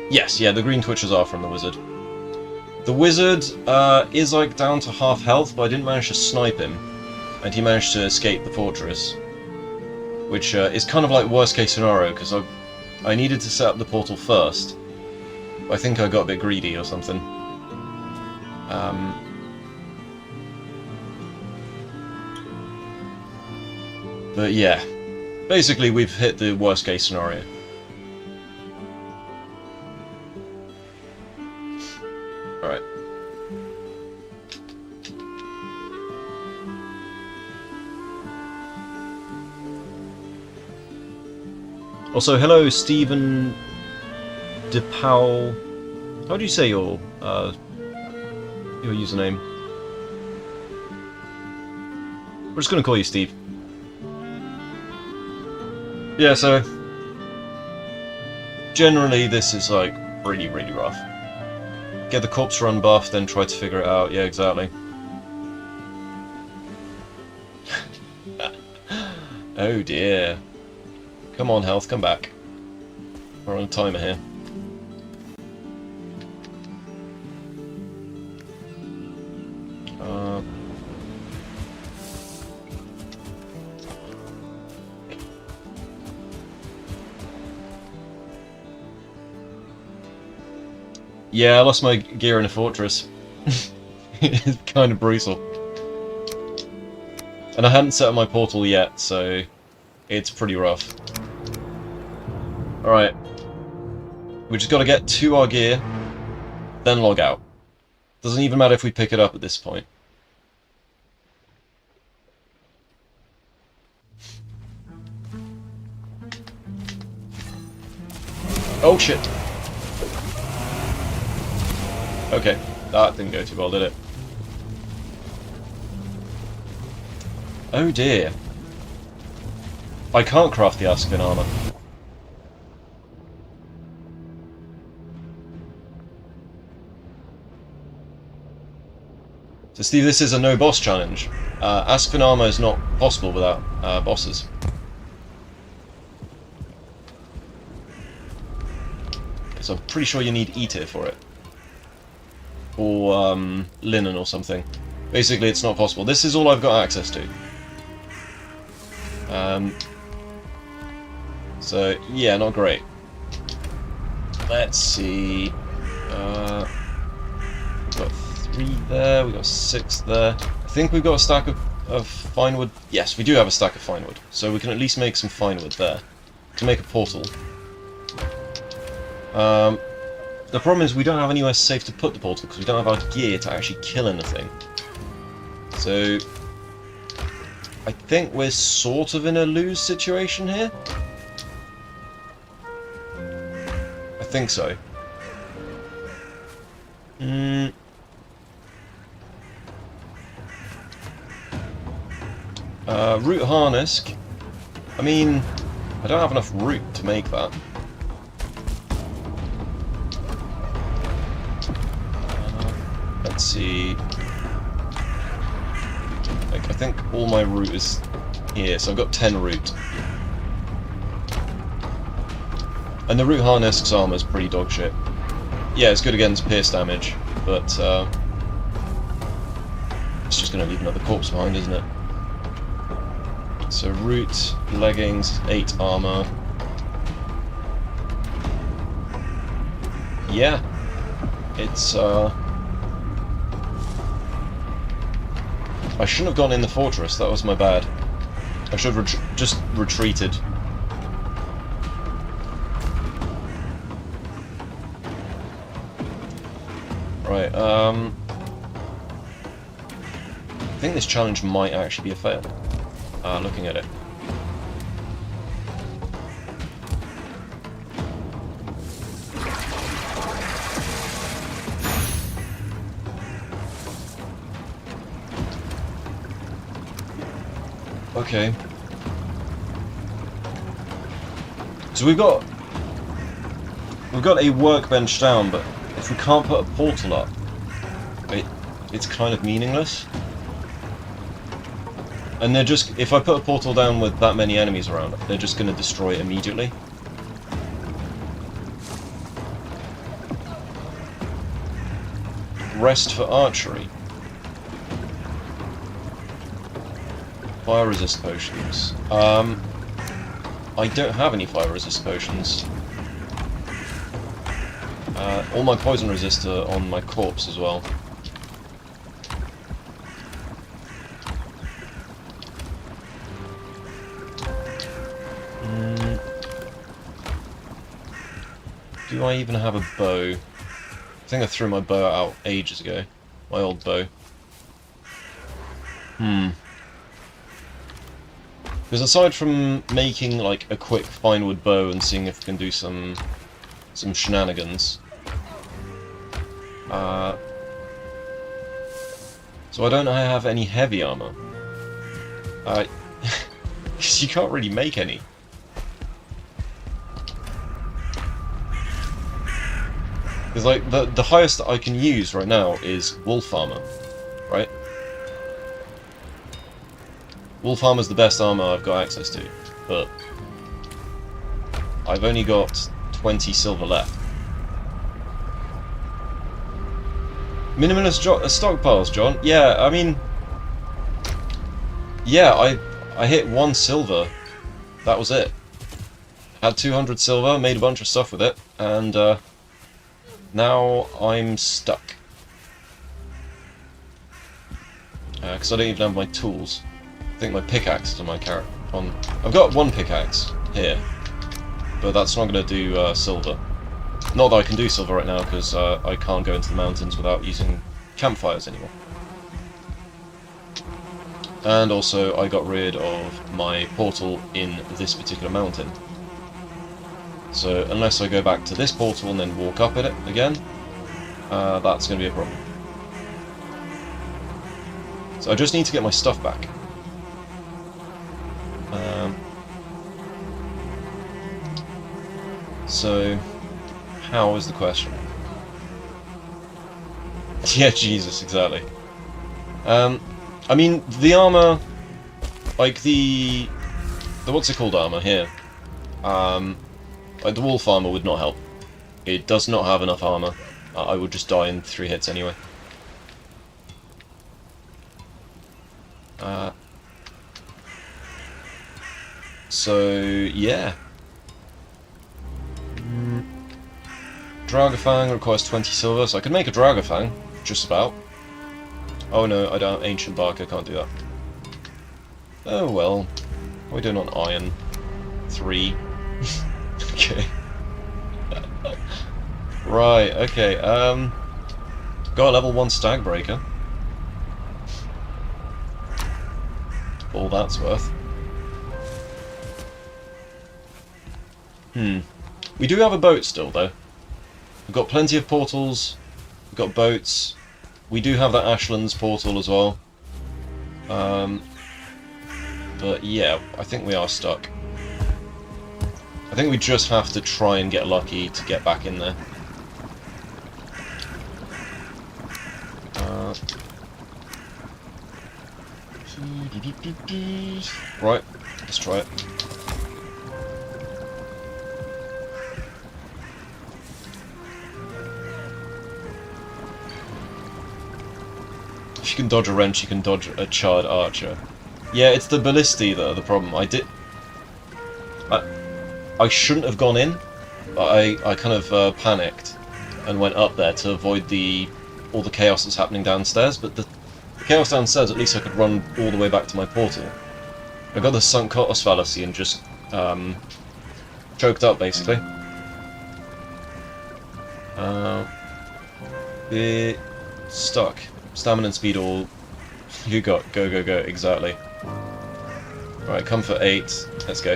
Yes, yeah, the green twitches are from the wizard. The wizard is like down to half health, but I didn't manage to snipe him, and he managed to escape the fortress, which is kind of like worst case scenario, because I needed to set up the portal first. I think I got a bit greedy or something. But yeah, basically we've hit the worst case scenario. Also, hello, Stephen DePowell. How do you say your username? We're just gonna call you Steve. Yeah, so generally this is like really, really rough. Get the corpse run buff, then try to figure it out. Yeah, exactly. Oh dear. Come on, health, come back. We're on a timer here. Yeah, I lost my gear in a fortress. It's kind of brutal. And I hadn't set up my portal yet, so it's pretty rough. Alright. We just gotta get to our gear, then log out. Doesn't even matter if we pick it up at this point. Oh shit! Okay, that didn't go too well, did it? Oh dear. I can't craft the Aspen armor. So Steve, this is a no boss challenge. Aspen armor is not possible without bosses. So I'm pretty sure you need E-tier for it. Or linen or something. Basically, it's not possible. This is all I've got access to. So, yeah, not great. Let's see. We've got 3 there, we've got 6 there. I think we've got a stack of fine wood. Yes, we do have a stack of fine wood. So we can at least make some fine wood there. To make a portal. The problem is we don't have anywhere safe to put the portal because we don't have our gear to actually kill anything. So I think we're sort of in a lose situation here. I think so. Root harness. I mean, I don't have enough root to make that. Let's see. Like, I think all my root is here, so I've got 10 root. And the root harness armor is pretty dog shit. Yeah, it's good against pierce damage, but it's just going to leave another corpse behind, isn't it? So root, leggings, 8 armor. Yeah, it's I shouldn't have gone in the fortress, that was my bad. I should have just retreated. Right, I think this challenge might actually be a fail. Looking at it. Okay. So we've got a workbench down, but if we can't put a portal up, it's kind of meaningless. And they're just, if I put a portal down with that many enemies around, they're just going to destroy it immediately. Rest for archery. Fire resist potions. I don't have any fire resist potions. All my poison resist are on my corpse as well. Do I even have a bow? I think I threw my bow out ages ago. My old bow. Because aside from making like a quick fine wood bow and seeing if we can do some shenanigans, so I don't have any heavy armor. You can't really make any. Because like the highest that I can use right now is wolf armor, right? Wolf armor is the best armor I've got access to, but I've only got 20 silver left. Minimalist stockpiles, John. Yeah, I mean, yeah, I hit 1 silver. That was it. Had 200 silver, made a bunch of stuff with it, and now I'm stuck. Because I don't even have my tools. I think my pickaxe is on my carrot. I've got 1 pickaxe here, but that's not going to do silver. Not that I can do silver right now, because I can't go into the mountains without using campfires anymore. And also, I got rid of my portal in this particular mountain. So, unless I go back to this portal and then walk up it again, that's going to be a problem. So I just need to get my stuff back. So, how is the question? Yeah, Jesus, exactly. I mean, the armor, like the what's it called armor here? Like the wolf armor would not help. It does not have enough armor. I would just die in 3 hits anyway. So yeah. Dragafang requires 20 silver, so I could make a Dragafang, just about. Oh no, I don't have Ancient Bark, I can't do that. Oh well. What are we doing on Iron? 3. Okay. Right, okay, got a level 1 Stag Breaker. All that's worth. We do have a boat still, though. We've got plenty of portals, we've got boats, we do have that Ashlands portal as well. But yeah, I think we are stuck. I think we just have to try and get lucky to get back in there. Right, let's try it. If you can dodge a wrench, you can dodge a charred archer. Yeah, it's the ballistae that are the problem. I shouldn't have gone in, but I kind of panicked and went up there to avoid all the chaos that's happening downstairs, but the chaos downstairs, at least I could run all the way back to my portal. I got the sunk cost fallacy and just choked up, basically. Stuck. Stamina and speed all... You got. Go, go, go. Exactly. Right, comfort 8. Let's go.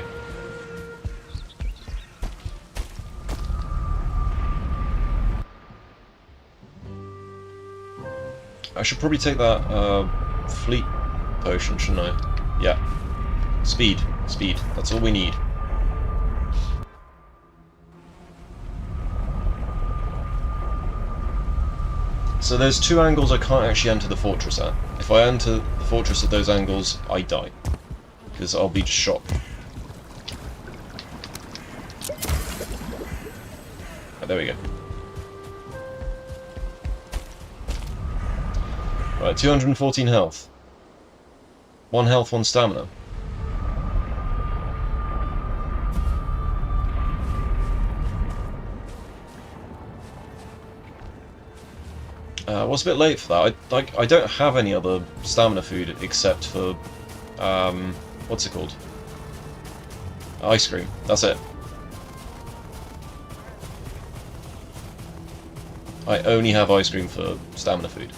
I should probably take that fleet potion, shouldn't I? Yeah. Speed. Speed. That's all we need. So there's 2 angles I can't actually enter the fortress at. If I enter the fortress at those angles, I die. Because I'll be just shot. Right, there we go. Right, 214 health. 1 health, 1 stamina. Was a bit late for that. I don't have any other stamina food except for what's it called? Ice cream. That's it. I only have ice cream for stamina food.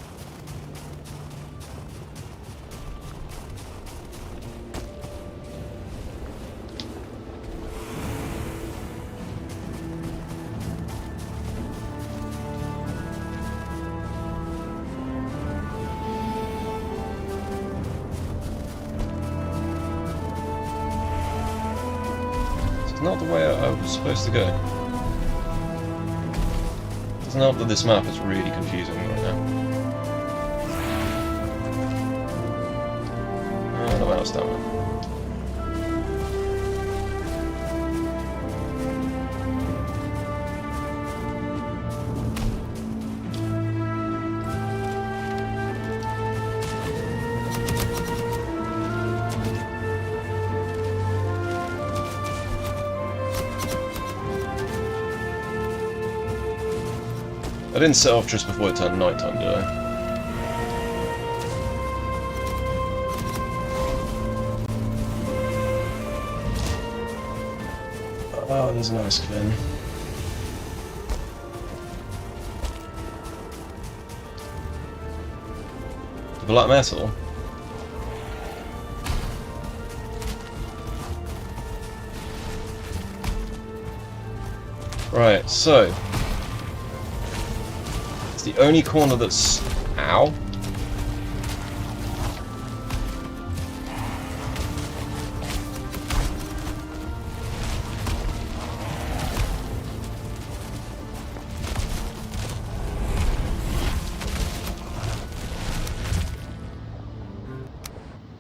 It's not the way I was supposed to go. It doesn't help that this map is really confusing right now. No one else down there. I didn't set off just before it turned nighttime, did I? Oh, there's an ice clean. The black metal? Right, so... it's the only corner that's... ow?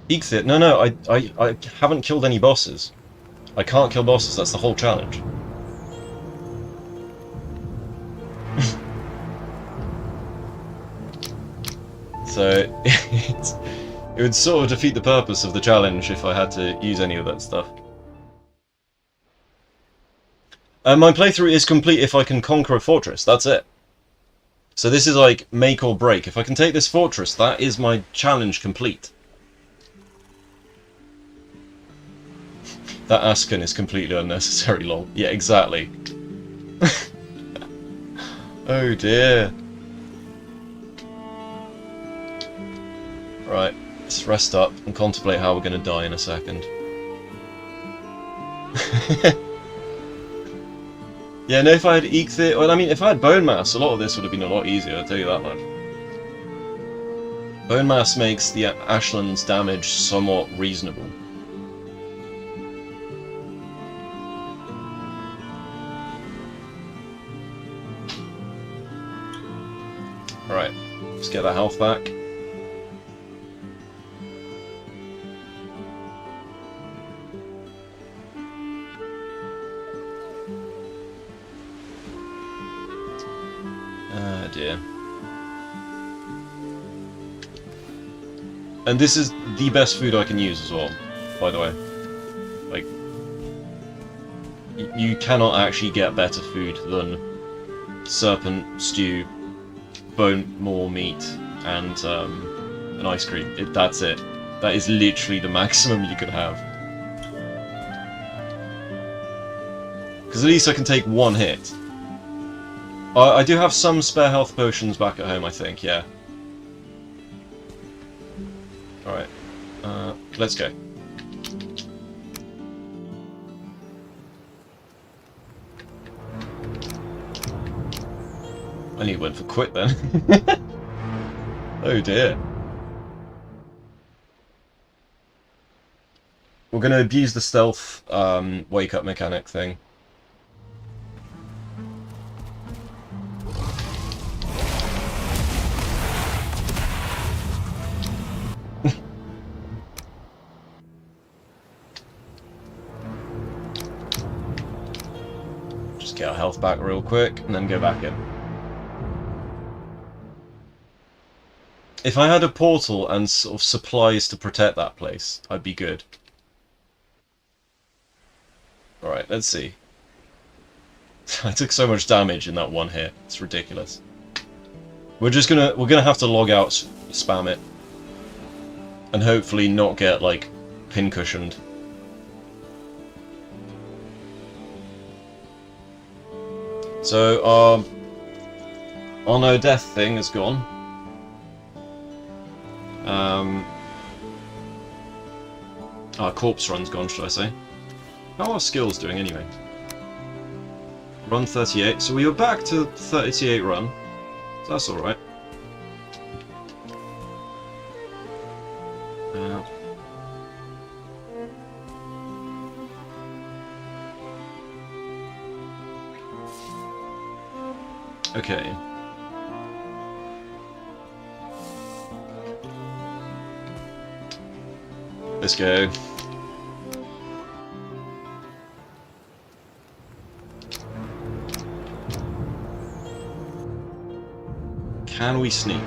Exit? No, I haven't killed any bosses. I can't kill bosses, that's the whole challenge. So, it would sort of defeat the purpose of the challenge if I had to use any of that stuff. My playthrough is complete if I can conquer a fortress, that's it. So this is like make or break. If I can take this fortress, that is my challenge complete. That Asken is completely unnecessary, lol. Yeah, exactly. Oh dear. Right, let's rest up and contemplate how we're going to die in a second. Yeah, no, if I had Eikthyr, well, I mean, if I had Bone Mass, a lot of this would have been a lot easier, I'll tell you that much. Bone Mass makes the Ashlands damage somewhat reasonable. Alright, let's get that health back. Ah, dear. And this is the best food I can use as well, by the way. Like, you cannot actually get better food than serpent stew, bone more meat, and an ice cream. That's it. That is literally the maximum you can have. Because at least I can take one hit. I do have some spare health potions back at home, I think, yeah. Alright. Let's go. I need one for quit then. Oh dear. We're going to abuse the stealth wake up mechanic thing. Just get our health back real quick and then go back in. If I had a portal and sort of supplies to protect that place, I'd be good. Alright, let's see. I took so much damage in that one hit. It's ridiculous. We're gonna have to log out, spam it, and hopefully not get like pincushioned. So our no death thing is gone. Our corpse run's gone, should I say? How are our skills doing anyway? Run 38. So we were back to 38 run. So that's alright. Okay. Let's go. Can we sneak?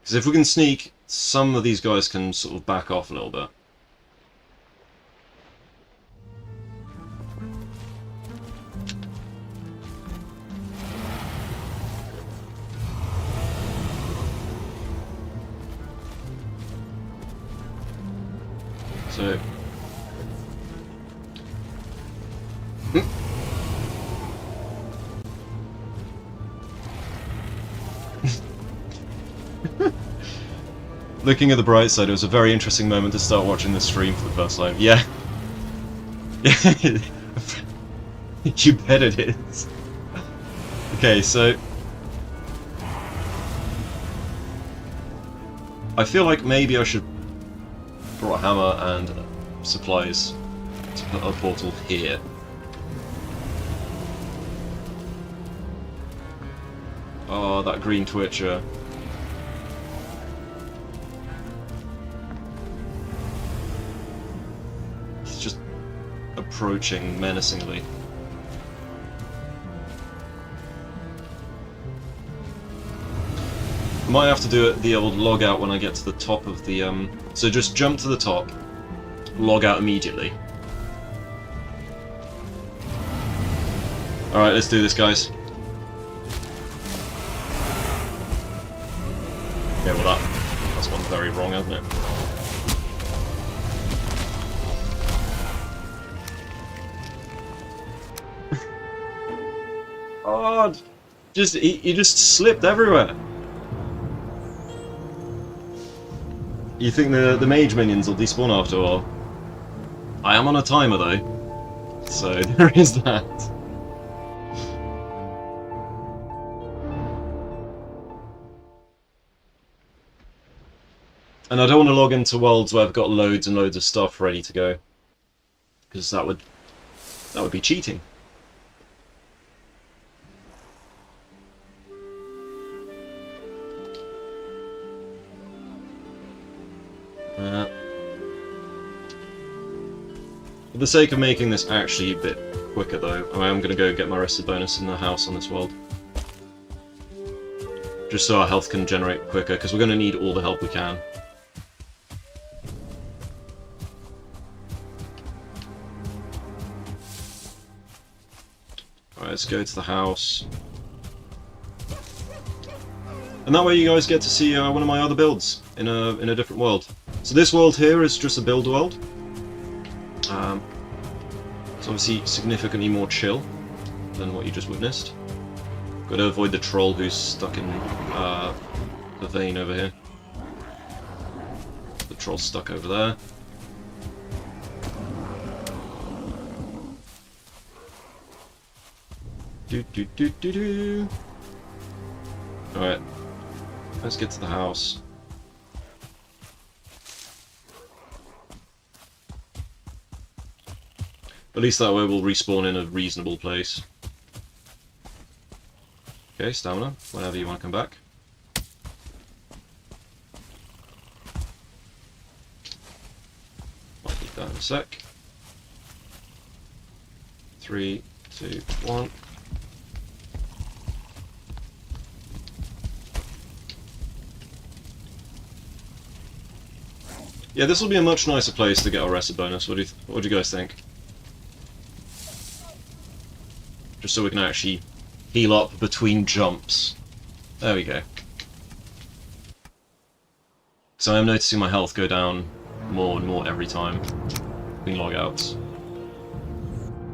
Because if we can sneak, some of these guys can sort of back off a little bit. So... Looking at the bright side, it was a very interesting moment to start watching this stream for the first time. Yeah. You bet it is. Okay, so... I feel like maybe I should brought a hammer and supplies to put a portal here. Oh, that green twitcher. He's just approaching menacingly. Might have to do it the old log out when I get to the top of the so just jump to the top, log out immediately. Alright, let's do this, guys. Okay, well that's gone very wrong, hasn't it? Oh, he just slipped everywhere. You think the mage minions will despawn after a while? I am on a timer though, so there is that. And I don't want to log into worlds where I've got loads and loads of stuff ready to go, because that would be cheating. For the sake of making this actually a bit quicker though, I am going to go get my rested bonus in the house on this world. Just so our health can generate quicker, because we're going to need all the help we can. Alright, let's go to the house. And that way you guys get to see one of my other builds in a different world. So this world here is just a build world. It's obviously significantly more chill than what you just witnessed. Got to avoid the troll who's stuck in the vein over here. The troll's stuck over there. Do. Alright. Let's get to the house. At least that way we'll respawn in a reasonable place. Okay, stamina, whenever you want to come back. I'll keep that in a sec. 3, 2, 1. Yeah, this will be a much nicer place to get our rested bonus. What do you guys think? Just so we can actually heal up between jumps. There we go. So I am noticing my health go down more and more every time between logouts.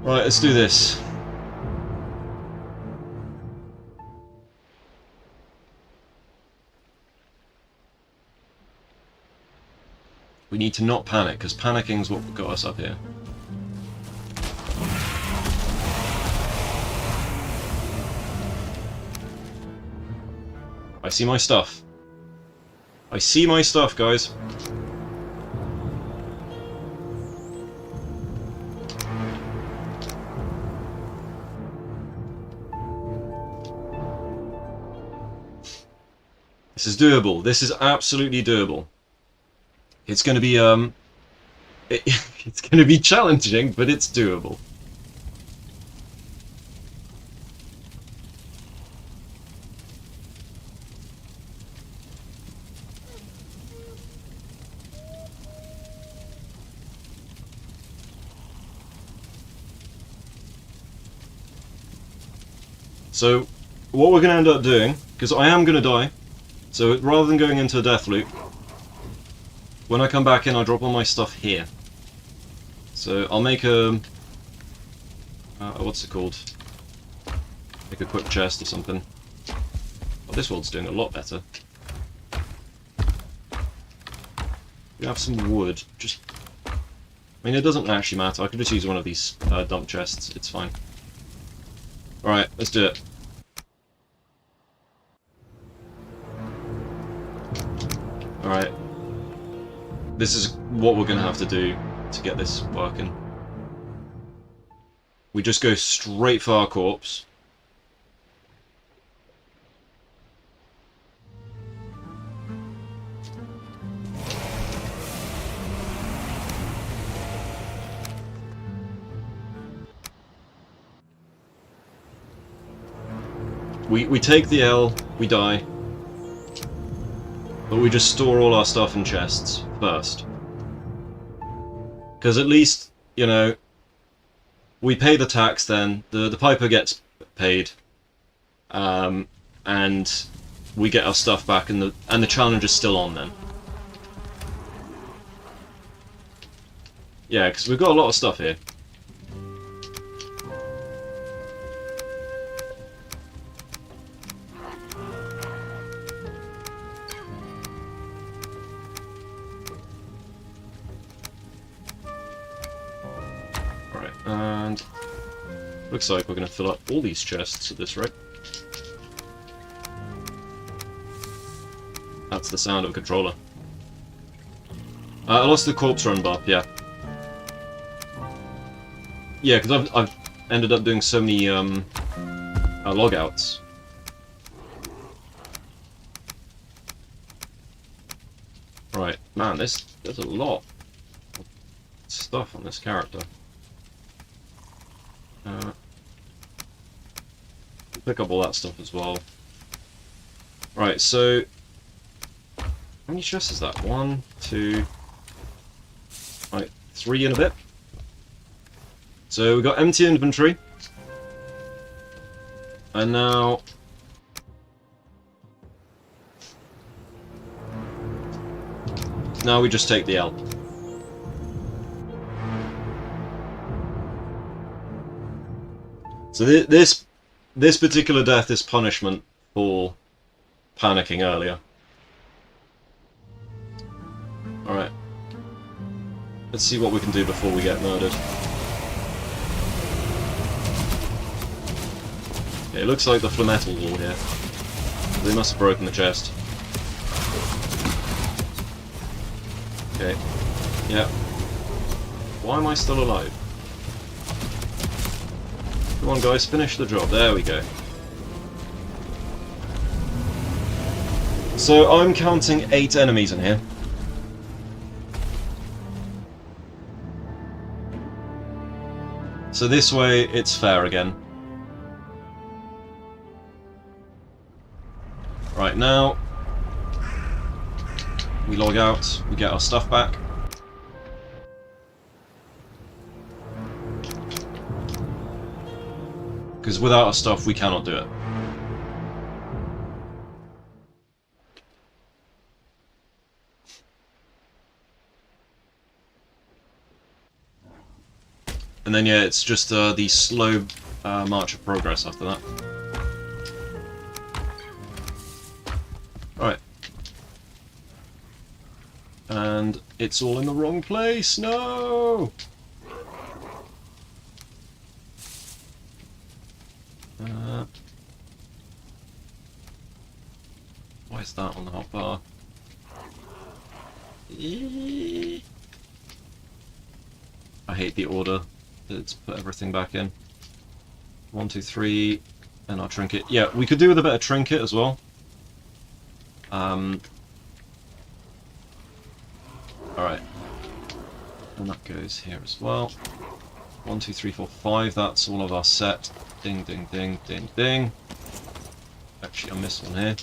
Right, let's do this. We need to not panic, because panicking is what got us up here. I see my stuff. I see my stuff, guys. This is doable. This is absolutely doable. It's going to be it's going to be challenging, but it's doable. So, what we're going to end up doing, because I am going to die, so rather than going into a death loop, when I come back in, I drop all my stuff here. So I'll make a... what's it called? Make a quick chest or something. Oh, this world's doing a lot better. We have some wood. Just... I mean, it doesn't actually matter. I could just use one of these dump chests. It's fine. Alright, let's do it. Alright. This is what we're going to have to do to get this working. We just go straight for our corpse. We take the L, we die, but we just store all our stuff in chests first. Because at least, you know, we pay the tax then, the piper gets paid, and we get our stuff back, and the challenge is still on then. Yeah, because we've got a lot of stuff here. And looks like we're going to fill up all these chests at this rate. That's the sound of a controller. I lost the corpse run buff, yeah. Yeah, because I've ended up doing so many logouts. Right, man, there's a lot of stuff on this character. Pick up all that stuff as well. Right, so how many chests is that? 1, 2, right, 3 and a bit. So we've got empty inventory, and now we just take the L. So this particular death is punishment for panicking earlier. Alright. Let's see what we can do before we get murdered. Okay, it looks like the Flametal's all here. They must have broken the chest. Okay. Yeah. Why am I still alive? Come on guys, finish the job. There we go. So I'm counting 8 enemies in here. So this way it's fair again. Right, now we log out, we get our stuff back. Because without our stuff we cannot do it. And then yeah, it's just the slow march of progress after that. Alright. And it's all in the wrong place, no! Why is that on the hotbar? I hate the order. Let's put everything back in. 1, 2, 3, and our trinket. Yeah, we could do with a bit of trinket as well. Alright. And that goes here as well. 1, 2, 3, 4, 5. That's all of our set. Ding, ding, ding, ding, ding. Actually, I missed one here.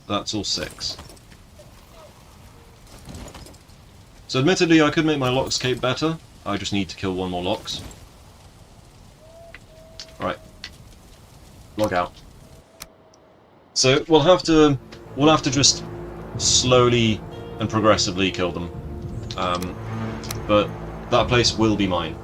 That's all 6. So admittedly, I could make my Lox cape better. I just need to kill one more Lox. Right. Log out. So we'll have to just slowly and progressively kill them. But that place will be mine.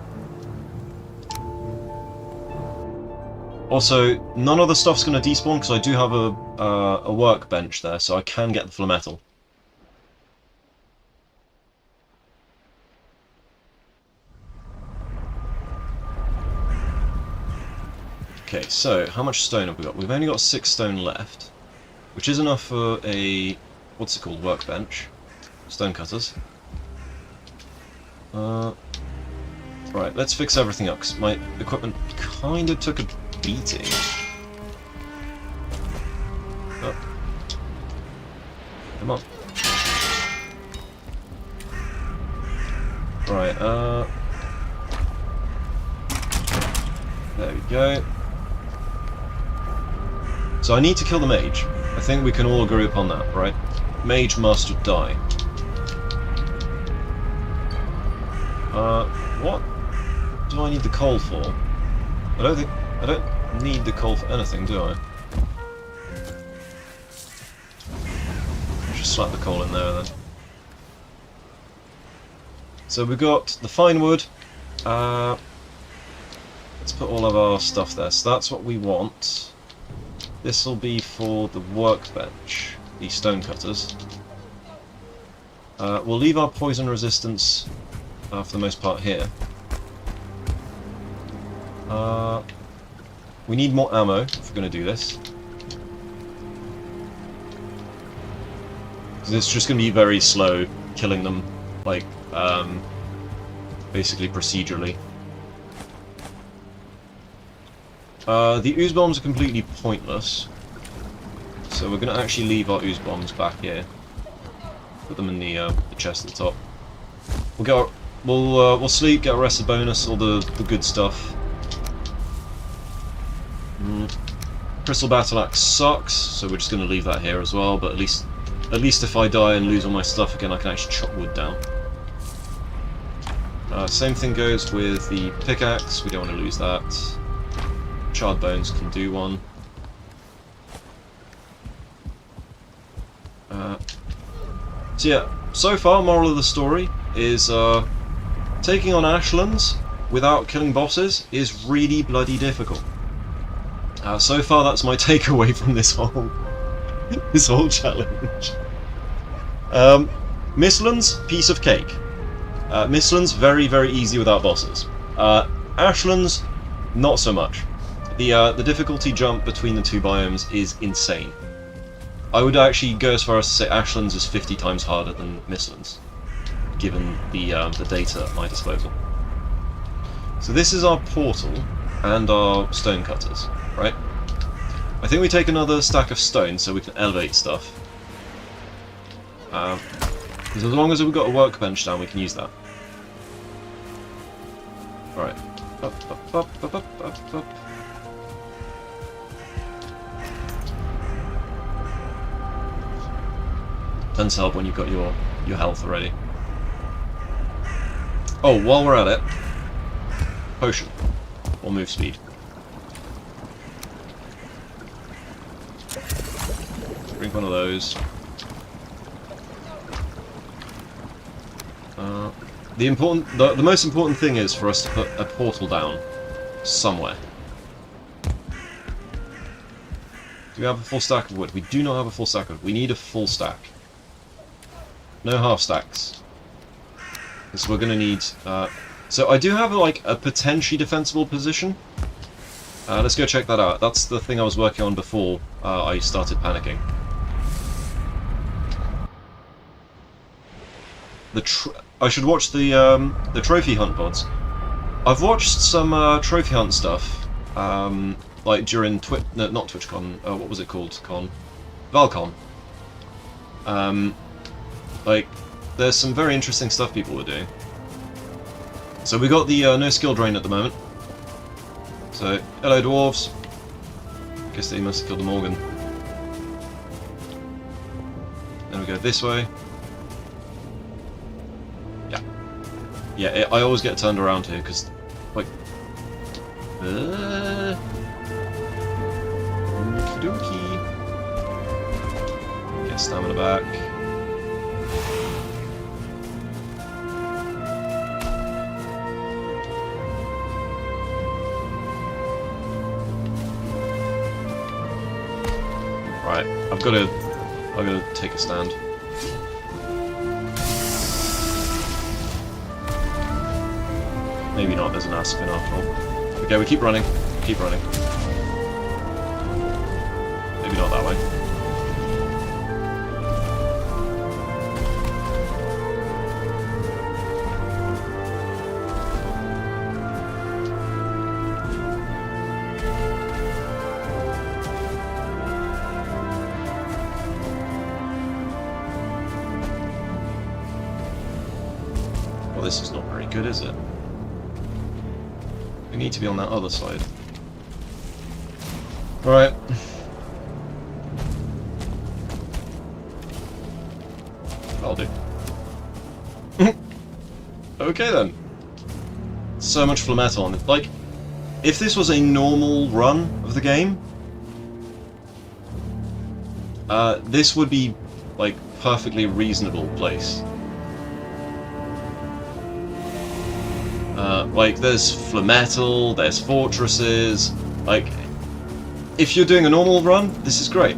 Also, none of the stuff's going to despawn because I do have a workbench there, so I can get the flametal. Okay, so how much stone have we got? We've only got 6 stone left, which is enough for a, what's it called, workbench. Stone cutters. Right, let's fix everything up, because my equipment kind of took a beating. Oh. Come on. Right, there we go. So I need to kill the mage. I think we can all agree upon that, right? Mage must die. What do I need the coal for? I don't need the coal for anything, do I? Just slap the coal in there then. So we've got the fine wood. Let's put all of our stuff there. So that's what we want. This will be for the workbench, the stone cutters. We'll leave our poison resistance for the most part here. We need more ammo if we're going to do this. It's just going to be very slow killing them, like, basically procedurally. The ooze bombs are completely pointless, so we're going to actually leave our ooze bombs back here. Put them in the chest at the top. We'll sleep, get a rested bonus, all the good stuff. Crystal Battle Axe sucks, so we're just going to leave that here as well. But at least if I die and lose all my stuff again, I can actually chop wood down. Same thing goes with the pickaxe. We don't want to lose that. Charred bones can do one. So yeah, so far, moral of the story is taking on Ashlands without killing bosses is really bloody difficult. So far, that's my takeaway from this whole challenge. Mistlands, piece of cake. Mistlands, very, very easy without bosses. Ashlands, not so much. The difficulty jump between the two biomes is insane. I would actually go as far as to say Ashlands is 50 times harder than Mistlands, given the data at my disposal. So this is our portal and our stone cutters, right? I think we take another stack of stone so we can elevate stuff. Because as long as we've got a workbench down, we can use that. Alright. Up, up, up, up, up, up, up. Tends to help when you've got your health already. Oh, while we're at it, potion or move speed. Drink one of those. The most important thing is for us to put a portal down somewhere. Do we have a full stack of wood? We do not have a full stack of wood. We need a full stack. No half stacks. Because we're going to need... so I do have like a potentially defensible position. Let's go check that out. That's the thing I was working on before I started panicking. I should watch the trophy hunt VODs. I've watched some trophy hunt stuff, like during not TwitchCon, what was it called? Valcon. Like, there's some very interesting stuff people are doing. So we got the no skill drain at the moment. So, hello dwarves. Guess they must have killed the Morgan. Then we go this way. Yeah. Yeah, I always get turned around here, because, like... Okie dokie. Get stamina back. Right, I've got to take a stand. Maybe not, there's an Aspen after all. Okay, we keep running. Keep running. Maybe not that way. Well, this is not very good, is it? We need to be on that other side. Alright. I'll do. Okay then. So much flamet on it. Like, if this was a normal run of the game, this would be, like, perfectly reasonable place. Like, there's flametal, there's fortresses, like, if you're doing a normal run, this is great.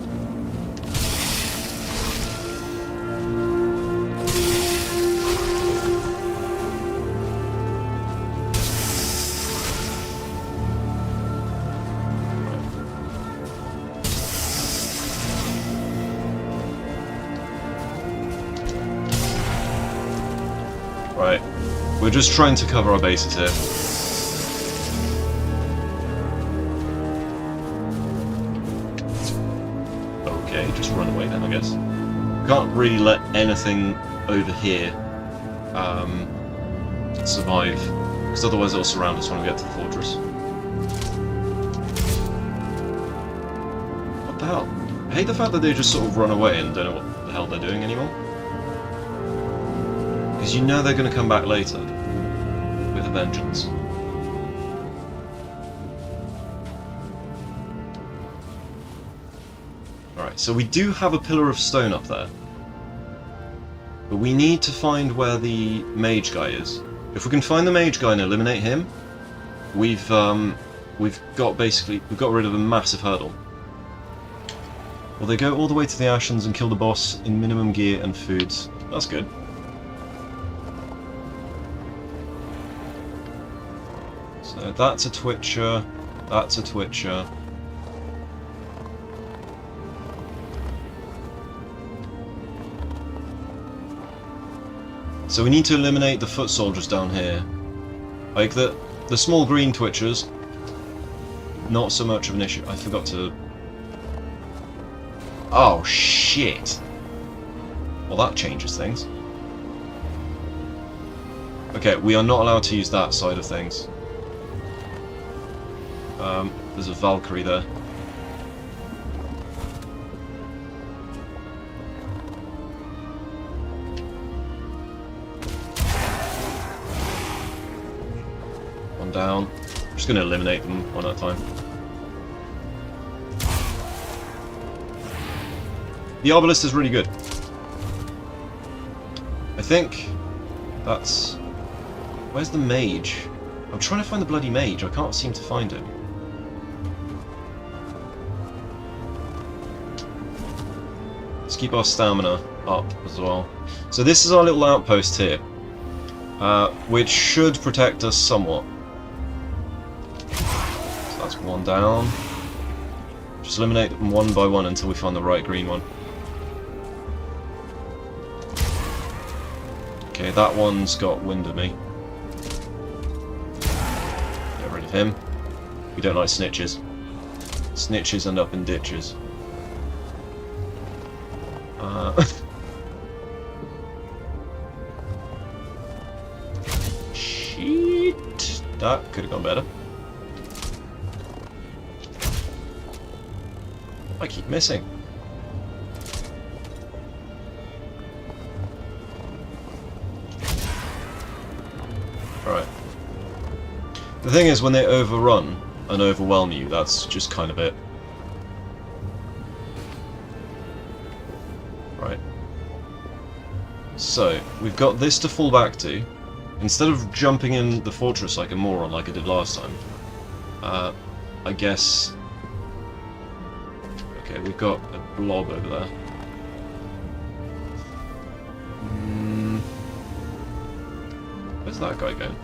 Right. We're just trying to cover our bases here. Okay, just run away then, I guess. Can't really let anything over here survive, because otherwise it'll surround us when we get to the fortress. What the hell? I hate the fact that they just sort of run away and don't know what the hell they're doing anymore. Because you know they're going to come back later with a vengeance. Alright, so we do have a pillar of stone up there. But we need to find where the mage guy is. If we can find the mage guy and eliminate him, we've got rid of a massive hurdle. Well, they go all the way to the Ashlands and kill the boss in minimum gear and foods. That's good. So that's a twitcher, that's a twitcher. So we need to eliminate the foot soldiers down here. Like the small green twitchers, not so much of an issue. I forgot to... Oh shit! Well, that changes things. Okay, we are not allowed to use that side of things. There's a Valkyrie there. One down. I'm just going to eliminate them one at a time. The Obelisk is really good. I think that's... Where's the mage? I'm trying to find the bloody mage. I can't seem to find him. Let's keep our stamina up as well. So this is our little outpost here, which should protect us somewhat. So that's one down. Just eliminate them one by one until we find the right green one. Okay, that one's got wind of me. Get rid of him. We don't like snitches. Snitches end up in ditches. That could have gone better. I keep missing. Right. The thing is, when they overrun and overwhelm you, that's just kind of it. Right. So, we've got this to fall back to. Instead of jumping in the fortress like a moron like I did last time, I guess... Okay, we've got a blob over there. Where's that guy going?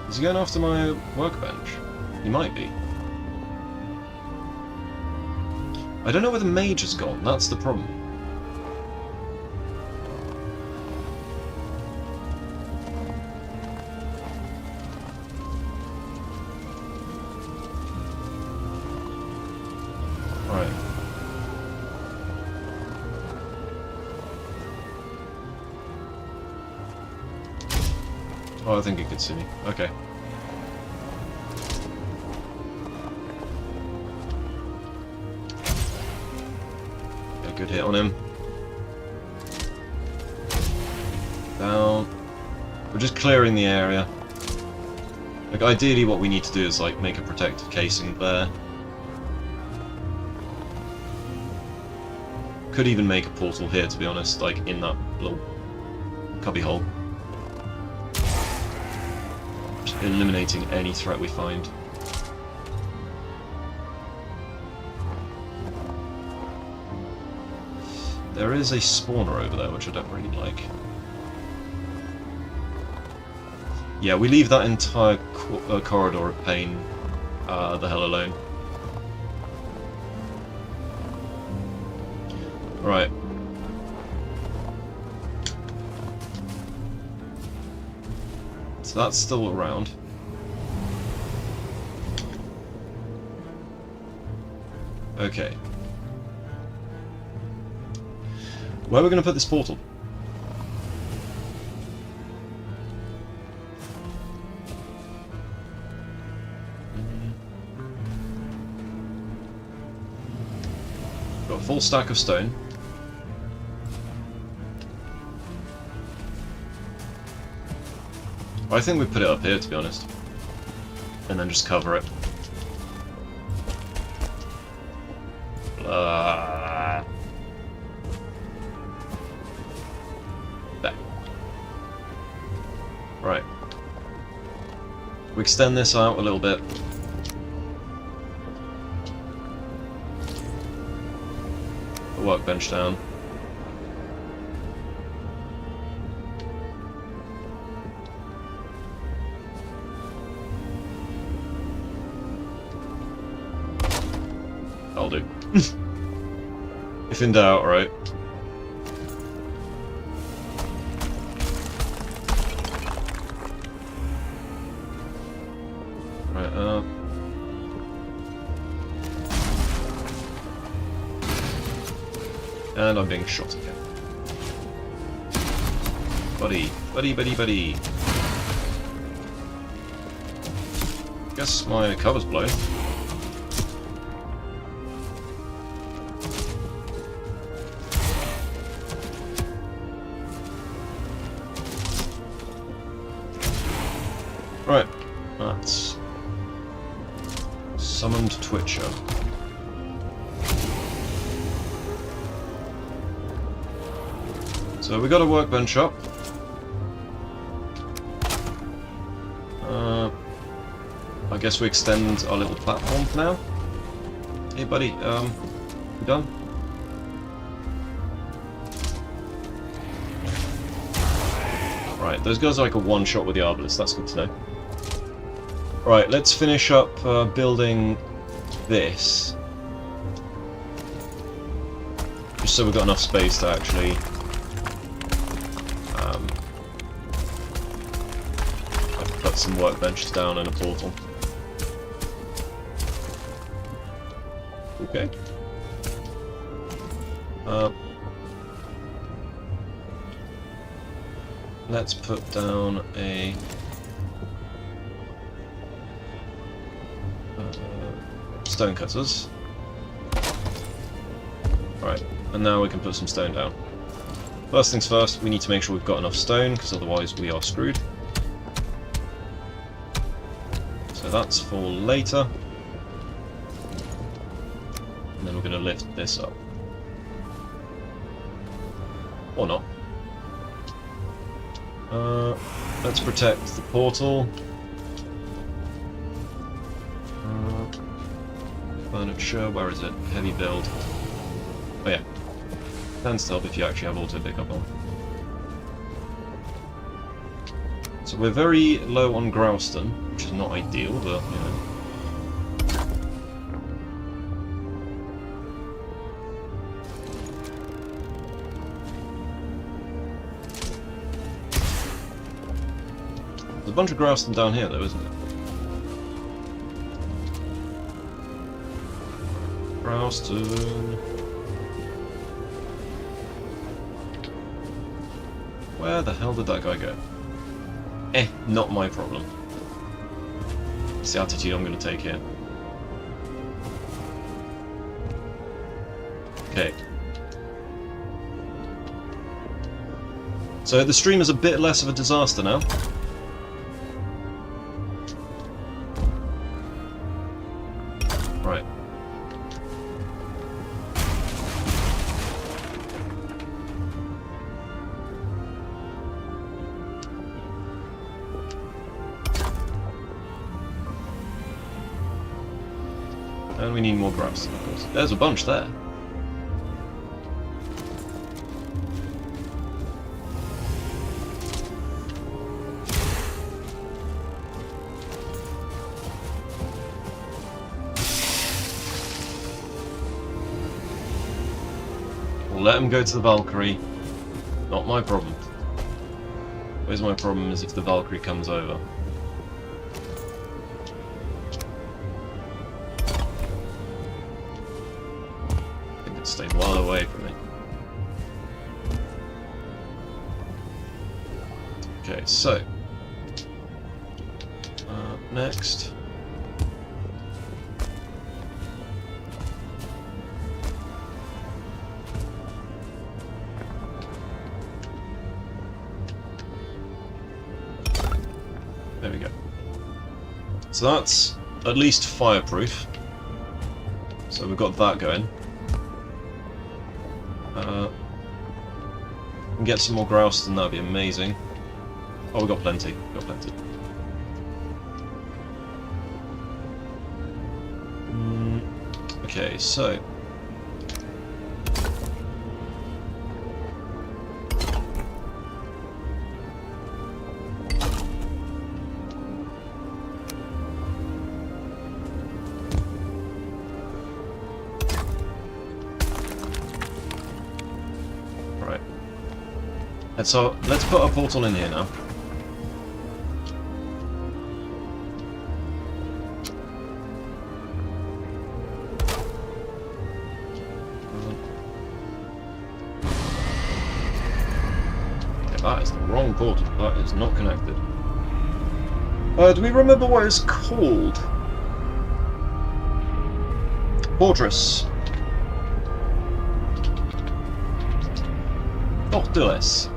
Is he going after my workbench? He might be. I don't know where the mage has gone, that's the problem. Right. Oh, I think he could see me. Okay. Good hit on him. Down. We're just clearing the area. Like, ideally what we need to do is, like, make a protective casing there. Could even make a portal here, to be honest, like, in that little cubby hole. Just eliminating any threat we find. There is a spawner over there, which I don't really like. Yeah, we leave that entire corridor of pain the hell alone. Right. So that's still around. Okay. Where are we going to put this portal? Got a full stack of stone. I think we put it up here, to be honest. And then just cover it. There. Right. We extend this out a little bit. The workbench down. I'll do. If in doubt, right? Right, and I'm being shot again. Buddy, buddy, buddy, buddy. Guess my cover's blown. Right, that's summoned Twitcher. So we got a workbench up. I guess we extend our little platform for now. Hey buddy, you done? Right, those guys are like a one-shot with the Arbalest, that's good to know. Right, let's finish up building this. Just so we've got enough space to actually put some workbenches down and a portal. Okay. let's put down a stone cutters. Right, and now we can put some stone down. First things first, we need to make sure we've got enough stone, because otherwise we are screwed. So that's for later. And then we're going to lift this up. Or not. Let's protect the portal. Furniture, where is it? Heavy build. Oh yeah. Stands help if you actually have auto pickup on. So we're very low on Growston, which is not ideal, but you know. There's a bunch of Growston down here though, isn't it? Growston. Where the hell did that guy go? Not my problem. It's the attitude I'm going to take here. Okay. So the stream is a bit less of a disaster now. Right. And we need more grass, of course. There's a bunch there. We'll let him go to the Valkyrie. Not my problem. Where's my problem is if the Valkyrie comes over. Stay well away from me. Okay, so next. There we go. So that's at least fireproof. So we've got that going. Can get some more grouse, then that'd be amazing. Oh, we got plenty. We got plenty. Okay, so so let's put a portal in here now. Okay, that is the wrong portal. That is not connected. Do we remember what it's called? Fortress. Fortress.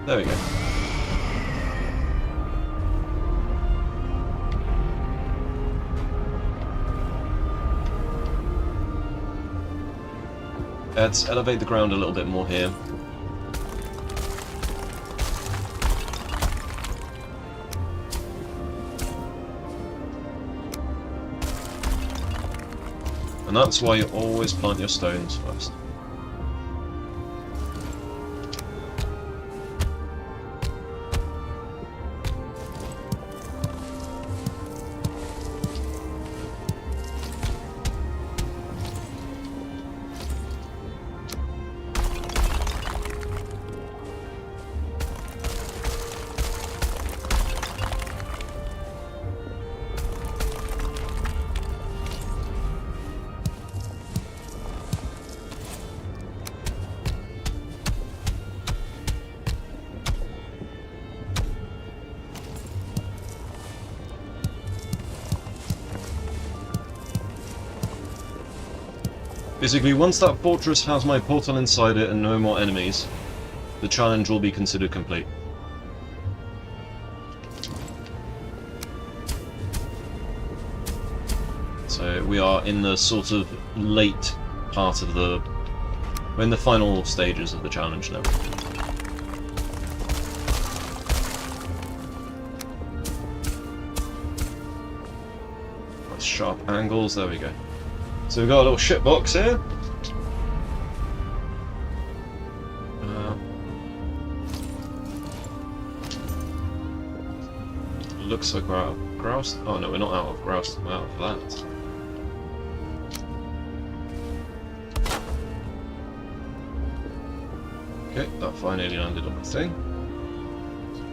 There we go. Let's elevate the ground a little bit more here. And that's why you always plant your stones first. Basically, once that fortress has my portal inside it and no more enemies, the challenge will be considered complete. So we are in the sort of late part of the... we're in the final stages of the challenge now. Nice sharp angles, there we go. So we've got a little ship box here. Looks like we're out of grouse. Oh no, we're not out of grouse, we're out of that. Okay, that finally landed on the thing.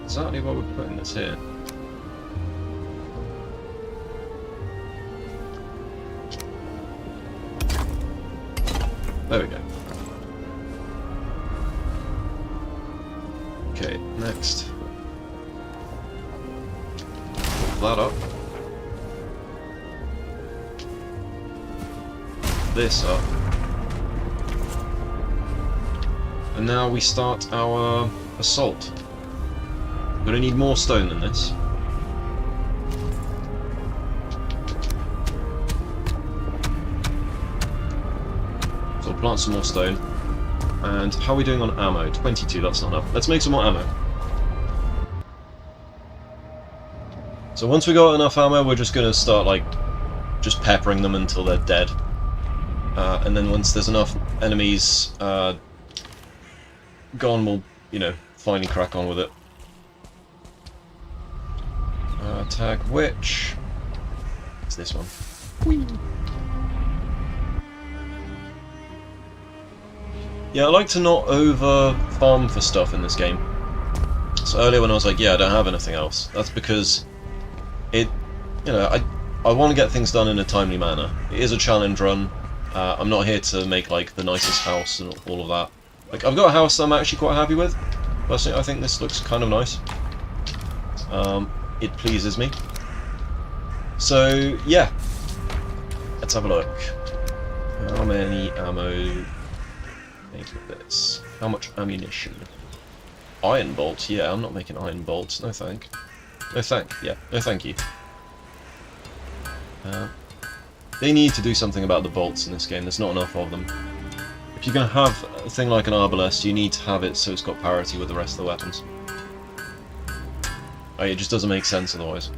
Exactly why we're putting this here. There we go. Okay, next. Pull that up. This up. And now we start our assault. We're going to need more stone than this. So we'll plant some more stone. And how are we doing on ammo? 22, that's not enough. Let's make some more ammo. So once we got enough ammo, we're just going to start, like, just peppering them until they're dead. And then once there's enough enemies gone, we'll, you know, finally crack on with it. Tag which? It's this one. Whee! Yeah, I like to not over farm for stuff in this game. So earlier when I was like, yeah, I don't have anything else, that's because it, you know, I want to get things done in a timely manner. It is a challenge run. I'm not here to make like the nicest house and all of that. Like, I've got a house I'm actually quite happy with. Personally, I think this looks kind of nice. It pleases me. So, yeah. Let's have a look. How many ammo... make this. How much ammunition? Iron bolt? Yeah, I'm not making iron bolts. No thank. No thank. Yeah, no thank you. They need to do something about the bolts in this game. There's not enough of them. If you're going to have a thing like an arbalest, you need to have it so it's got parity with the rest of the weapons. Oh, it just doesn't make sense otherwise.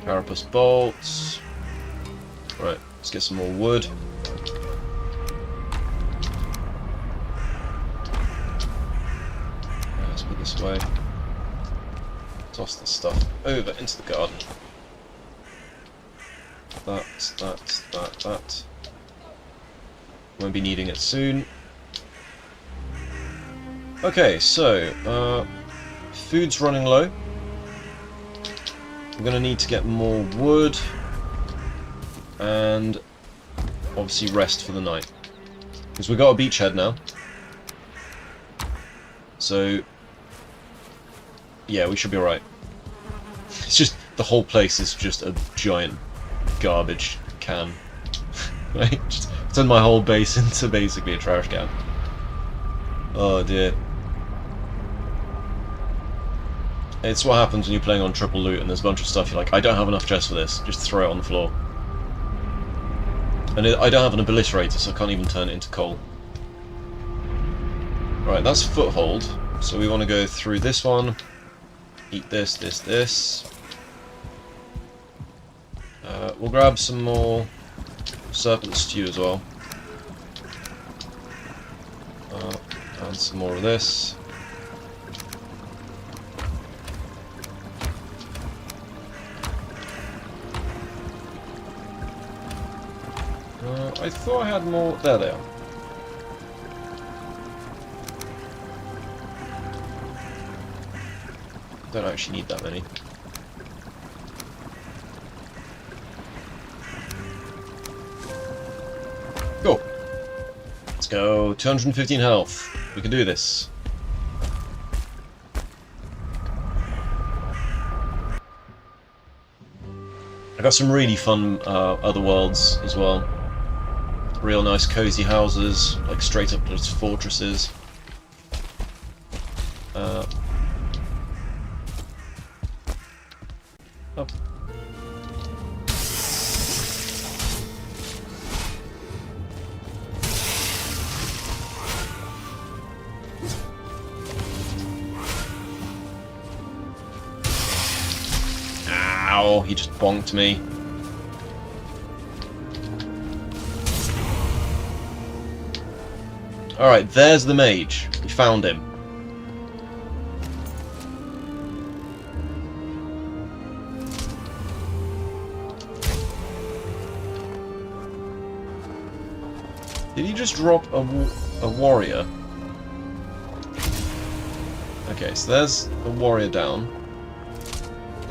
Carapace bolts. Right, let's get some more wood. Let's put this away. Toss this stuff over into the garden. That. Won't be needing it soon. Okay, so, food's running low. We're going to need to get more wood. And obviously rest for the night. Because we've got a beachhead now. So, yeah, we should be alright. It's just, the whole place is just a giant garbage can. Right? Just turn my whole base into basically a trash can. Oh dear. It's what happens when you're playing on triple loot and there's a bunch of stuff you're like, I don't have enough chests for this, just throw it on the floor. And I don't have an obliterator, so I can't even turn it into coal. Right, that's foothold, so we want to go through this one, eat this. We'll grab some more serpent stew as well. And some more of this. I thought I had more... There they are. Don't actually need that many. Cool. Let's go. 215 health. We can do this. I got some really fun other worlds as well. Real nice cozy houses, like straight up just fortresses. Up. Ow, he just bonked me. Alright, there's the mage. We found him. Did he just drop a warrior? Okay, so there's a warrior down.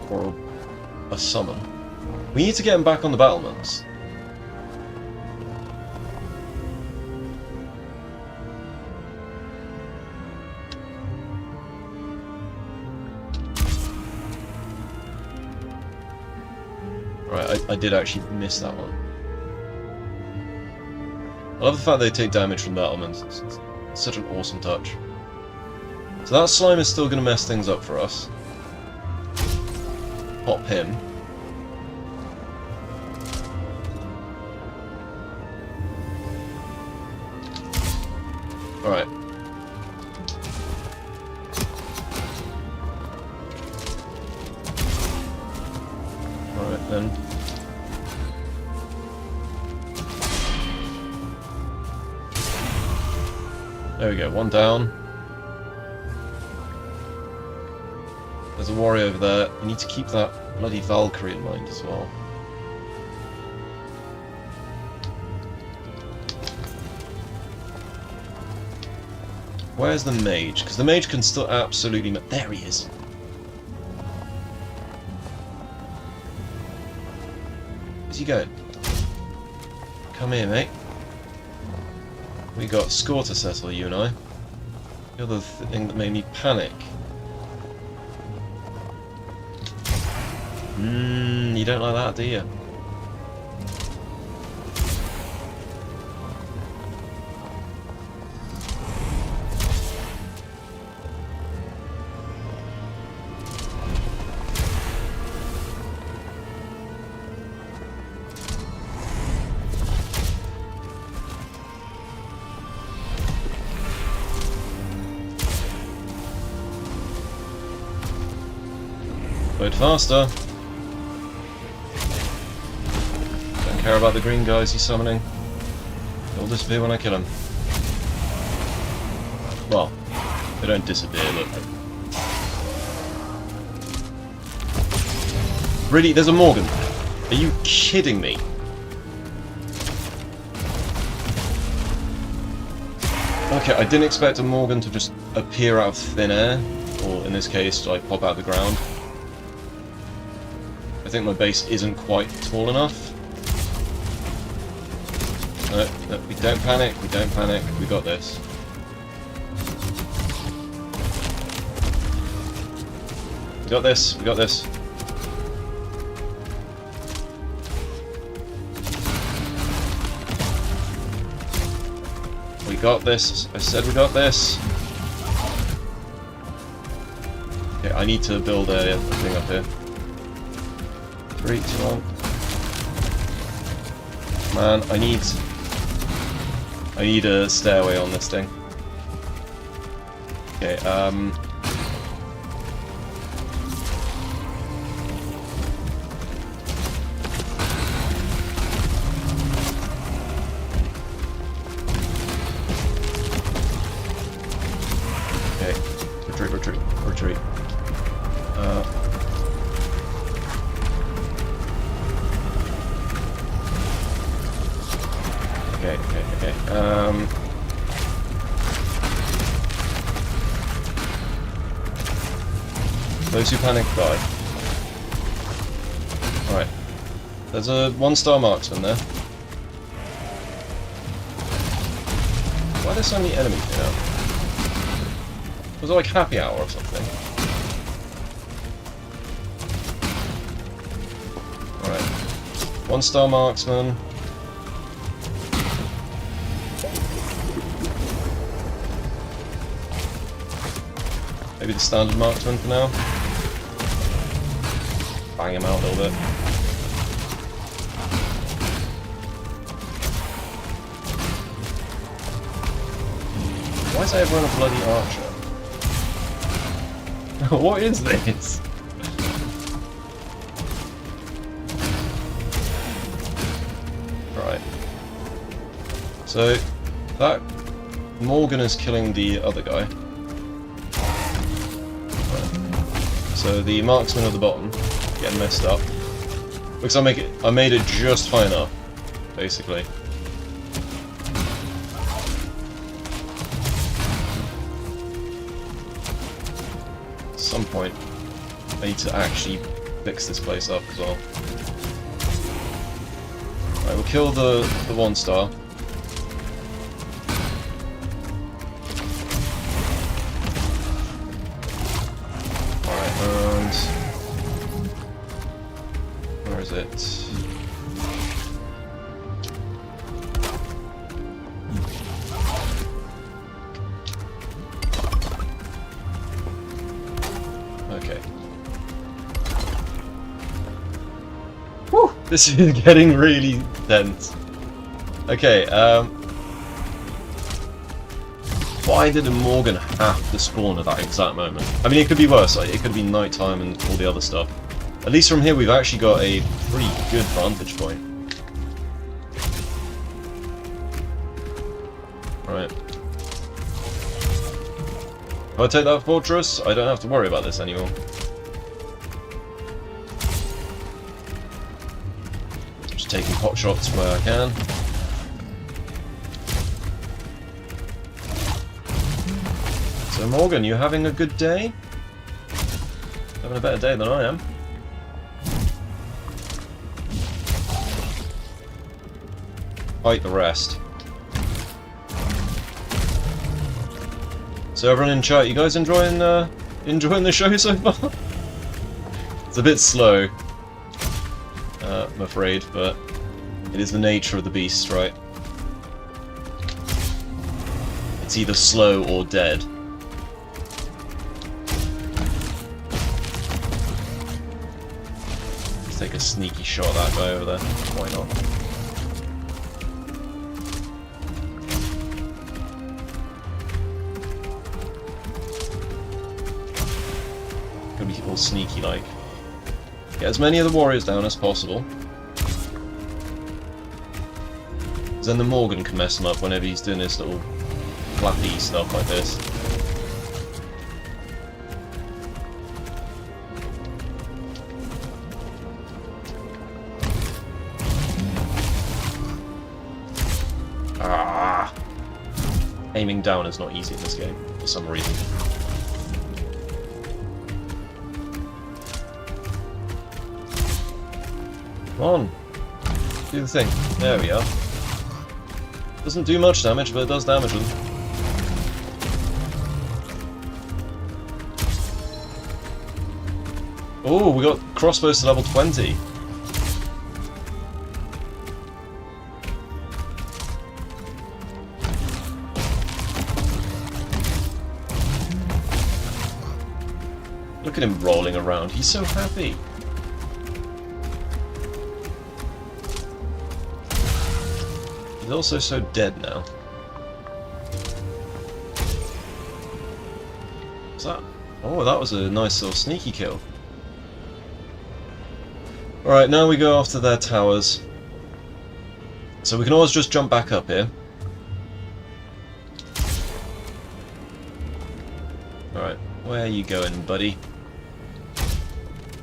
Or a summon. We need to get him back on the battlements. Right, I did actually miss that one. I love the fact they take damage from battlements. It's such an awesome touch. So that slime is still going to mess things up for us. Pop him. Alright. Alright then. There we go, one down. There's a warrior over there. You need to keep that bloody Valkyrie in mind as well. Where's the mage? Because the mage can still absolutely... There he is! Where's he going? Come here, mate. We got score to settle, you and I. You're the thing that made me panic. You don't like that, do you? Load faster. Don't care about the green guys he's summoning. They'll disappear when I kill him. Well, they don't disappear, look. Really? There's a Morgan? Are you kidding me? Okay, I didn't expect a Morgan to just appear out of thin air, or in this case, like pop out of the ground. I think my base isn't quite tall enough. No, we don't panic, we don't panic, we got this. We got this, we got this. We got this, I said we got this. Okay, I need to build a thing up here. 3, 2, 1. Man, I need a stairway on this thing. Okay, okay. Retreat. Okay. Those who panic die. Alright. There's a 1-star marksman there. Why are there so many enemies here? Was it like happy hour or something? Alright. 1-star marksman. Maybe the standard marksman for now. Bang him out a little bit. Why is everyone a bloody archer? What is this? Right. So, that Morgan is killing the other guy. So the marksman at the bottom getting messed up because I made it just high enough, basically. At some point, I need to actually fix this place up as well. Right, we'll kill the 1-star. Where is it? Okay. Whew! This is getting really tense. Okay, why did a Morgan have to spawn at that exact moment? I mean, it could be worse, like, it could be nighttime and all the other stuff. At least from here we've actually got a pretty good vantage point. Right. If I take that fortress, I don't have to worry about this anymore. Just taking pot shots where I can. So Morgan, you having a good day? Having a better day than I am. Fight the rest. So everyone in chat, you guys enjoying the show so far? It's a bit slow, I'm afraid, but it is the nature of the beast, right? It's either slow or dead. Let's take a sneaky shot at that guy over there. Why not? Gonna be all sneaky like. Get as many of the warriors down as possible. Then the Morgan can mess him up whenever he's doing this little flappy stuff like this. Ah! Aiming down is not easy in this game, for some reason. Come on! Do the thing. There we are. Doesn't do much damage, but it does damage them. Oh, we got crossbows to level 20. Look at him rolling around. He's so happy. He's also so dead now. What's that? Oh, that was a nice little sneaky kill. Alright, now we go after their towers. So we can always just jump back up here. Alright, where are you going, buddy?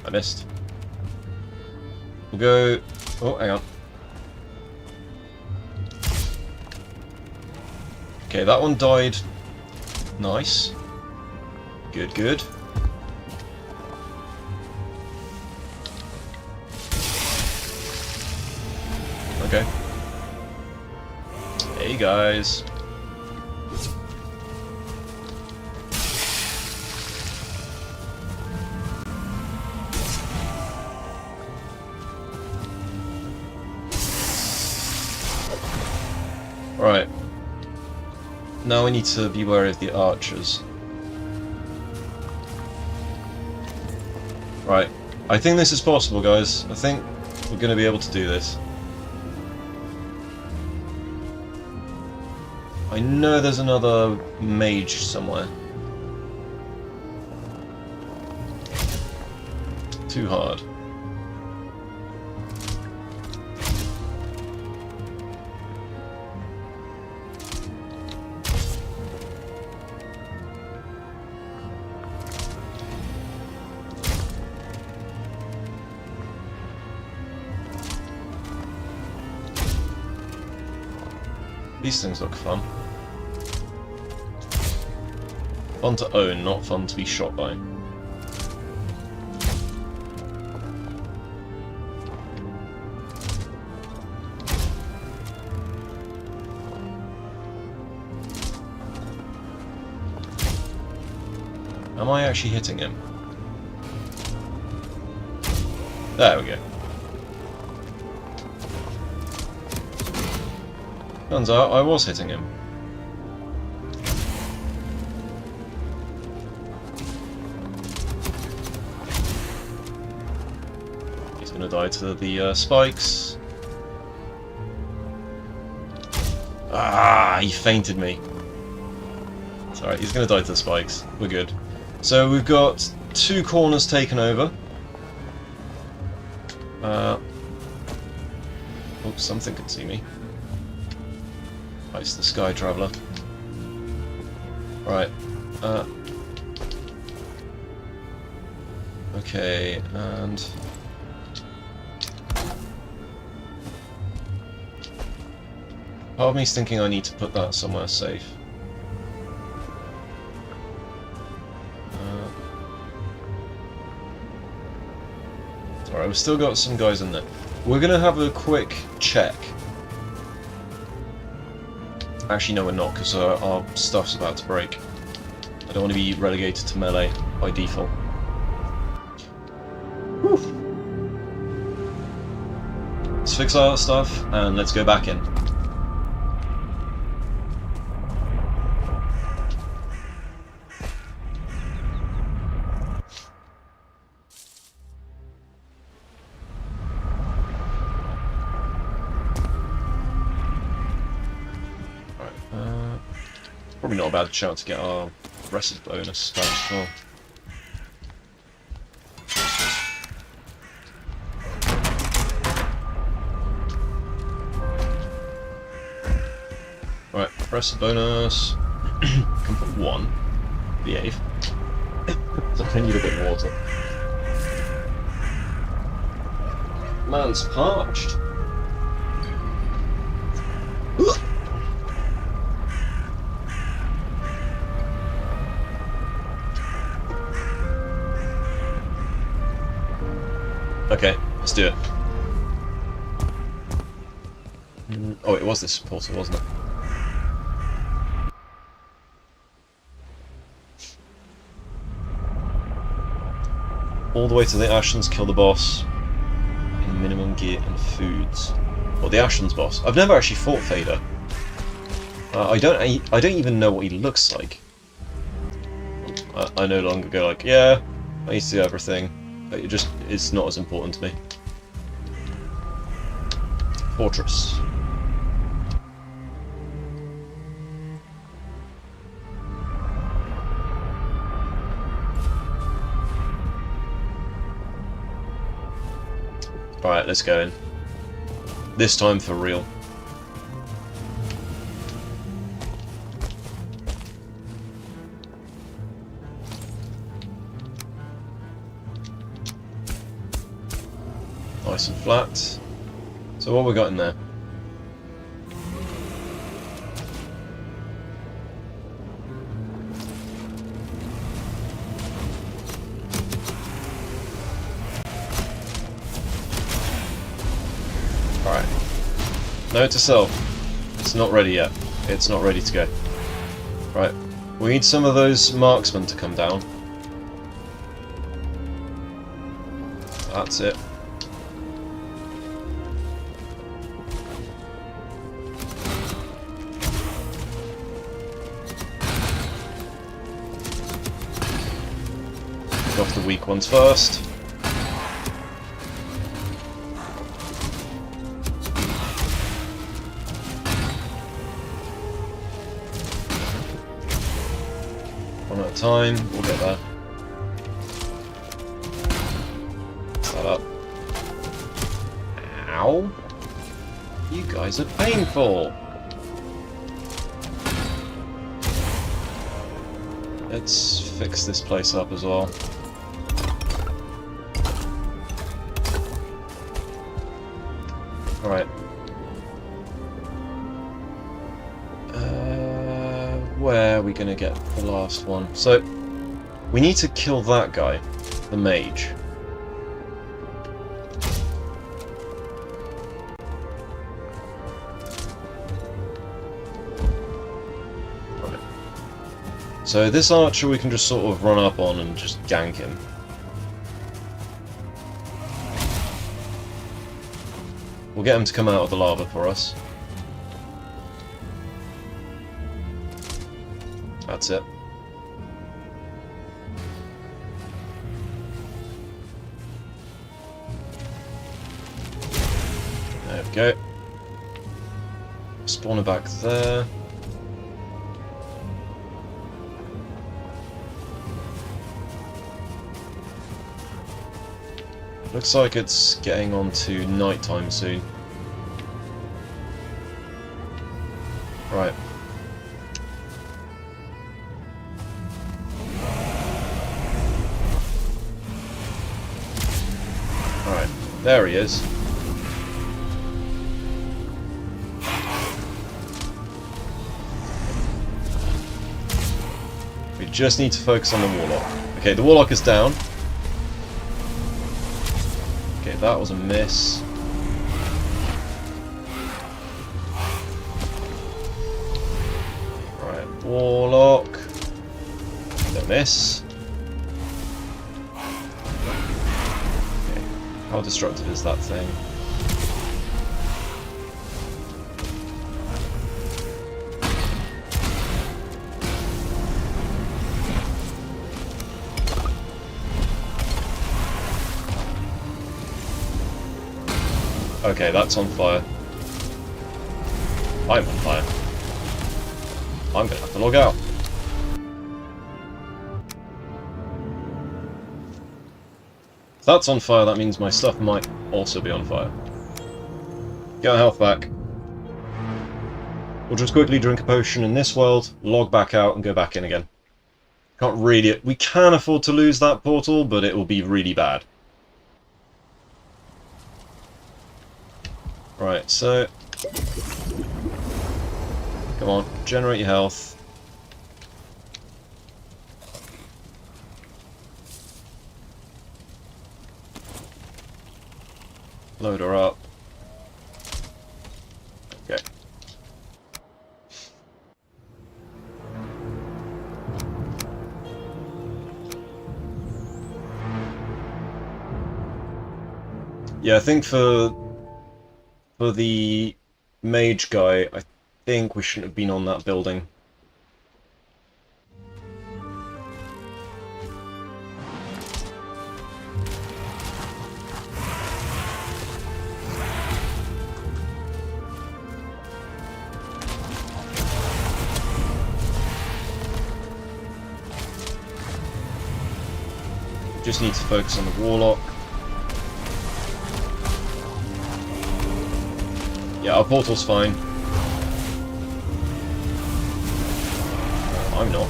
I missed. We'll go... Oh, hang on. Okay, that one died. Nice. Good, good. Okay. Hey guys. Right. Now we need to be wary of the archers. Right. I think this is possible, guys. I think we're going to be able to do this. I know there's another mage somewhere. Too hard. These things look fun. Fun to own, not fun to be shot by. Am I actually hitting him? There we go. Turns out I was hitting him. He's gonna die to the spikes. Ah, he fainted me. It's alright, he's gonna die to the spikes. We're good. So we've got 2 corners taken over. Oops, something could see me. Oh, it's the Sky Traveller. Right. Okay, and... part of me's thinking I need to put that somewhere safe. Alright, we've still got some guys in there. We're gonna have a quick check. Actually, no, we're not, because our stuff's about to break. I don't want to be relegated to melee by default. Whew. Let's fix our stuff, and let's go back in. Probably not a bad shout to get our aggressive bonus back as well. Right, aggressive bonus. Can put 1. Behave. So I need a bit of water. Man's parched. Okay, let's do it. Oh, it was this portal, wasn't it? All the way to the Ashlands, kill the boss. In minimum gear and foods. Or the Ashlands boss. I've never actually fought Fader. I don't even know what he looks like. I no longer go like, yeah, I used to do everything. It's not as important to me. Fortress. Alright, let's go in. This time for real. Nice and flat. So what we got in there? Alright. Note to self. It's not ready yet. It's not ready to go. Right. We need some of those marksmen to come down. That's it. weak ones first. One at a time, we'll get there. That up. Ow! You guys are painful! Let's fix this place up as well. Alright. Where are we gonna get the last one? So, we need to kill that guy, the mage. Right. So this archer we can just sort of run up on and just gank him. We'll get him to come out of the lava for us. That's it. There we go. Spawner back there. Looks like it's getting on to nighttime soon. Right. Alright, there he is. We just need to focus on the warlock. Okay, the warlock is down. Okay, that was a miss. Right, warlock. No miss. Okay, how destructive is that thing? Okay, that's on fire. I'm on fire. I'm gonna have to log out. If that's on fire, that means my stuff might also be on fire. Get our health back. We'll just quickly drink a potion in this world, log back out, and go back in again. Can't really... We can afford to lose that portal, but it will be really bad. Right, so... Come on, generate your health. Load her up. Okay. Yeah, I think for the mage guy, I think we shouldn't have been on that building. Just need to focus on the warlock. Yeah, our portal's fine. I'm not.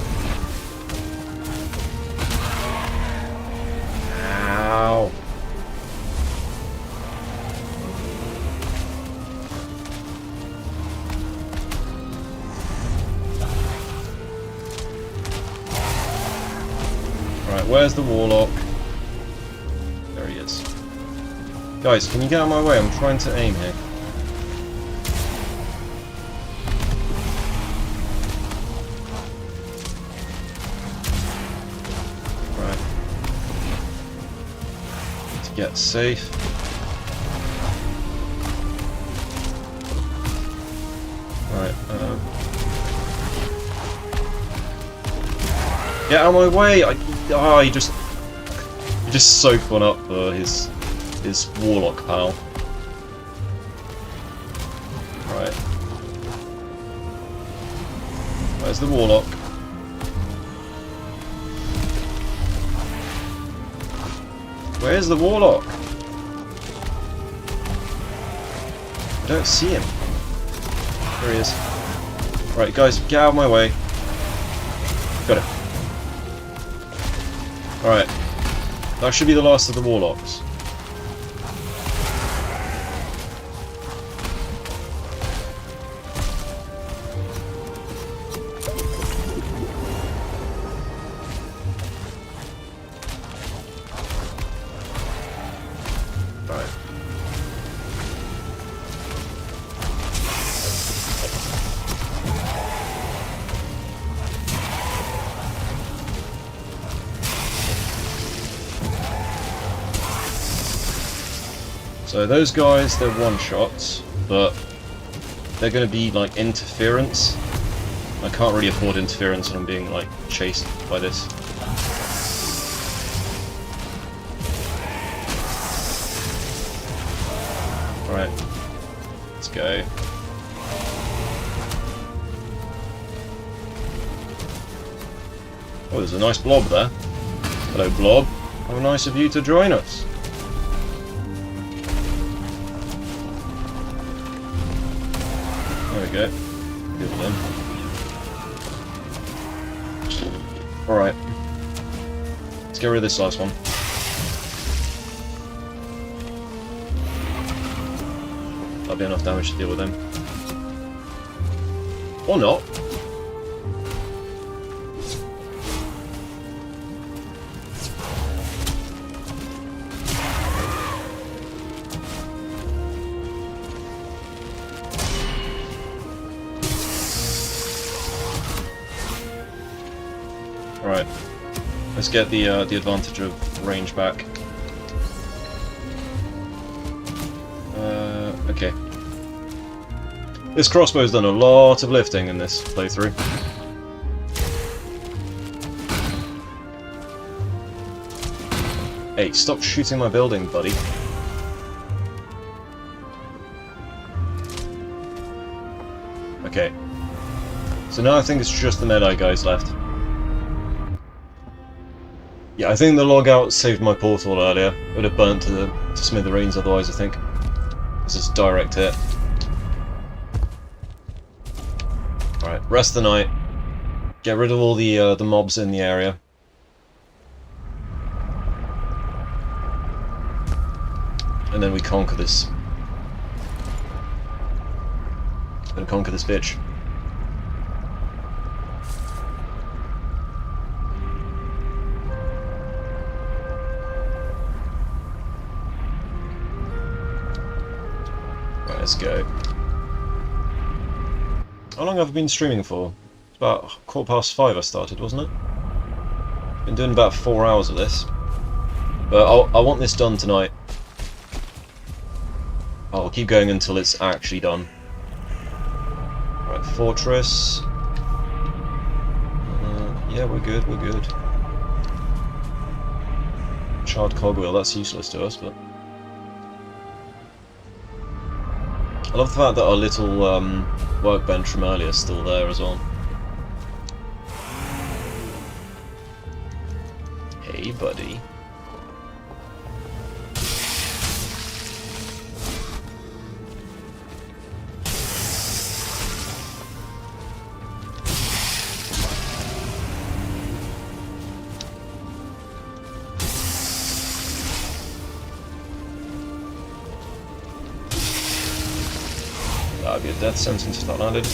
Ow. Right, where's the warlock? There he is. Guys, can you get out of my way? I'm trying to aim here. Get safe. Right, get out of my way! He just just soaked one up for his warlock pal. Right. Where's the warlock? Where's the warlock? I don't see him. There he is. Right, guys, get out of my way. Got it. Alright. That should be the last of the warlocks. Alright. So those guys, they're one-shots, but they're going to be like interference. I can't really afford interference when I'm being like chased by this. Alright, let's go. Oh, there's a nice blob there. Hello, blob. How nice of you to join us. There we go. Good with them. Alright. Let's get rid of this last one. That'll be enough damage to deal with him. Or not. Right, let's get the advantage of range back. Okay. This crossbow's done a lot of lifting in this playthrough. Hey, stop shooting my building, buddy. Okay. So now I think it's just the Medai guys left. Yeah, I think the logout saved my portal earlier. It would have burnt to smithereens otherwise, I think. This is direct hit. Alright, rest the night. Get rid of all the mobs in the area. And then we conquer this. Gonna conquer this bitch. Let's go. How long have I been streaming for? It's about 5:15 I started, wasn't it? Been doing about 4 hours of this. But I want this done tonight. I'll keep going until it's actually done. Right, fortress. Yeah, we're good, we're good. Charred cogwheel, that's useless to us, but... I love the fact that our little workbench from earlier is still there as well. Hey, buddy. That'd be a death sentence if that landed.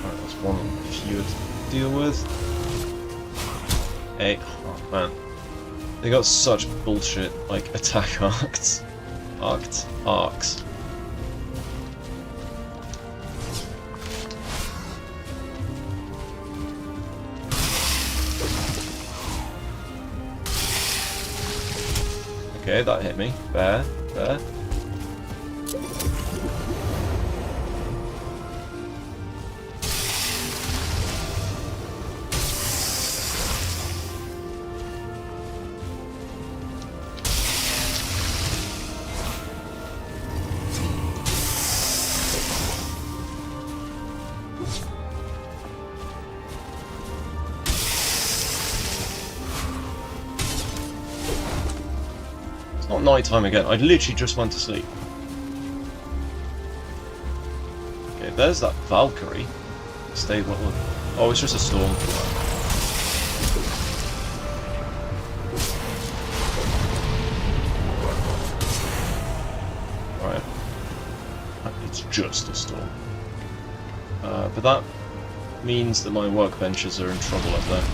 Alright, that's one fewer to deal with. Hey, oh man. They got such bullshit, like, attack arcs. Arcs. Okay, that hit me. Fair, fair. Not night time again. I literally just went to sleep. Okay, there's that Valkyrie. Stay well. Oh, it's just a storm. Right. It's just a storm. But that means that my workbenches are in trouble up there.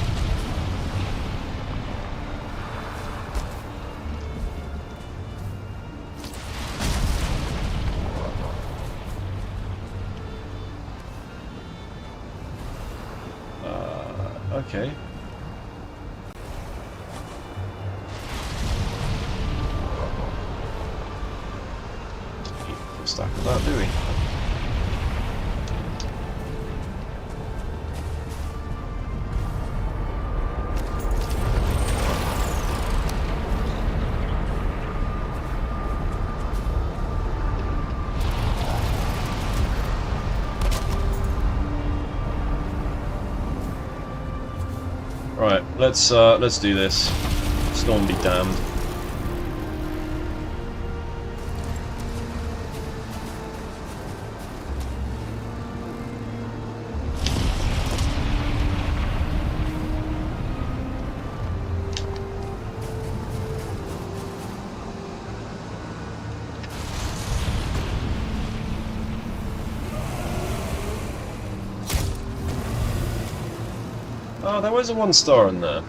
Okay. Keep a stack of that, do we? Right, let's do this. Storm be damned. Oh, there was a 1 star in there.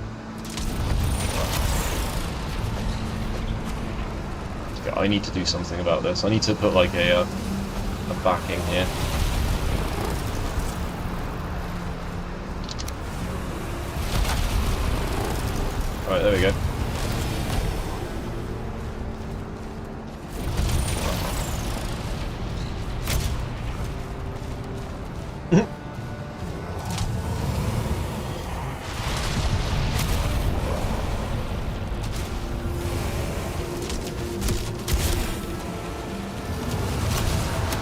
Okay, I need to do something about this. I need to put like a backing here. Right, there we go.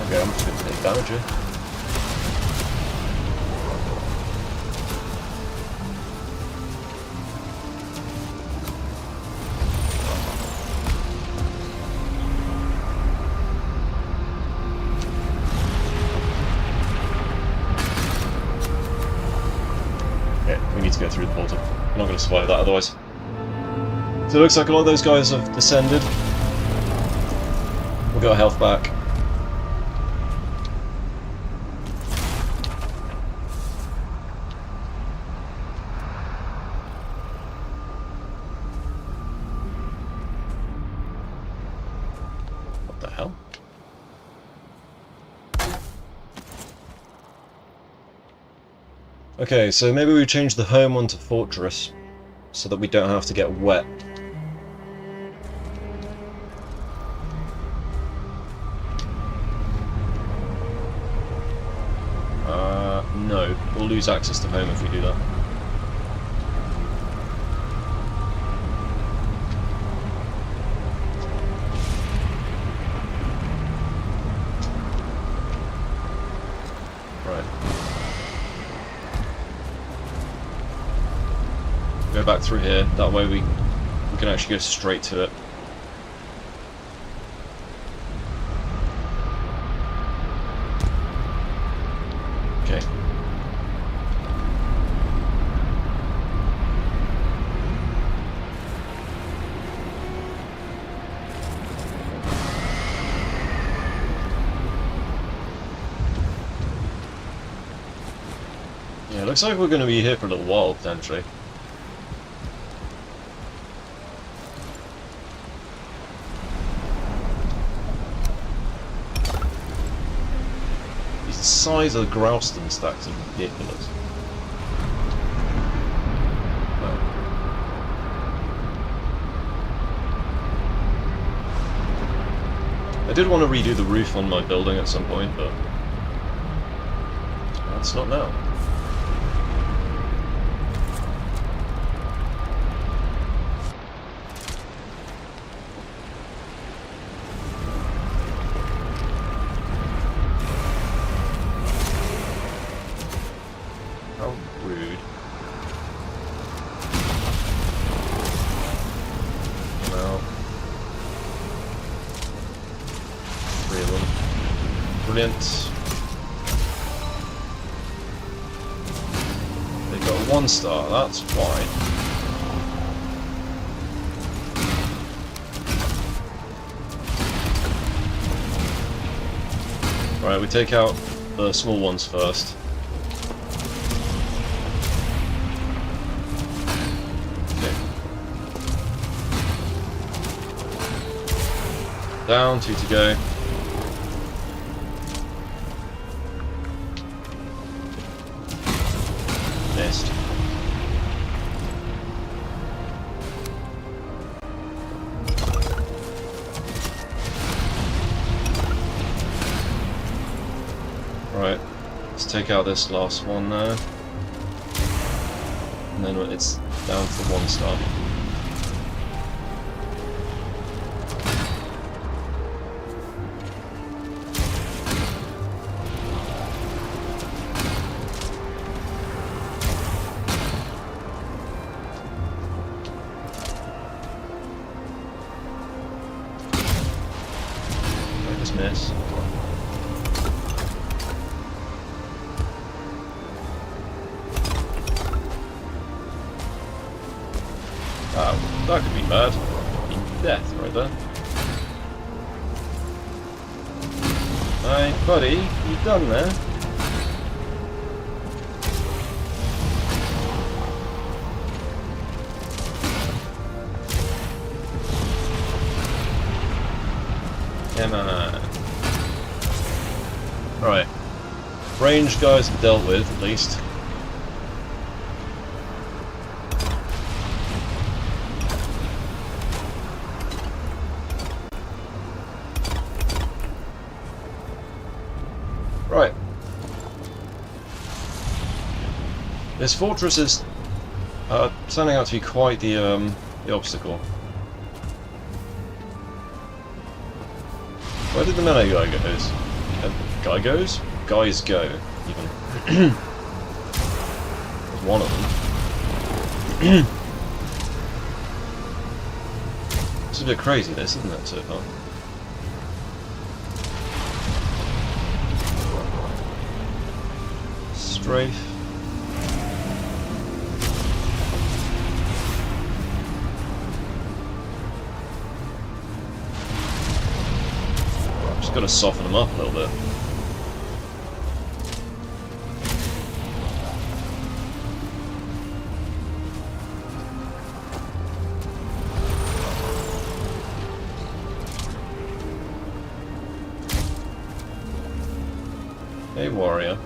Okay, I'm just going to take damage here. Okay, we need to go through the portal. I'm not going to survive that otherwise. So it looks like a lot of those guys have descended. We'll get our health back. What the hell? Okay, so maybe we change the home one to fortress, so that we don't have to get wet. No, we'll lose access to home if we do that. Right. Go back through here, that way we can actually go straight to it. Okay. Yeah, looks like we're going to be here for a little while, potentially. The size of the Growston stacks is ridiculous. I did want to redo the roof on my building at some point, but that's not now. How rude. Well, 3 of them. Brilliant. They got a 1 star, that's fine. Right, we take out the small ones first. Okay. Down, 2 to go. Missed. Right, let's take out this last one now. And then it's down to 1 star. I just miss. That could be bad. Death right there. Hey, buddy, you done there? Come on. Right. Range guys are dealt with, at least. Right. This fortress is turning out to be quite the obstacle. Where did the melee guy goes? Guy goes? Guys go, even. There's one of them. It's a bit crazy, this, isn't it, so far? Strafe. Just got to soften them up a little bit. Hey, warrior.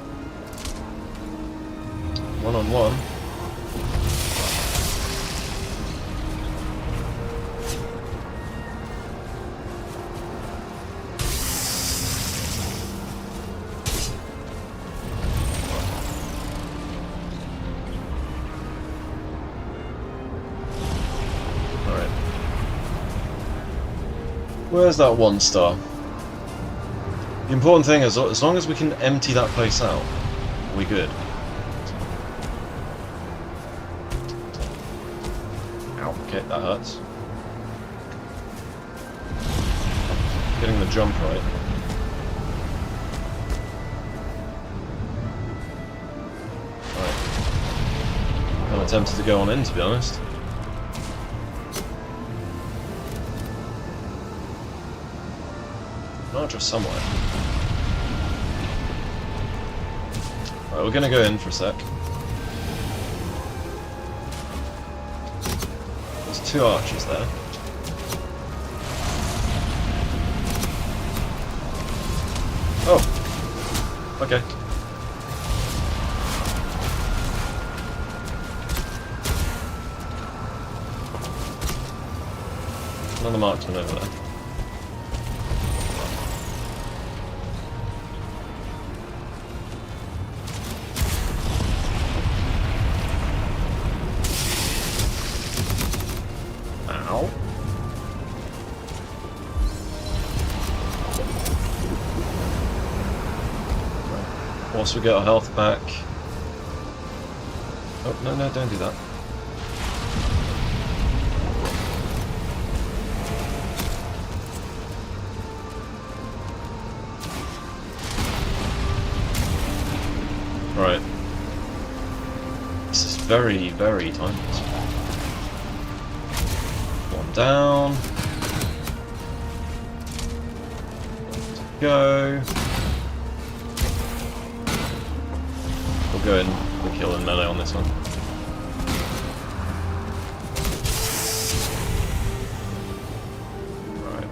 1-on-1. Alright. Where's that 1 star? The important thing is, as long as we can empty that place out, we're good. Ow, okay, that hurts. Getting the jump right. Right. I'm tempted to go on in, to be honest. Not just somewhere. Right, we're gonna go in for a sec. There's 2 archers there. Oh! Okay. Another marksman over there. whilst we get our health back. Oh, no, no, don't do that. Right. This is very, very time consuming. One down. Go. We'll go in the kill and melee on this one. Right.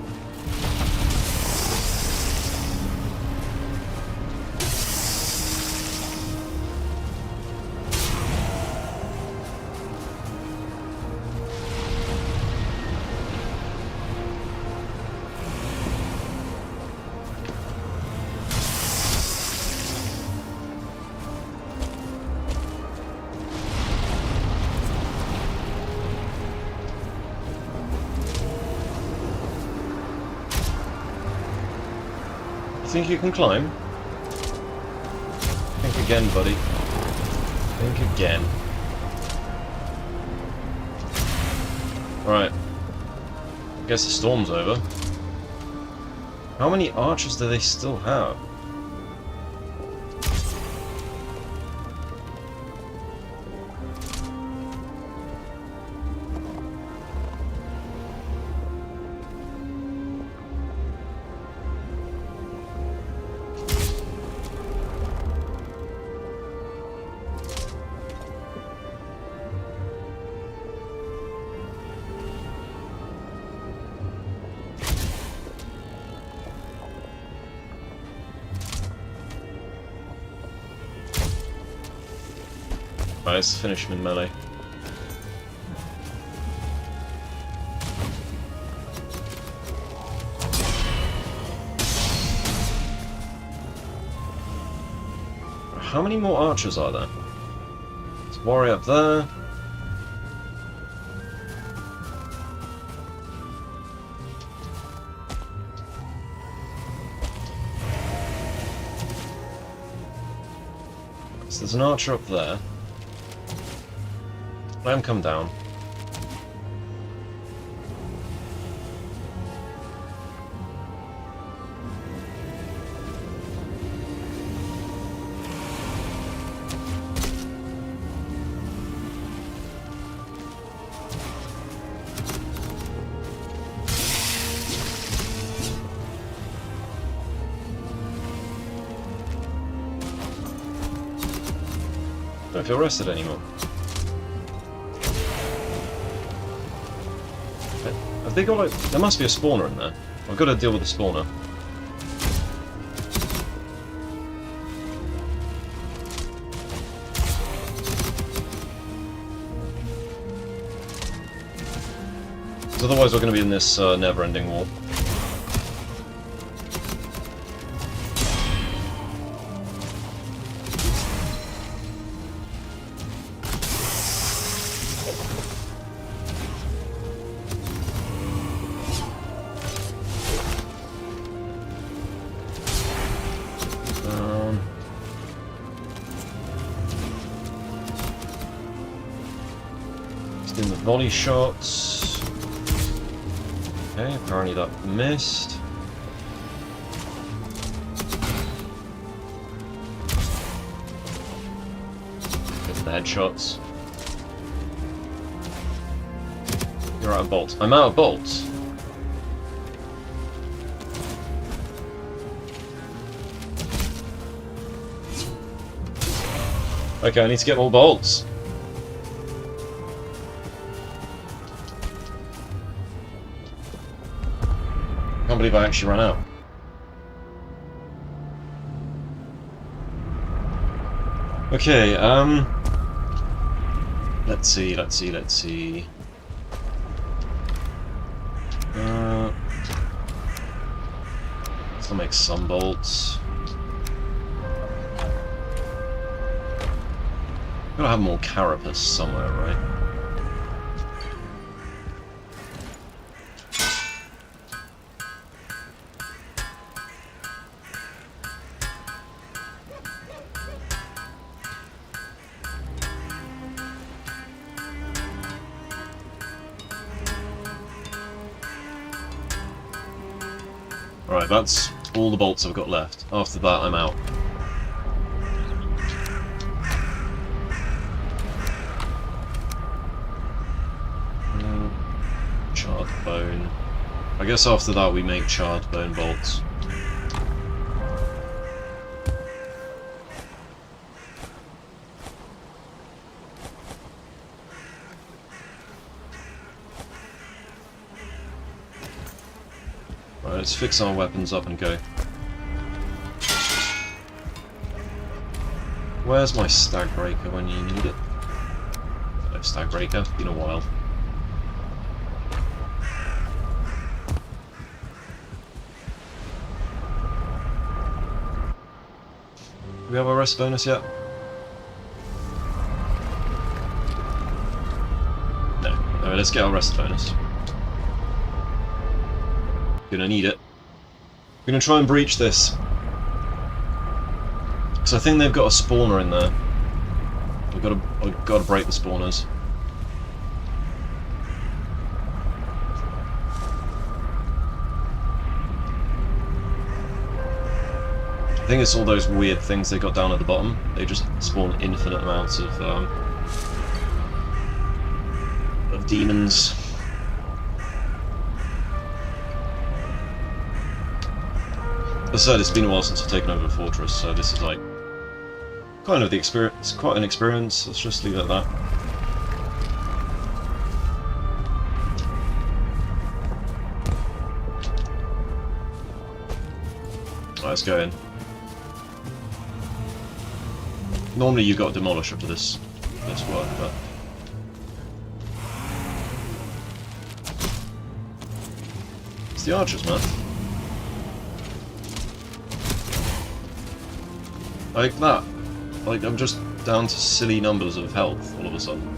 Think you can climb? Think again, buddy. Think again. Right. Guess the storm's over. How many archers do they still have? Right, let's finish him in melee. How many more archers are there? There's a warrior up there. So there's an archer up there. Let him come down. Don't feel rested anymore. Have they got a... There must be a spawner in there. I've got to deal with the spawner. Because otherwise we're going to be in this never-ending war. In the volley shots. Okay, apparently that missed. Get the headshots. You're out of bolts. I'm out of bolts. Okay, I need to get more bolts. I can't believe I actually ran out. Okay, let's see. I'll make some bolts. Gotta have more carapace somewhere, right? Right, that's all the bolts I've got left. After that, I'm out. Charred bone. I guess after that we make charred bone bolts. Right, let's fix our weapons up and go. Where's my stag breaker when you need it? Hello, stag breaker. Been a while. Do we have a rest bonus yet? No. Alright, let's get our rest bonus. Gonna need it. Gonna try and breach this. Because I think they've got a spawner in there. I've gotta break the spawners. I think it's all those weird things they got down at the bottom. They just spawn infinite amounts of demons. As I said, it's been a while since I've taken over a fortress, so this is like kind of the experience, quite an experience. Let's just leave it at that. Right, let's go in. Normally you've got a demolisher for this work, but it's the archers, man. Like that. Like, I'm just down to silly numbers of health all of a sudden.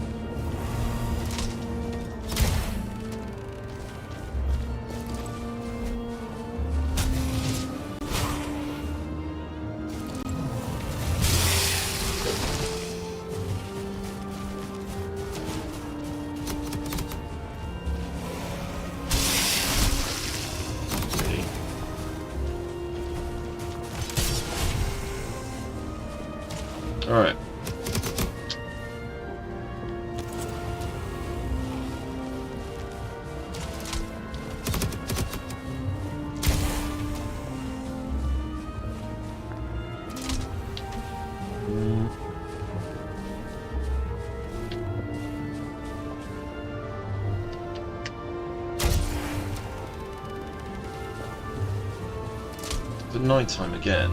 Alright. But night time again.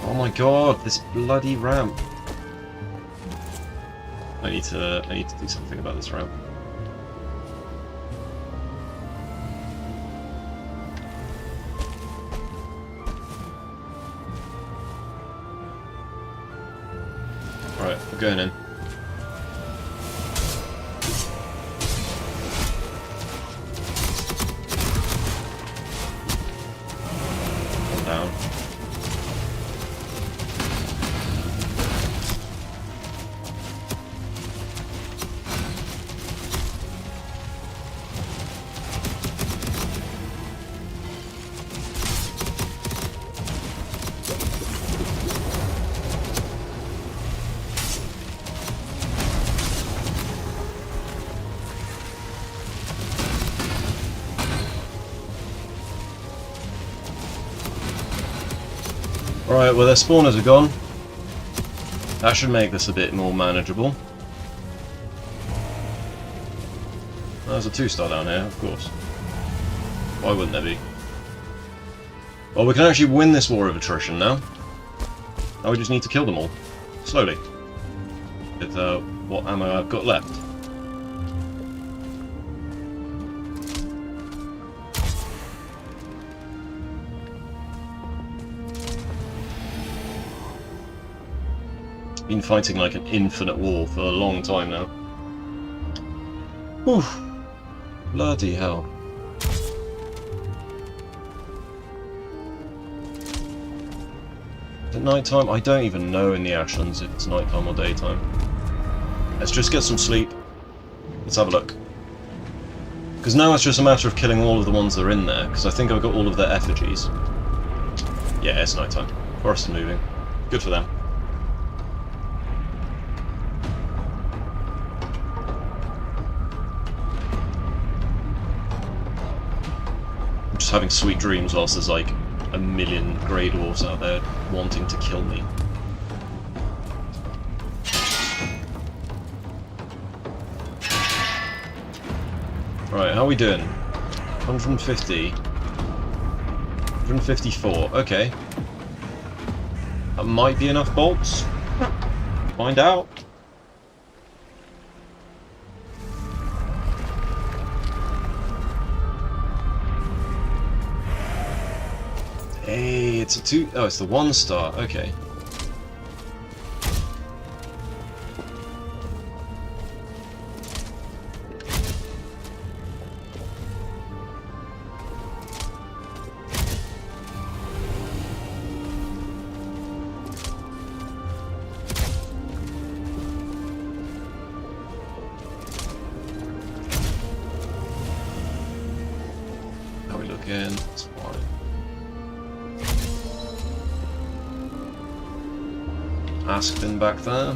Oh my god, this bloody ramp. I need to do something about this ramp. Alright, we're going in. Down. Alright, well their spawners are gone. That should make this a bit more manageable. There's a 2-star down here, of course. Why wouldn't there be? Well, we can actually win this war of attrition now. Now we just need to kill them all. Slowly. With what ammo I've got left. Been fighting like an infinite war for a long time now. Whew. Bloody hell. Is it night time? I don't even know in the Ashlands if it's night time or daytime. Let's just get some sleep. Let's have a look. Because now it's just a matter of killing all of the ones that are in there, because I think I've got all of their effigies. Yeah, it's night time. Forest is moving. Good for them. I'm just having sweet dreams whilst there's like a million grey dwarves out there wanting to kill me. Right, how are we doing? 150. 154, okay. That might be enough bolts. Find out. Hey, it's a 2... Oh, it's the 1 star, okay. How we looking? It's fine. Aspen back there.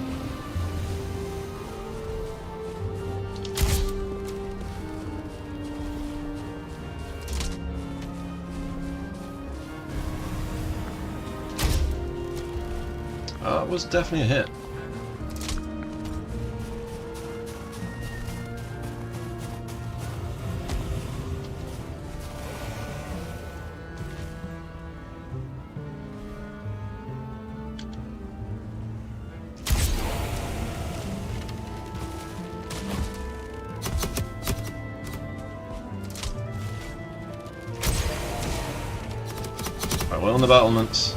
That was definitely a hit. Right, well on the battlements.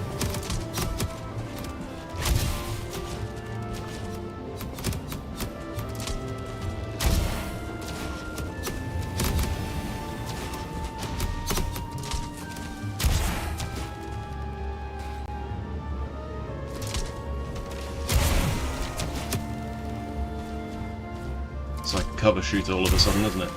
It's like a cover shoot all of a sudden, isn't it?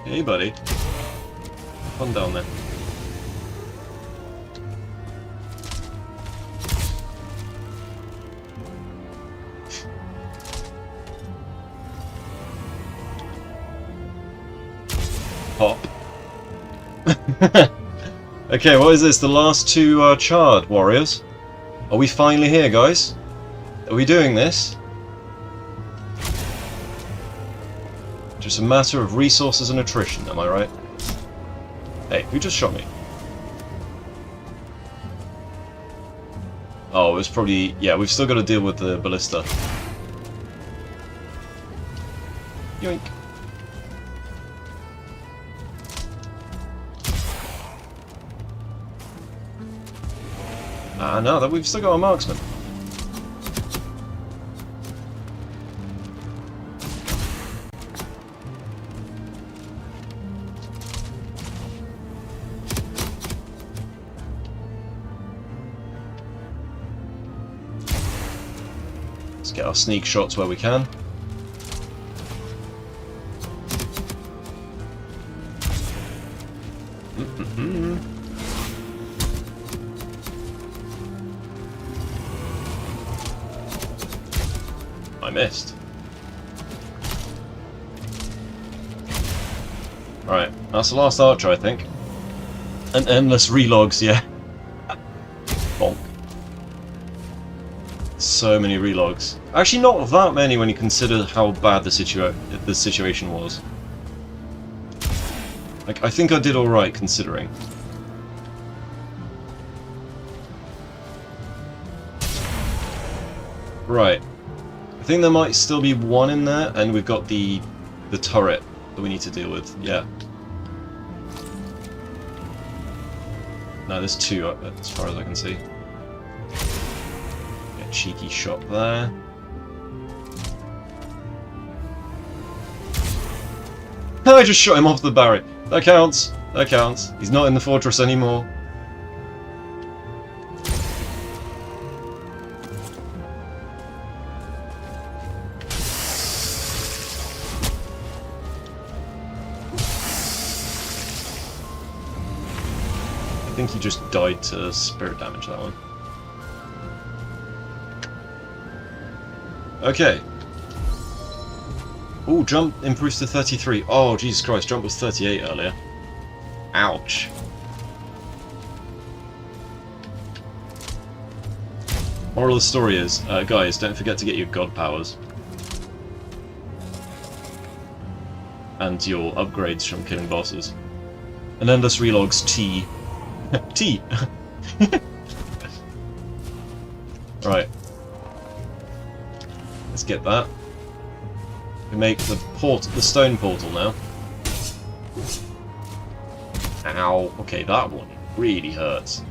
Hey buddy. Fun down there. Pop. Okay, what is this? The last 2 charred warriors? Are we finally here, guys? Are we doing this? Just a matter of resources and attrition, am I right? Hey, who just shot me? Oh, it was probably... Yeah, we've still got to deal with the ballista. Yoink. Ah, no, that we've still got a marksman. Let's get our sneak shots where we can. I missed. Right, that's the last archer, I think. And endless relogs, yeah. Bonk. So many relogs. Actually, not that many when you consider how bad the situation was. Like, I think I did alright considering. Right. I think there might still be 1 in there, and we've got the turret that we need to deal with. Yeah. No, there's 2 as far as I can see. Yeah, cheeky shot there. I just shot him off the barrier. That counts. That counts. He's not in the fortress anymore. I think he just died to spirit damage, that one. Okay. Oh, jump improves to 33. Oh, Jesus Christ, jump was 38 earlier. Ouch. Moral of the story is, guys, don't forget to get your god powers. And your upgrades from killing bosses. And endless relogs T. T! Right. Let's get that. We make the stone portal now. Ow. Okay, that one really hurts.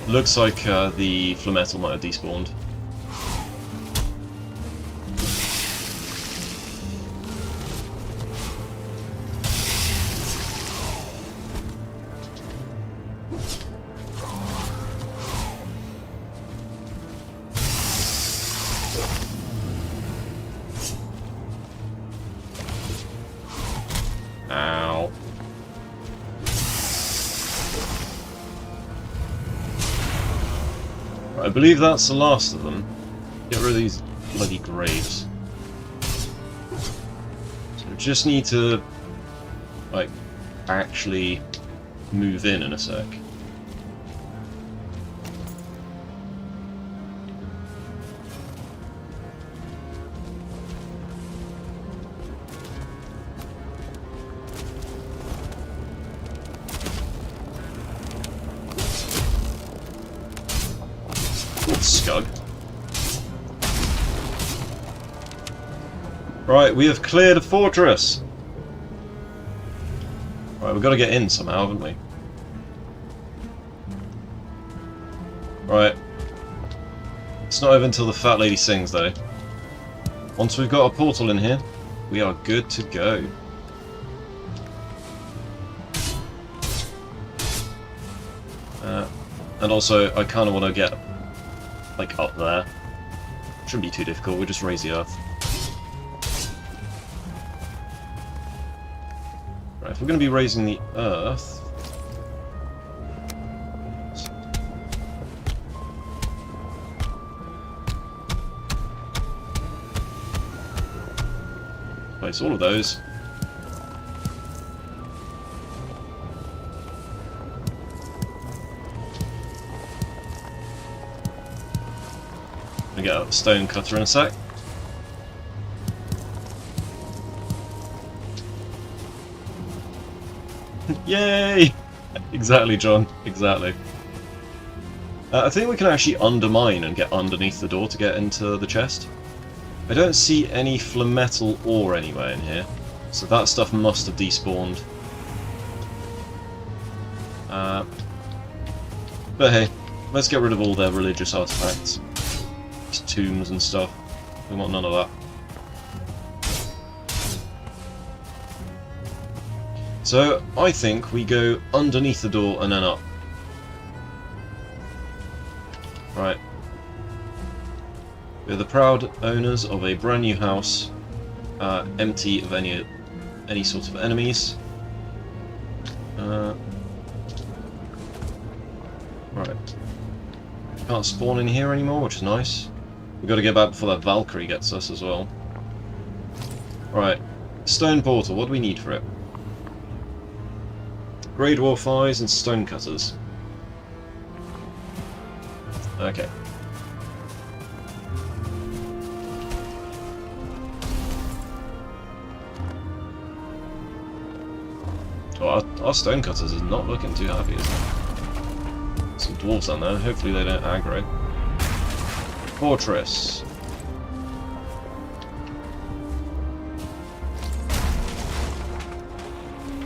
Looks like the Flametal might have despawned. Ow. I believe that's the last of them. Get rid of these bloody graves. So we just need to, like, actually move in a sec. Scug. Right, we have cleared a fortress! Right, we've got to get in somehow, haven't we? Right. It's not over until the fat lady sings, though. Once we've got a portal in here, we are good to go. And also, I kind of want to get like up there. Shouldn't be too difficult, we'll just raise the earth. Right, if we're going to be raising the earth... place all of those. Get out the stone cutter in a sec. Yay! Exactly, John. Exactly. I think we can actually undermine and get underneath the door to get into the chest. I don't see any Flametal ore anywhere in here, so that stuff must have despawned. But hey, let's get rid of all their religious artifacts. Tombs and stuff. We want none of that. So, I think we go underneath the door and then up. Right. We're the proud owners of a brand new house, empty of any sort of enemies. Right. Can't spawn in here anymore, which is nice. We've got to get back before that Valkyrie gets us as well. Right. Stone portal, what do we need for it? Grey Dwarf Eyes and Stone Cutters. Okay. Oh, our Stone Cutters is not looking too happy, is it? Some dwarves down there, hopefully they don't aggro. Fortress.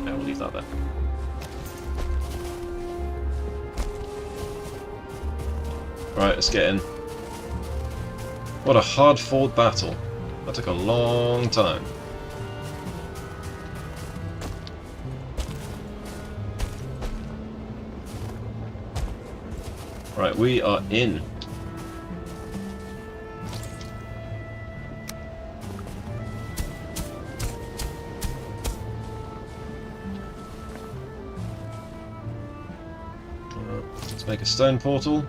Yeah, we'll leave that there. Right, let's get in. What a hard-fought battle. That took a long time. Right, we are in. Let's make a stone portal.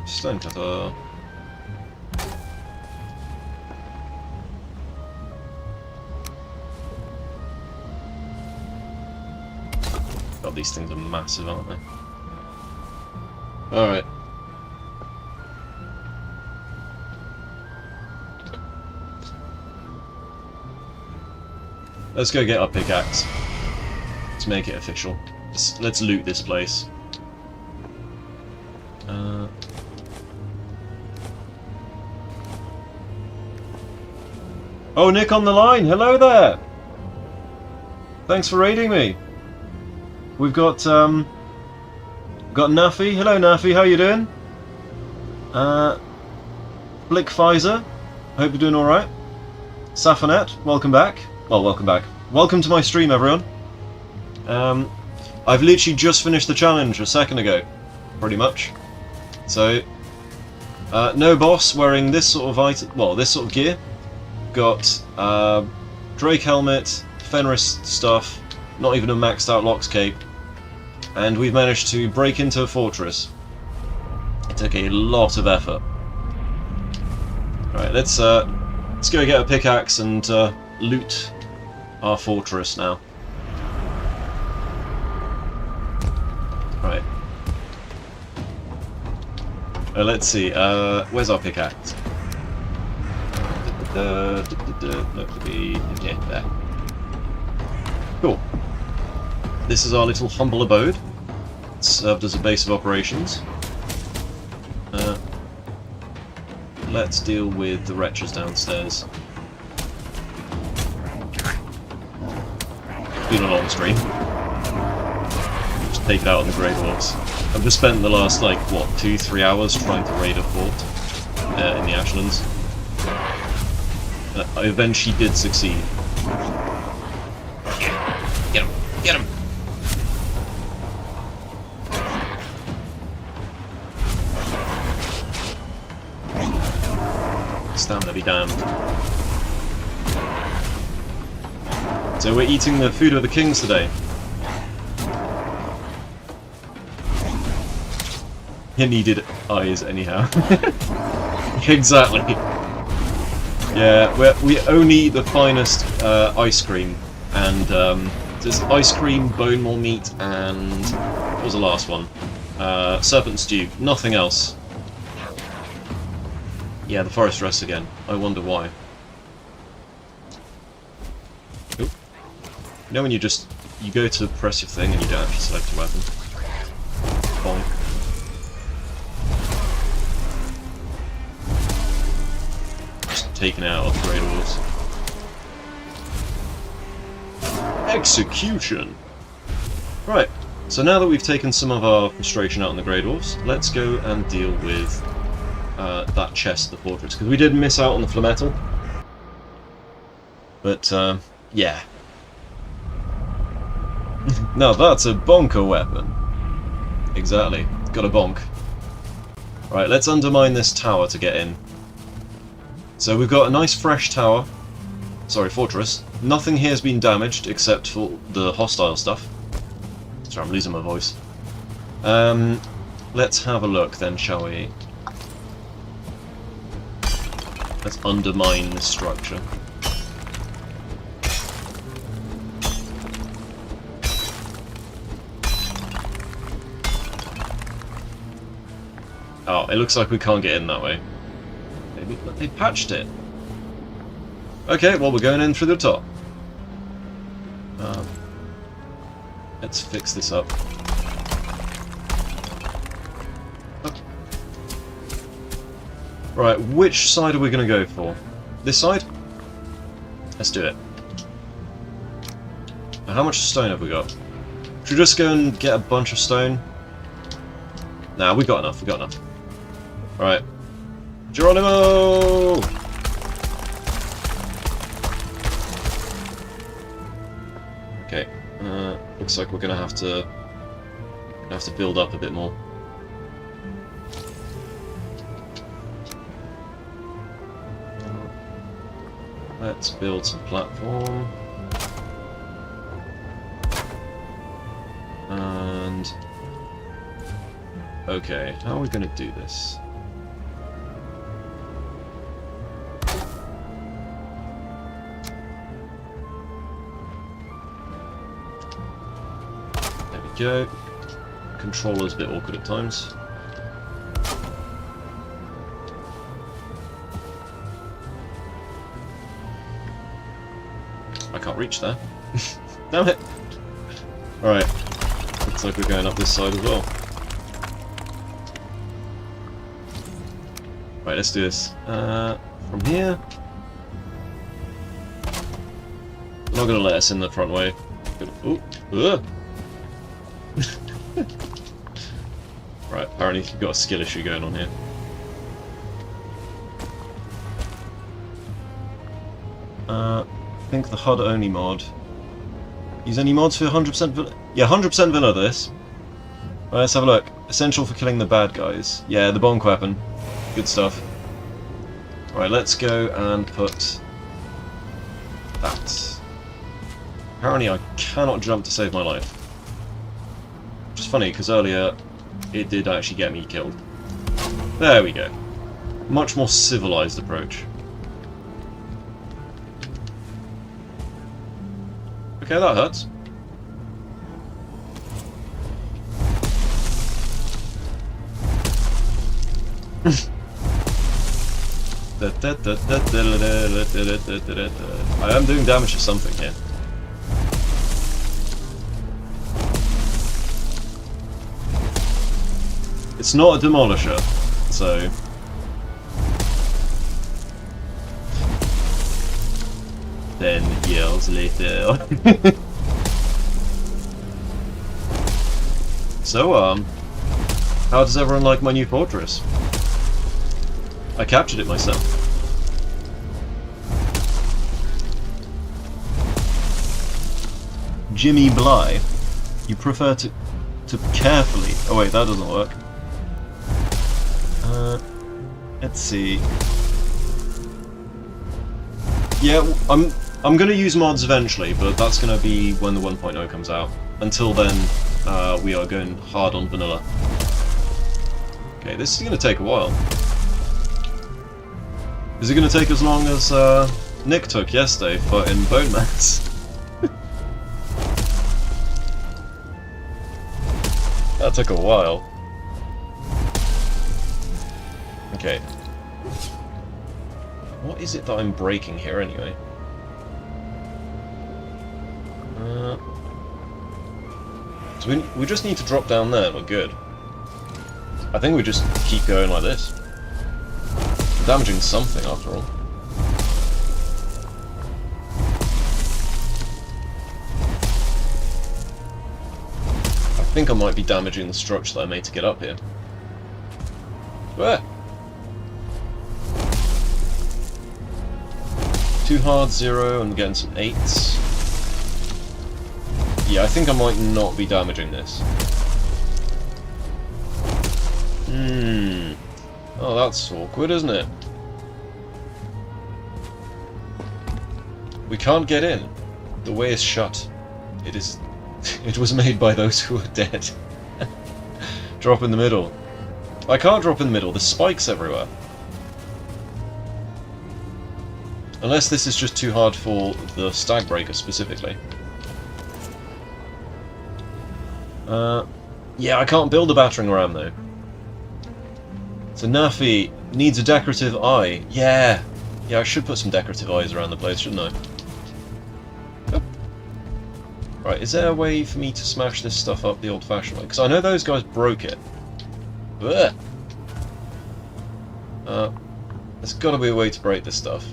Stone cutter. God, these things are massive, aren't they? Alright. Let's go get our pickaxe. Let's make it official. Let's loot this place. Oh, Nick on the line! Hello there! Thanks for raiding me. We've got Naffy. Hello Naffy, how you doing? Blick Pfizer, hope you're doing alright. Safanet, welcome back. Well, welcome back. Welcome to my stream, everyone. I've literally just finished the challenge a second ago, pretty much. So, no boss wearing this sort of item, well, this sort of gear. Got Drake helmet, Fenris stuff, not even a maxed out Locks cape, and we've managed to break into a fortress. It took a lot of effort. Right, let's go get a pickaxe and loot our fortress now. Right. Let's see. Where's our pickaxe? No, yeah, there. Cool. This is our little humble abode. It's served as a base of operations. Let's deal with the wretches downstairs. It's been a long stream. Just take it out on the Grey Dwarfs. I've just spent the last, like, what, 2-3 hours trying to raid a fort in the Ashlands. I eventually did succeed. Get him! Get him! Stamina be damned. So we're eating the food of the kings today. He needed eyes anyhow. Exactly. Yeah, we only eat the finest ice cream, and there's ice cream, bone more meat, and what was the last one? Serpent stew. Nothing else. Yeah, the forest rests again. I wonder why. Oop. You know when you go to press your thing and you don't actually select your weapon? Bonk. Taken out of Grey Dwarfs. Execution! Right, so now that we've taken some of our frustration out on the Grey Dwarfs, let's go and deal with that chest of the fortress, because we did miss out on the Flametal. But, yeah. Now that's a bonker weapon. Exactly, got a bonk. Right, let's undermine this tower to get in. So we've got a nice fresh tower, sorry, fortress. Nothing here has been damaged except for the hostile stuff. Sorry, I'm losing my voice. Let's have a look then, shall we? Let's undermine this structure. Oh, it looks like we can't get in that way. They patched it. Okay, well we're going in through the top. Let's fix this up. Right, which side are we going to go for? This side? Let's do it. How much stone have we got? Should we just go and get a bunch of stone? Nah, we got enough, we got enough. Alright. Geronimo! Okay, looks like we're gonna have to build up a bit more. Let's build some platform. And okay, how are we gonna do this? There we go. Controller's a bit awkward at times. I can't reach there. Damn it! Alright. Looks like we're going up this side as well. Right, let's do this. From here. I'm not going to let us in the front way. Right, apparently you've got a skill issue going on here. I think the HUD only mod. Use any mods for 100% vanilla? Yeah, 100% vanilla this. Right, let's have a look. Essential for killing the bad guys. Yeah, the bonk weapon. Good stuff. Right, let's go and put that. Apparently I cannot jump to save my life. Which is funny, because earlier it did actually get me killed. There we go. Much more civilized approach. Okay, that hurts. I am doing damage to something here. It's not a demolisher, so... Then years later. So, how does everyone like my new fortress? I captured it myself. Jimmy Bly. You prefer to carefully... Oh wait, that doesn't work. Let's see. Yeah, I'm gonna use mods eventually, but that's gonna be when the 1.0 comes out. Until then, we are going hard on vanilla. Okay, this is gonna take a while. Is it gonna take as long as Nick took yesterday in Bone Mass? That took a while. Okay. What is it that I'm breaking here anyway? So we just need to drop down there and we're good. I think we just keep going like this. I'm damaging something after all. I think I might be damaging the structure that I made to get up here. Where? Too hard, 0, and getting some 8s. Yeah, I think I might not be damaging this. Oh, that's awkward, isn't it? We can't get in. The way is shut. It is... It was made by those who are dead. Drop in the middle. I can't drop in the middle, there's spikes everywhere. Unless this is just too hard for the stag breaker specifically. Yeah, I can't build a battering ram though. So Nafi needs a decorative eye. Yeah! Yeah, I should put some decorative eyes around the place, shouldn't I? Oh. Right, is there a way for me to smash this stuff up the old-fashioned way? Because I know those guys broke it. Ugh. There's got to be a way to break this stuff.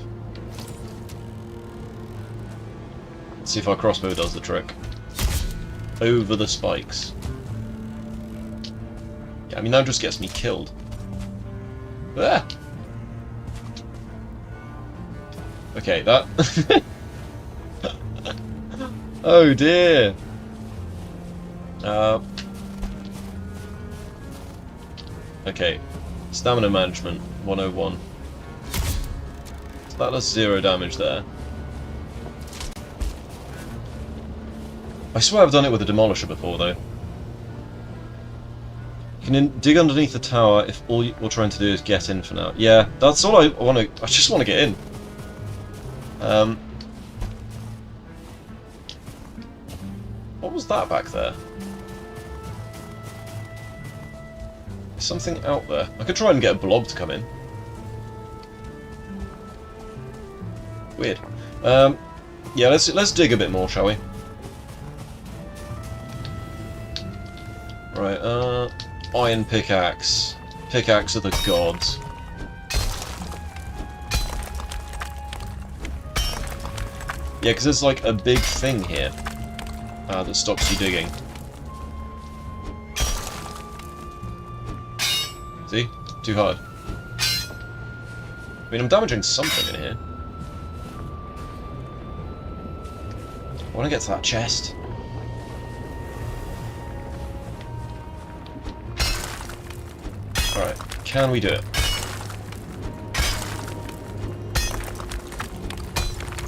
Let's see if our crossbow does the trick. Over the spikes. Yeah, I mean, that just gets me killed. Ah! Okay, that... Oh dear! Okay, stamina management, 101. So that does 0 damage there. I swear I've done it with a demolisher before, though. You can dig underneath the tower if all you're trying to do is get in for now. Yeah, that's all I want to... I just want to get in. What was that back there? There's something out there. I could try and get a blob to come in. Weird. Yeah, let's dig a bit more, shall we? Right, iron pickaxe. Pickaxe of the gods. Yeah, because there's like a big thing here that stops you digging. See? Too hard. I mean, I'm damaging something in here. I want to get to that chest. Alright, can we do it?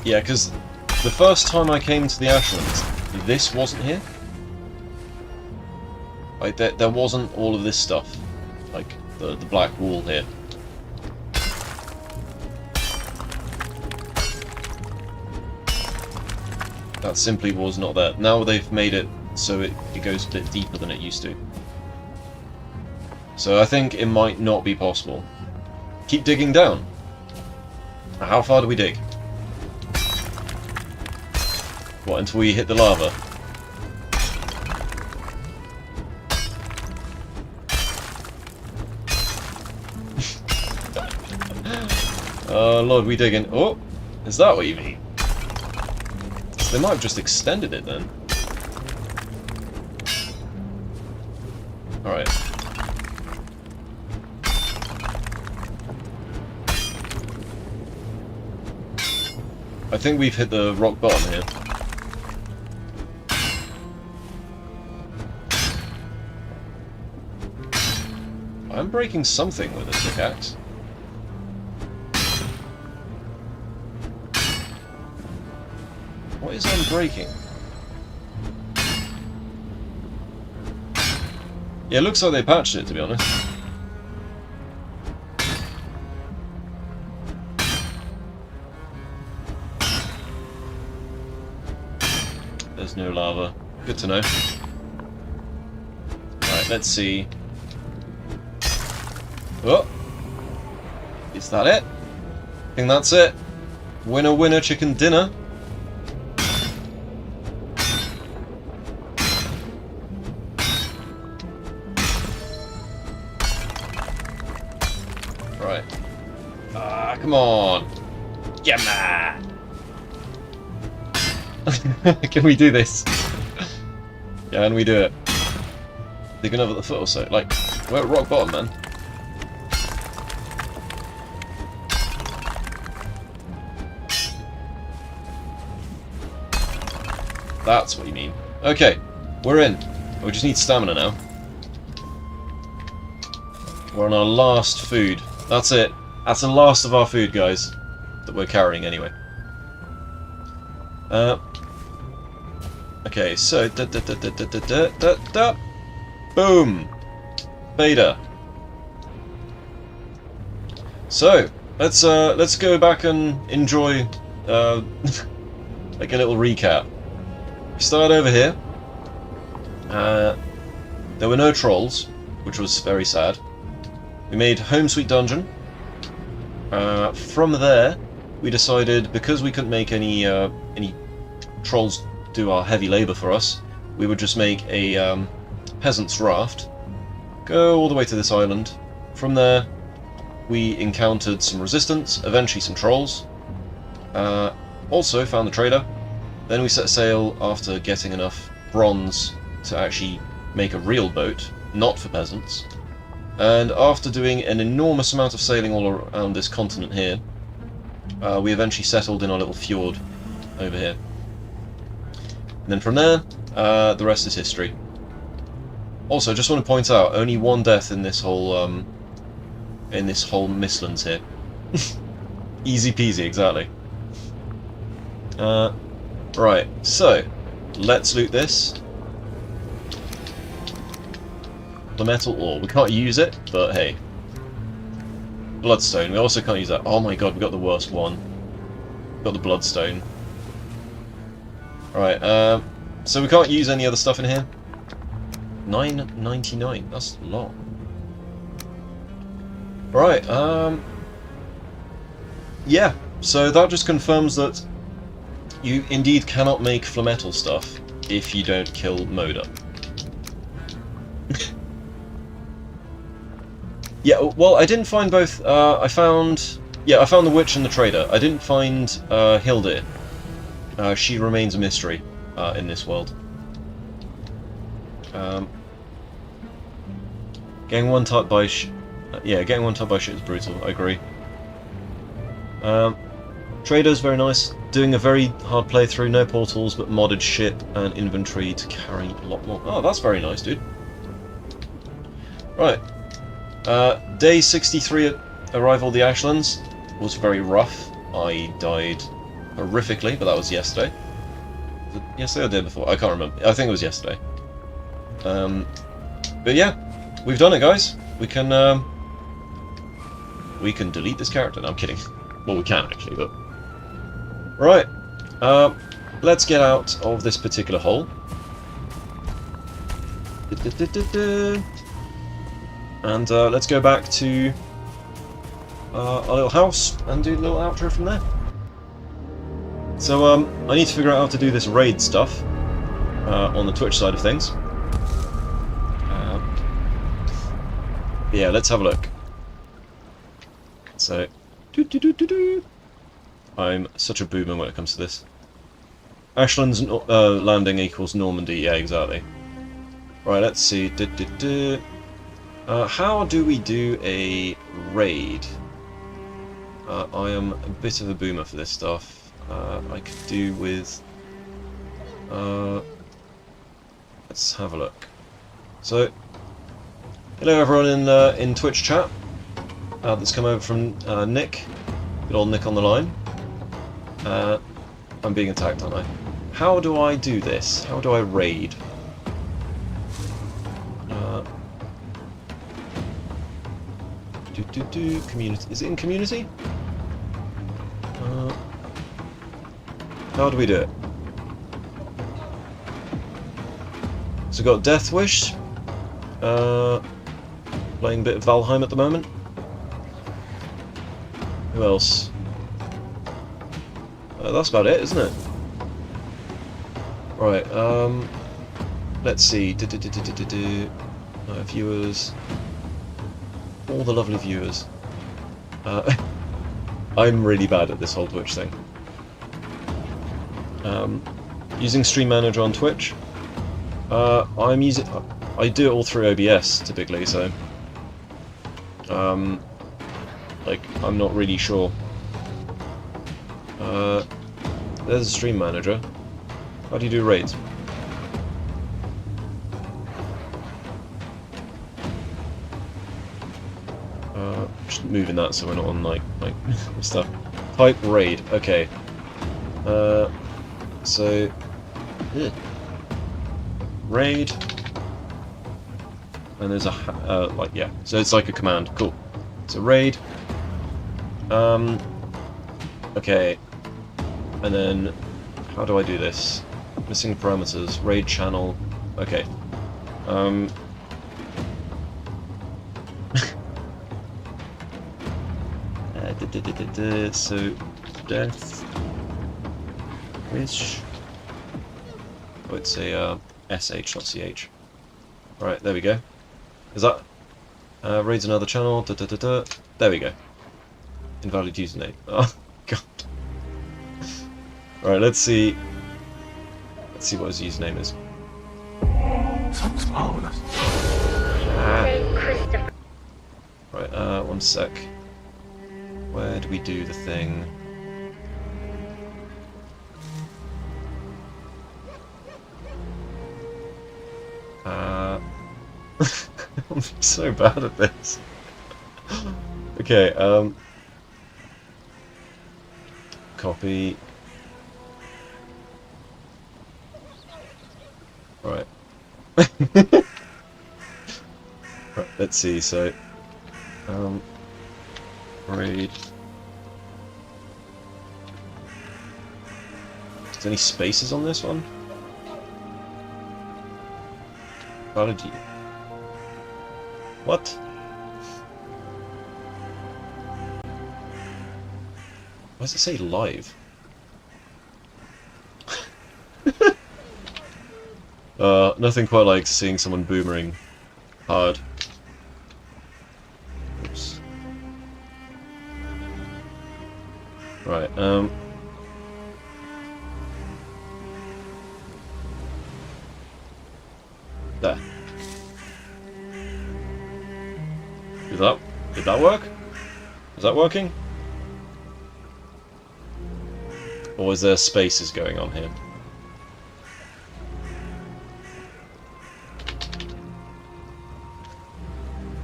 Yeah, because the first time I came to the Ashlands, this wasn't here. Like, there wasn't all of this stuff. Like, the black wall here. That simply was not there. Now they've made it so it goes a bit deeper than it used to. So I think it might not be possible. Keep digging down. How far do we dig? What, until we hit the lava? Oh lord, we digging. Oh, is that what you mean? So they might have just extended it then. Alright. I think we've hit the rock bottom here. I'm breaking something with this pickaxe. What is unbreaking? Yeah, it looks like they patched it, to be honest. There's no lava. Good to know. Right, let's see. Oh! Is that it? I think that's it. Winner, winner, chicken dinner. Right. Ah, come on. Yeah, man. Can we do this? Can we do it? Dig another foot or so. Like, we're at rock bottom, man. That's what you mean. Okay, we're in. We just need stamina now. We're on our last food. That's it. That's the last of our food, guys. That we're carrying, anyway. Okay, so... Boom! Beta. So, let's go back and enjoy, like a little recap. We started over here. There were no trolls, which was very sad. We made Home Sweet Dungeon. From there, we decided, because we couldn't make any trolls do our heavy labour for us, we would just make a peasant's raft. Go all the way to this island. From there, we encountered some resistance, eventually some trolls. Also found the trader. Then we set sail after getting enough bronze to actually make a real boat, not for peasants. And after doing an enormous amount of sailing all around this continent here, we eventually settled in our little fjord over here. And then from there, the rest is history. Also, just want to point out, only one death in this whole Mistlands here. Easy peasy, exactly. Right, so let's loot this. The metal ore. We can't use it, but hey. Bloodstone. We also can't use that. Oh my god, we got the worst one. We got the bloodstone. Right, so we can't use any other stuff in here. $9.99. That's a lot. Right, yeah, so that just confirms that you indeed cannot make Flametal stuff if you don't kill Moda. Yeah, well, I didn't find both. I found the witch and the trader. I didn't find Hildir. She remains a mystery in this world. Getting one tap by getting one tap by shit is brutal. I agree. Trader's very nice. Doing a very hard playthrough, no portals, but modded ship and inventory to carry a lot more. Oh, that's very nice, dude. Right. Day 63 at arrival of the Ashlands was very rough. I died horrifically, but that was yesterday. Was it yesterday or the day before? I can't remember. I think it was yesterday. But yeah, we've done it, guys. We can delete this character. No, I'm kidding. Well, we can actually, but right. Let's get out of this particular hole. And let's go back to our little house and do a little outro from there. So I need to figure out how to do this raid stuff on the Twitch side of things. Yeah, let's have a look. So, I'm such a boomer when it comes to this. Ashlands landing equals Normandy. Yeah, exactly. Right, let's see. How do we do a raid? I am a bit of a boomer for this stuff. I could do with... let's have a look. So, hello everyone in Twitch chat. That's come over from Nick. Good old Nick on the line. I'm being attacked, aren't I? How do I do this? How do I raid? Community. Is it in community? How do we do it? So got Death Wish. Playing a bit of Valheim at the moment. Who else? That's about it, isn't it? Right, let's see. Viewers. All the lovely viewers. I'm really bad at this whole Twitch thing. Using Stream Manager on Twitch. I do it all through OBS typically, so like I'm not really sure. There's a Stream Manager. How do you do raids? Just moving that so we're not on like stuff. Type raid. Okay. So raid, and there's a like yeah. So it's like a command. Cool. So raid. Okay. And then how do I do this? Missing parameters. Raid channel. Okay. So Death Wish. Oh, it's a sh.ch. Right, there we go. Is that raids another channel? There we go. Invalid username. Oh god. Right, let's see. Let's see what his username is. Something's following us. Right, one sec. Where do we do the thing? I'm so bad at this. Okay, copy. Right. Right, let's see, so raid. Is there any spaces on this one? Strategy. What? Why does it say live? Nothing quite like seeing someone boomerang hard. Oops. Right, there. Did that work? Is that working? Or is there spaces going on here?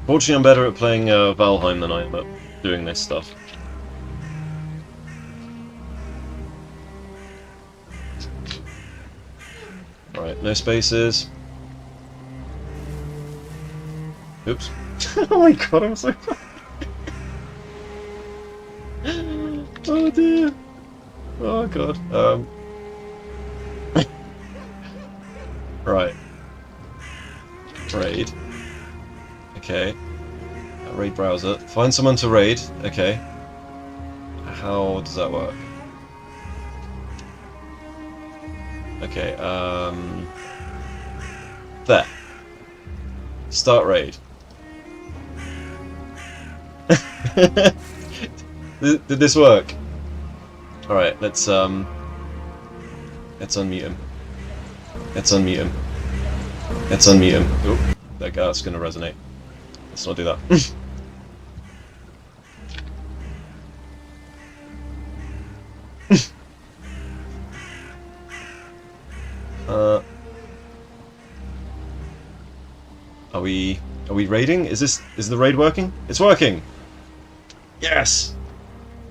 Fortunately, I'm better at playing Valheim than I am at doing this stuff. Right, no spaces. Oops. Oh my god, I'm so sorry. Oh dear. Oh god. Right. Raid. Okay. Raid browser. Find someone to raid. Okay. How does that work? Okay, there. Start raid. Did this work? Alright, let's unmute him. Let's unmute him. Let's unmute him. Oh, that's gonna resonate. Let's not do that. Are we raiding? Is the raid working? It's working! Yes!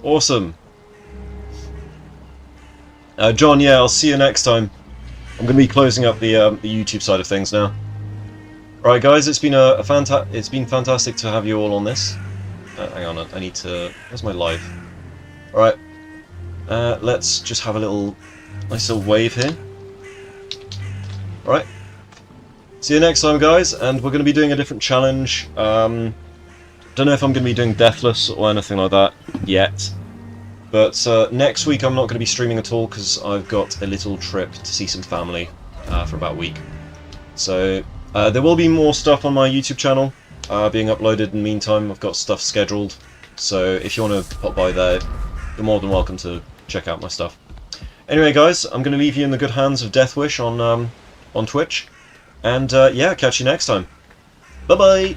Awesome! John, yeah, I'll see you next time. I'm going to be closing up the YouTube side of things now. Alright guys, it's been fantastic to have you all on this. Hang on, I need to... Where's my live? Alright. Let's just have a nice little wave here. Alright. See you next time, guys, and we're going to be doing a different challenge. Don't know if I'm going to be doing Deathless or anything like that yet. But next week I'm not going to be streaming at all because I've got a little trip to see some family for about a week. So there will be more stuff on my YouTube channel being uploaded in the meantime. I've got stuff scheduled. So if you want to pop by there, you're more than welcome to check out my stuff. Anyway, guys, I'm going to leave you in the good hands of Deathwish on Twitch. And yeah, catch you next time. Bye-bye!